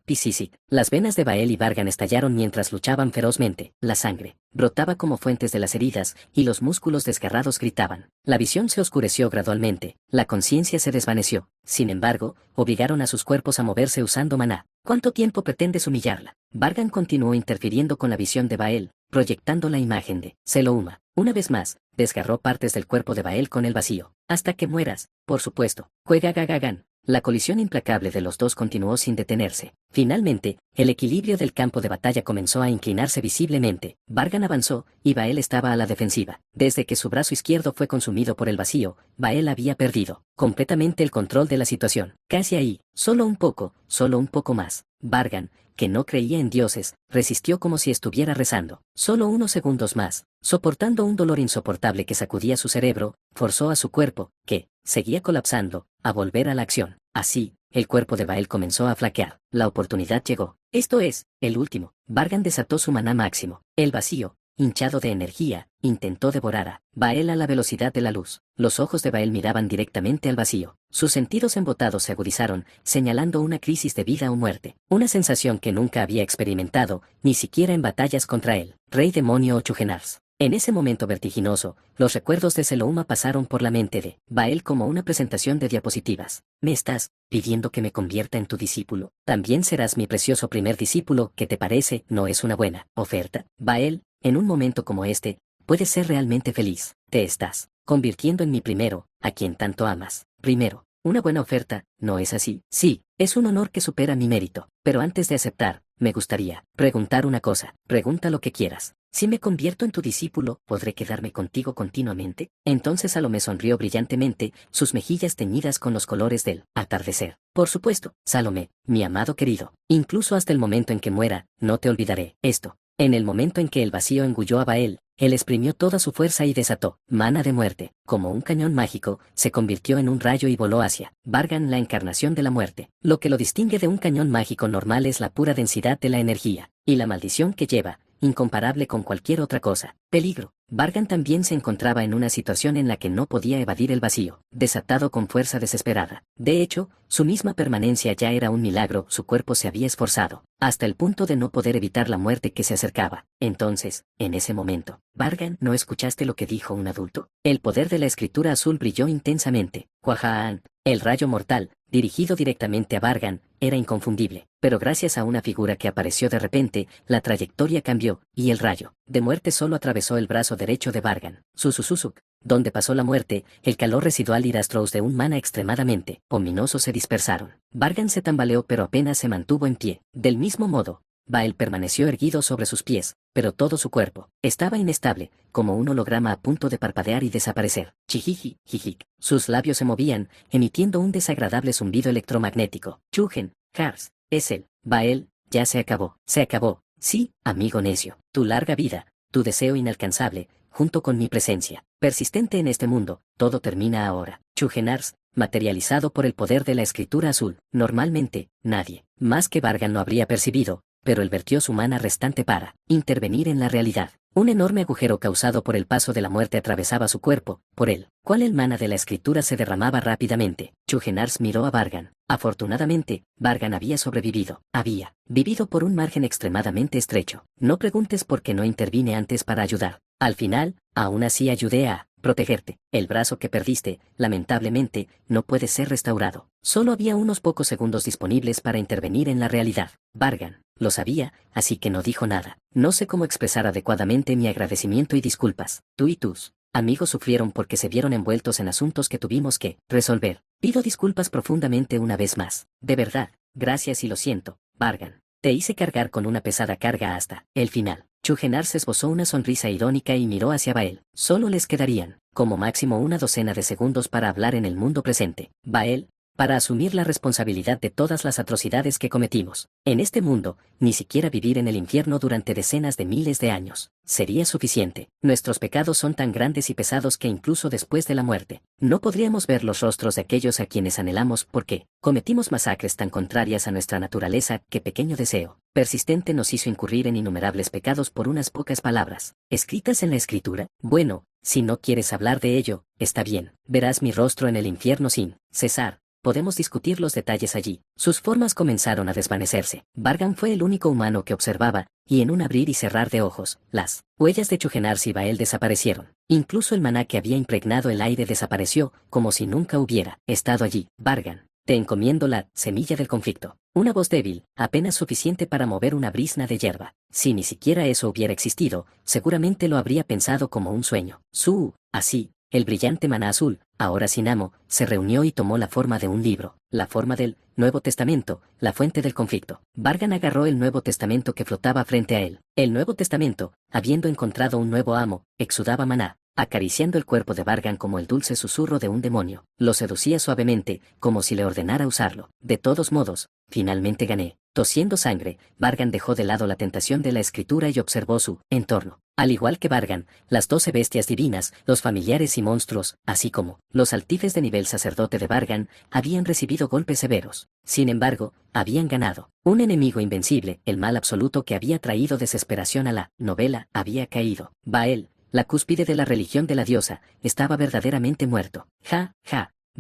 Pisisic. Las venas de Bael y Vargan estallaron mientras luchaban ferozmente. La sangre brotaba como fuentes de las heridas, y los músculos desgarrados gritaban. La visión se oscureció gradualmente, la conciencia se desvaneció. Sin embargo, obligaron a sus cuerpos a moverse usando maná. ¿Cuánto tiempo pretendes humillarla? Vargan continuó interfiriendo con la visión de Bael, proyectando la imagen de Selûma. Una vez más, desgarró partes del cuerpo de Bael con el vacío. Hasta que mueras, por supuesto. Juega Gagagan. La colisión implacable de los dos continuó sin detenerse. Finalmente, el equilibrio del campo de batalla comenzó a inclinarse visiblemente. Vargan avanzó, y Bael estaba a la defensiva. Desde que su brazo izquierdo fue consumido por el vacío, Bael había perdido completamente el control de la situación. Casi ahí, solo un poco más. Vargan, que no creía en dioses, resistió como si estuviera rezando. Solo unos segundos más, soportando un dolor insoportable que sacudía su cerebro, forzó a su cuerpo, que seguía colapsando, a volver a la acción. Así, el cuerpo de Bael comenzó a flaquear. La oportunidad llegó. Esto es, el último. Vargan desató su maná máximo. El vacío, hinchado de energía, intentó devorar a Bael a la velocidad de la luz. Los ojos de Bael miraban directamente al vacío. Sus sentidos embotados se agudizaron, señalando una crisis de vida o muerte. Una sensación que nunca había experimentado, ni siquiera en batallas contra él. Rey demonio o Chugenars. En ese momento vertiginoso, los recuerdos de Selûma pasaron por la mente de Bael como una presentación de diapositivas. ¿Me estás pidiendo que me convierta en tu discípulo? También serás mi precioso primer discípulo. ¿Qué te parece? ¿No es una buena oferta? Bael, en un momento como este, puedes ser realmente feliz. Te estás convirtiendo en mi primero, a quien tanto amas. Primero, una buena oferta, ¿no es así? Sí, es un honor que supera mi mérito. Pero antes de aceptar, me gustaría preguntar una cosa. Pregunta lo que quieras. Si me convierto en tu discípulo, ¿podré quedarme contigo continuamente? Entonces Salomé sonrió brillantemente, sus mejillas teñidas con los colores del atardecer. Por supuesto, Salomé, mi amado querido. Incluso hasta el momento en que muera, no te olvidaré. Esto. En el momento en que el vacío engulló a Bael, él exprimió toda su fuerza y desató mana de muerte. Como un cañón mágico, se convirtió en un rayo y voló hacia Vargan, la encarnación de la muerte. Lo que lo distingue de un cañón mágico normal es la pura densidad de la energía, y la maldición que lleva, incomparable con cualquier otra cosa. Peligro. Vargan también se encontraba en una situación en la que no podía evadir el vacío, desatado con fuerza desesperada. De hecho, su misma permanencia ya era un milagro. Su cuerpo se había esforzado, hasta el punto de no poder evitar la muerte que se acercaba. Entonces, en ese momento, Vargan, ¿no escuchaste lo que dijo un adulto? El poder de la escritura azul brilló intensamente. Cuajaán, El rayo mortal, dirigido directamente a Vargan, era inconfundible, pero gracias a una figura que apareció de repente, la trayectoria cambió, y el rayo de muerte solo atravesó el brazo derecho de Vargan. Susuk, donde pasó la muerte, el calor residual y rastros de un mana extremadamente ominoso se dispersaron. Vargan se tambaleó pero apenas se mantuvo en pie. Del mismo modo, Bael permaneció erguido sobre sus pies, pero todo su cuerpo estaba inestable, como un holograma a punto de parpadear y desaparecer. Chijiji, jijik. Sus labios se movían, emitiendo un desagradable zumbido electromagnético. Chugen, Hars, es él. Bael, ya se acabó. Se acabó. Sí, amigo necio. Tu larga vida, tu deseo inalcanzable, junto con mi presencia persistente en este mundo, todo termina ahora. Chugenars, materializado por el poder de la escritura azul. Normalmente, nadie más que Vargan lo habría percibido, pero él vertió su mana restante para intervenir en la realidad. Un enorme agujero causado por el paso de la muerte atravesaba su cuerpo, por el cual el mana de la escritura se derramaba rápidamente. Chugenars miró a Vargan. Afortunadamente, Vargan había sobrevivido. Había vivido por un margen extremadamente estrecho. No preguntes por qué no intervine antes para ayudar. Al final, aún así ayudé a protegerte. El brazo que perdiste, lamentablemente, no puede ser restaurado. Solo había unos pocos segundos disponibles para intervenir en la realidad. Vargan lo sabía, así que no dijo nada. No sé cómo expresar adecuadamente mi agradecimiento y disculpas. Tú y tus amigos sufrieron porque se vieron envueltos en asuntos que tuvimos que resolver. Pido disculpas profundamente una vez más. De verdad, gracias y lo siento, Vargan. Te hice cargar con una pesada carga hasta el final. Chugenars esbozó una sonrisa irónica y miró hacia Bael. Solo les quedarían, como máximo, una docena de segundos para hablar en el mundo presente. Bael, para asumir la responsabilidad de todas las atrocidades que cometimos. En este mundo, ni siquiera vivir en el infierno durante decenas de miles de años sería suficiente. Nuestros pecados son tan grandes y pesados que incluso después de la muerte, no podríamos ver los rostros de aquellos a quienes anhelamos porque cometimos masacres tan contrarias a nuestra naturaleza que pequeño deseo persistente nos hizo incurrir en innumerables pecados por unas pocas palabras, escritas en la escritura. Bueno, si no quieres hablar de ello, está bien, verás mi rostro en el infierno sin cesar. Podemos discutir los detalles allí. Sus formas comenzaron a desvanecerse. Vargan fue el único humano que observaba, y en un abrir y cerrar de ojos, las huellas de Chugenars y Bael desaparecieron. Incluso el maná que había impregnado el aire desapareció, como si nunca hubiera estado allí. Vargan, te encomiendo la semilla del conflicto. Una voz débil, apenas suficiente para mover una brizna de hierba. Si ni siquiera eso hubiera existido, seguramente lo habría pensado como un sueño. Así, el brillante maná azul, ahora sin amo, se reunió y tomó la forma de un libro, la forma del Nuevo Testamento, la fuente del conflicto. Vargan agarró el Nuevo Testamento que flotaba frente a él. El Nuevo Testamento, habiendo encontrado un nuevo amo, exudaba maná, acariciando el cuerpo de Vargan como el dulce susurro de un demonio. Lo seducía suavemente, como si le ordenara usarlo. De todos modos, finalmente gané. Tosiendo sangre, Vargan dejó de lado la tentación de la escritura y observó su entorno. Al igual que Vargan, las 12 bestias divinas, los familiares y monstruos, así como los altifes de nivel sacerdote de Vargan, habían recibido golpes severos. Sin embargo, habían ganado. Un enemigo invencible, el mal absoluto que había traído desesperación a la novela, había caído. Bael, la cúspide de la religión de la diosa, estaba verdaderamente muerto. Ja.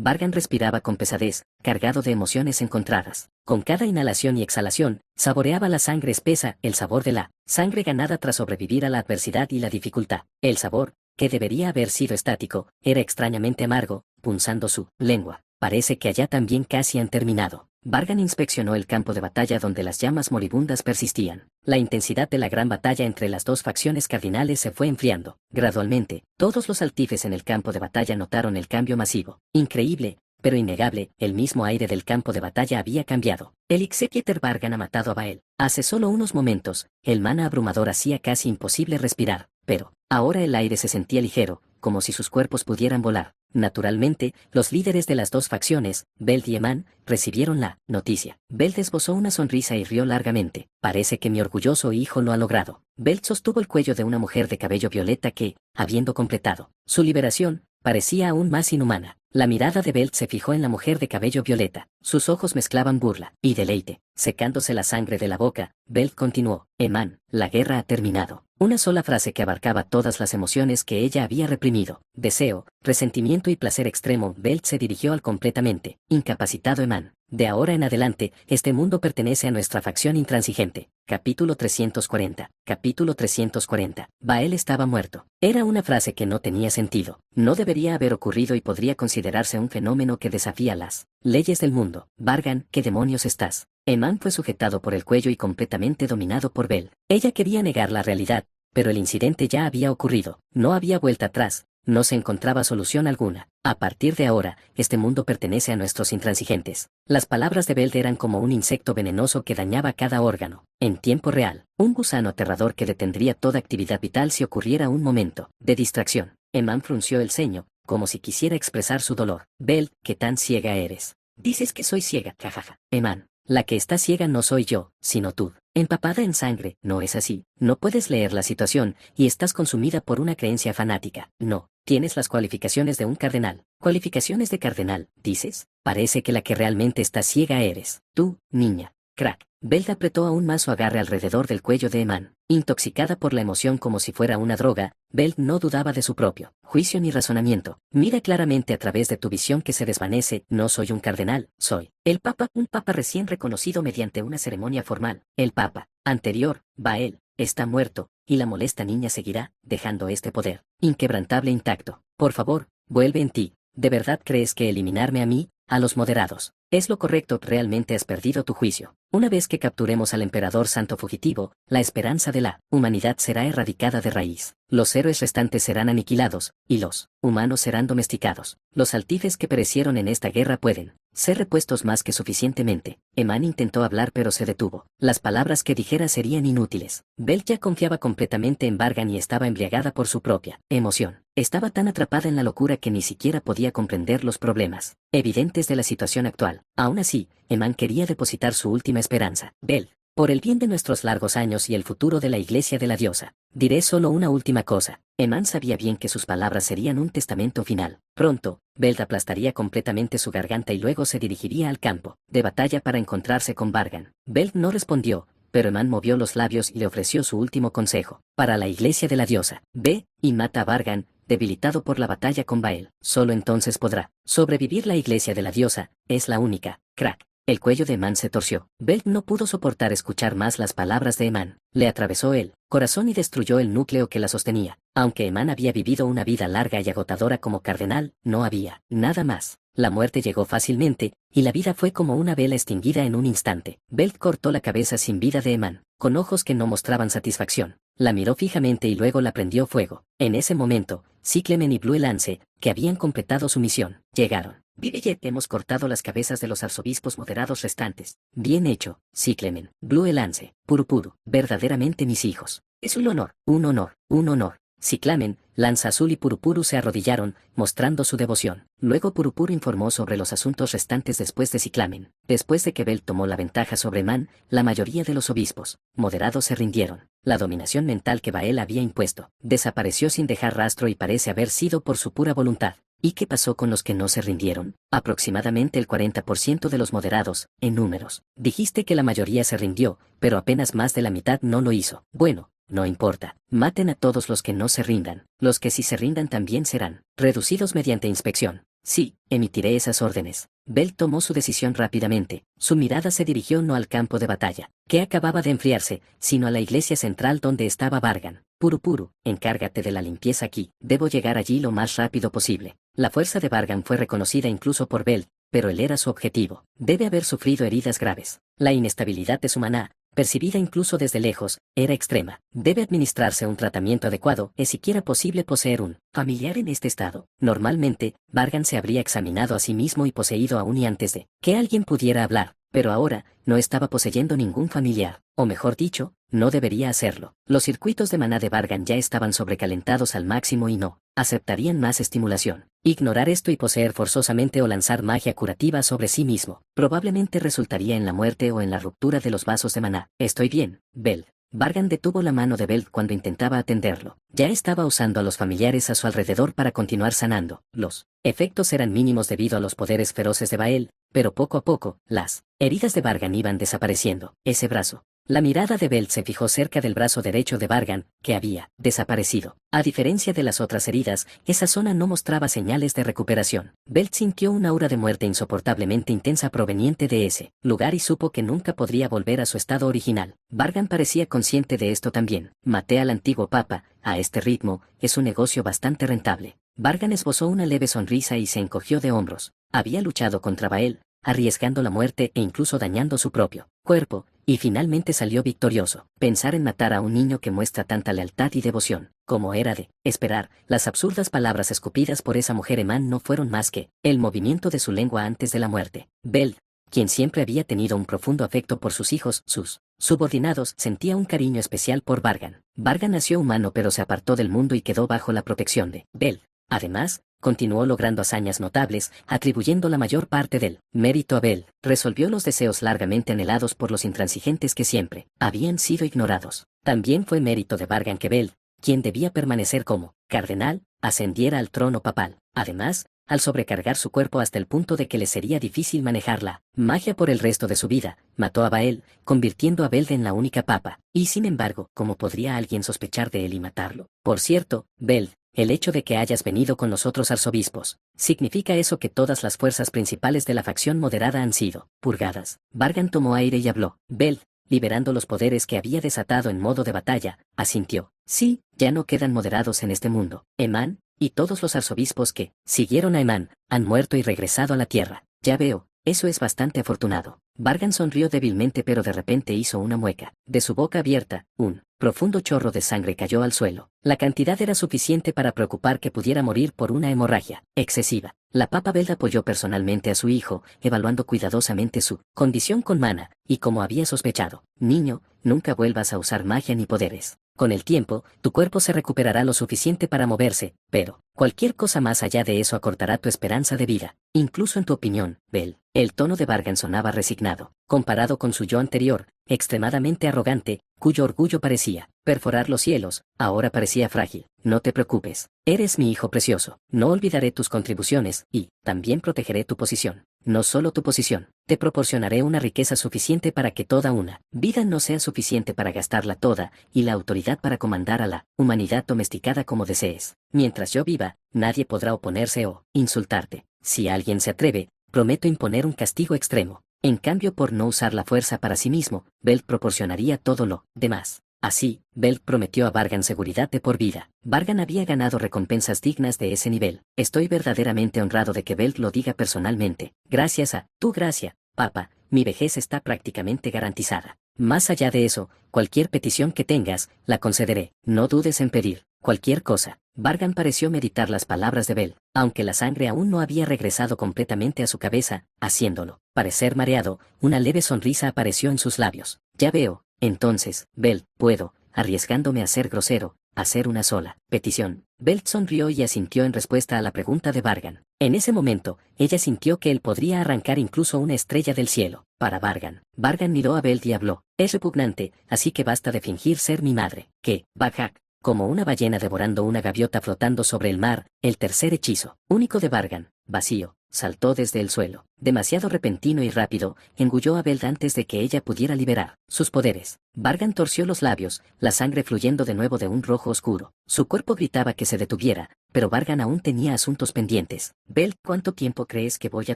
Vargan respiraba con pesadez, cargado de emociones encontradas. Con cada inhalación y exhalación, saboreaba la sangre espesa, el sabor de la sangre ganada tras sobrevivir a la adversidad y la dificultad. El sabor, que debería haber sido estático, era extrañamente amargo, punzando su lengua. Parece que allá también casi han terminado. Vargan inspeccionó el campo de batalla donde las llamas moribundas persistían. La intensidad de la gran batalla entre las dos facciones cardinales se fue enfriando. Gradualmente, todos los altifes en el campo de batalla notaron el cambio masivo. Increíble, pero innegable, el mismo aire del campo de batalla había cambiado. El Executor Vargan ha matado a Bael. Hace solo unos momentos, el mana abrumador hacía casi imposible respirar, pero ahora el aire se sentía ligero, como si sus cuerpos pudieran volar. Naturalmente, los líderes de las dos facciones, Belt y Eman, recibieron la noticia. Belt esbozó una sonrisa y rió largamente. Parece que mi orgulloso hijo lo ha logrado. Belt sostuvo el cuello de una mujer de cabello violeta que, habiendo completado su liberación, parecía aún más inhumana. La mirada de Belt se fijó en la mujer de cabello violeta. Sus ojos mezclaban burla y deleite. Secándose la sangre de la boca, Belt continuó. Eman, la guerra ha terminado. Una sola frase que abarcaba todas las emociones que ella había reprimido. Deseo, resentimiento y placer extremo. Belt se dirigió al completamente incapacitado Eman. De ahora en adelante, este mundo pertenece a nuestra facción intransigente. Capítulo 340. Capítulo 340. Bael estaba muerto. Era una frase que no tenía sentido. No debería haber ocurrido y podría considerarse un fenómeno que desafía las leyes del mundo. Vargan, ¿qué demonios estás? Eman fue sujetado por el cuello y completamente dominado por Bel. Ella quería negar la realidad, pero el incidente ya había ocurrido. No había vuelta atrás. No se encontraba solución alguna. A partir de ahora, este mundo pertenece a nuestros intransigentes. Las palabras de Belt eran como un insecto venenoso que dañaba cada órgano. En tiempo real, un gusano aterrador que detendría toda actividad vital si ocurriera un momento de distracción. Eman frunció el ceño, como si quisiera expresar su dolor. Belt, ¿qué tan ciega eres? Dices que soy ciega, jajaja. Eman, la que está ciega no soy yo, sino tú. Empapada en sangre, no es así. No puedes leer la situación, y estás consumida por una creencia fanática. No, tienes las cualificaciones de un cardenal. ¿Cualificaciones de cardenal, dices? Parece que la que realmente está ciega eres tú, niña. Crack. Belt apretó aún más su agarre alrededor del cuello de Eman. Intoxicada por la emoción como si fuera una droga, Belt no dudaba de su propio juicio ni razonamiento. Mira claramente a través de tu visión que se desvanece. No soy un cardenal, soy el Papa, un Papa recién reconocido mediante una ceremonia formal. El Papa anterior, Bael, está muerto, y la molesta niña seguirá, dejando este poder inquebrantable intacto. Por favor, vuelve en ti. ¿De verdad crees que eliminarme a mí, a los moderados, es lo correcto? Realmente has perdido tu juicio. Una vez que capturemos al emperador santo fugitivo, la esperanza de la humanidad será erradicada de raíz. Los héroes restantes serán aniquilados, y los humanos serán domesticados. Los altifes que perecieron en esta guerra pueden ser repuestos más que suficientemente. Eman intentó hablar pero se detuvo. Las palabras que dijera serían inútiles. Belt ya confiaba completamente en Vargan y estaba embriagada por su propia emoción. Estaba tan atrapada en la locura que ni siquiera podía comprender los problemas evidentes de la situación actual. Aún así, Eman quería depositar su última esperanza. Bel, por el bien de nuestros largos años y el futuro de la iglesia de la diosa, diré solo una última cosa. Eman sabía bien que sus palabras serían un testamento final. Pronto, Belt aplastaría completamente su garganta y luego se dirigiría al campo de batalla para encontrarse con Vargan. Belt no respondió, pero Eman movió los labios y le ofreció su último consejo. Para la iglesia de la diosa, ve y mata a Vargan, debilitado por la batalla con Bael. Solo entonces podrá sobrevivir la iglesia de la diosa, es la única. Crack. El cuello de Eman se torció. Belt no pudo soportar escuchar más las palabras de Eman. Le atravesó el corazón y destruyó el núcleo que la sostenía. Aunque Eman había vivido una vida larga y agotadora como cardenal, no había nada más. La muerte llegó fácilmente, y la vida fue como una vela extinguida en un instante. Belt cortó la cabeza sin vida de Eman, con ojos que no mostraban satisfacción. La miró fijamente y luego la prendió fuego. En ese momento, Cyclemen y Blue Lance, que habían completado su misión, llegaron. Vivejet, hemos cortado las cabezas de los arzobispos moderados restantes. Bien hecho, Cyclemen. Blue Lance, Purupuru, verdaderamente mis hijos. Es un honor, un honor, un honor. Cyclamen, Lanza Azul y Purupuru se arrodillaron, mostrando su devoción. Luego Purupuru informó sobre los asuntos restantes después de Cyclamen. Después de que Belt tomó la ventaja sobre Man, la mayoría de los obispos moderados se rindieron. La dominación mental que Bael había impuesto desapareció sin dejar rastro y parece haber sido por su pura voluntad. ¿Y qué pasó con los que no se rindieron? Aproximadamente el 40% de los moderados, en números. Dijiste que la mayoría se rindió, pero apenas más de la mitad no lo hizo. Bueno, no importa. Maten a todos los que no se rindan. Los que sí se rindan también serán reducidos mediante inspección. Sí, emitiré esas órdenes. Belt tomó su decisión rápidamente. Su mirada se dirigió no al campo de batalla, que acababa de enfriarse, sino a la iglesia central donde estaba Vargan. Purupuru, encárgate de la limpieza aquí. Debo llegar allí lo más rápido posible. La fuerza de Vargan fue reconocida incluso por Belt, pero él era su objetivo. Debe haber sufrido heridas graves. La inestabilidad de su maná, percibida incluso desde lejos, era extrema. Debe administrarse un tratamiento adecuado. ¿Es siquiera posible poseer un familiar en este estado? Normalmente, Vargan se habría examinado a sí mismo y poseído aún y antes de que alguien pudiera hablar, pero ahora, no estaba poseyendo ningún familiar, o mejor dicho, no debería hacerlo. Los circuitos de maná de Vargan ya estaban sobrecalentados al máximo y no aceptarían más estimulación. Ignorar esto y poseer forzosamente o lanzar magia curativa sobre sí mismo, probablemente resultaría en la muerte o en la ruptura de los vasos de maná. Estoy bien, Belt. Vargan detuvo la mano de Belt cuando intentaba atenderlo. Ya estaba usando a los familiares a su alrededor para continuar sanando. Los efectos eran mínimos debido a los poderes feroces de Bael, pero poco a poco, las heridas de Vargan iban desapareciendo. Ese brazo La mirada de Belt se fijó cerca del brazo derecho de Vargan, que había desaparecido. A diferencia de las otras heridas, esa zona no mostraba señales de recuperación. Belt sintió una aura de muerte insoportablemente intensa proveniente de ese lugar y supo que nunca podría volver a su estado original. Vargan parecía consciente de esto también. Maté al antiguo papa, a este ritmo, es un negocio bastante rentable. Vargan esbozó una leve sonrisa y se encogió de hombros. Había luchado contra Bael, arriesgando la muerte e incluso dañando su propio cuerpo, y finalmente salió victorioso. Pensar en matar a un niño que muestra tanta lealtad y devoción, como era de esperar, las absurdas palabras escupidas por esa mujer Eman no fueron más que el movimiento de su lengua antes de la muerte. Belt, quien siempre había tenido un profundo afecto por sus hijos, sus subordinados, sentía un cariño especial por Vargan. Vargan nació humano pero se apartó del mundo y quedó bajo la protección de Belt. Además, continuó logrando hazañas notables, atribuyendo la mayor parte del mérito a Belt. Resolvió los deseos largamente anhelados por los intransigentes que siempre habían sido ignorados. También fue mérito de Vargan que Belt, quien debía permanecer como cardenal, ascendiera al trono papal. Además, al sobrecargar su cuerpo hasta el punto de que le sería difícil manejar la magia por el resto de su vida, mató a Bael, convirtiendo a Belt en la única papa. Y sin embargo, ¿cómo podría alguien sospechar de él y matarlo? Por cierto, Belt, el hecho de que hayas venido con los otros arzobispos, ¿significa eso que todas las fuerzas principales de la facción moderada han sido purgadas? Vargan tomó aire y habló. Belt, liberando los poderes que había desatado en modo de batalla, asintió. Sí, ya no quedan moderados en este mundo. Eman, y todos los arzobispos que siguieron a Eman, han muerto y regresado a la tierra. Ya veo, eso es bastante afortunado. Vargan sonrió débilmente pero de repente hizo una mueca. De su boca abierta, un profundo chorro de sangre cayó al suelo. La cantidad era suficiente para preocupar que pudiera morir por una hemorragia excesiva. La papa Belt apoyó personalmente a su hijo, evaluando cuidadosamente su condición con mana, y como había sospechado, niño, nunca vuelvas a usar magia ni poderes. Con el tiempo, tu cuerpo se recuperará lo suficiente para moverse, pero cualquier cosa más allá de eso acortará tu esperanza de vida, incluso en tu opinión, Belt. El tono de Vargan sonaba resignado, comparado con su yo anterior, extremadamente arrogante, cuyo orgullo parecía perforar los cielos, ahora parecía frágil. No te preocupes, eres mi hijo precioso, no olvidaré tus contribuciones, y también protegeré tu posición. No solo tu posición, te proporcionaré una riqueza suficiente para que toda una vida no sea suficiente para gastarla toda, y la autoridad para comandar a la humanidad domesticada como desees. Mientras yo viva, nadie podrá oponerse o insultarte. Si alguien se atreve, prometo imponer un castigo extremo. En cambio, por no usar la fuerza para sí mismo, Belt proporcionaría todo lo demás. Así, Belt prometió a Vargan seguridad de por vida. Vargan había ganado recompensas dignas de ese nivel. Estoy verdaderamente honrado de que Belt lo diga personalmente. Gracias a tu gracia, papa, mi vejez está prácticamente garantizada. Más allá de eso, cualquier petición que tengas, la concederé. No dudes en pedir cualquier cosa. Vargan pareció meditar las palabras de Belt, aunque la sangre aún no había regresado completamente a su cabeza, haciéndolo parecer mareado, una leve sonrisa apareció en sus labios. Ya veo, entonces, Belt, puedo, arriesgándome a ser grosero, hacer una sola petición. Belt sonrió y asintió en respuesta a la pregunta de Vargan. En ese momento, ella sintió que él podría arrancar incluso una estrella del cielo. Para Vargan. Vargan miró a Belt y habló. Es repugnante, así que basta de fingir ser mi madre. ¿Qué? Bajak. Como una ballena devorando una gaviota flotando sobre el mar, el tercer hechizo, único de Vargan, vacío, saltó desde el suelo. Demasiado repentino y rápido, engulló a Belt antes de que ella pudiera liberar sus poderes. Vargan torció los labios, la sangre fluyendo de nuevo de un rojo oscuro. Su cuerpo gritaba que se detuviera, pero Vargan aún tenía asuntos pendientes. Belt, ¿cuánto tiempo crees que voy a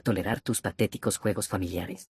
tolerar tus patéticos juegos familiares?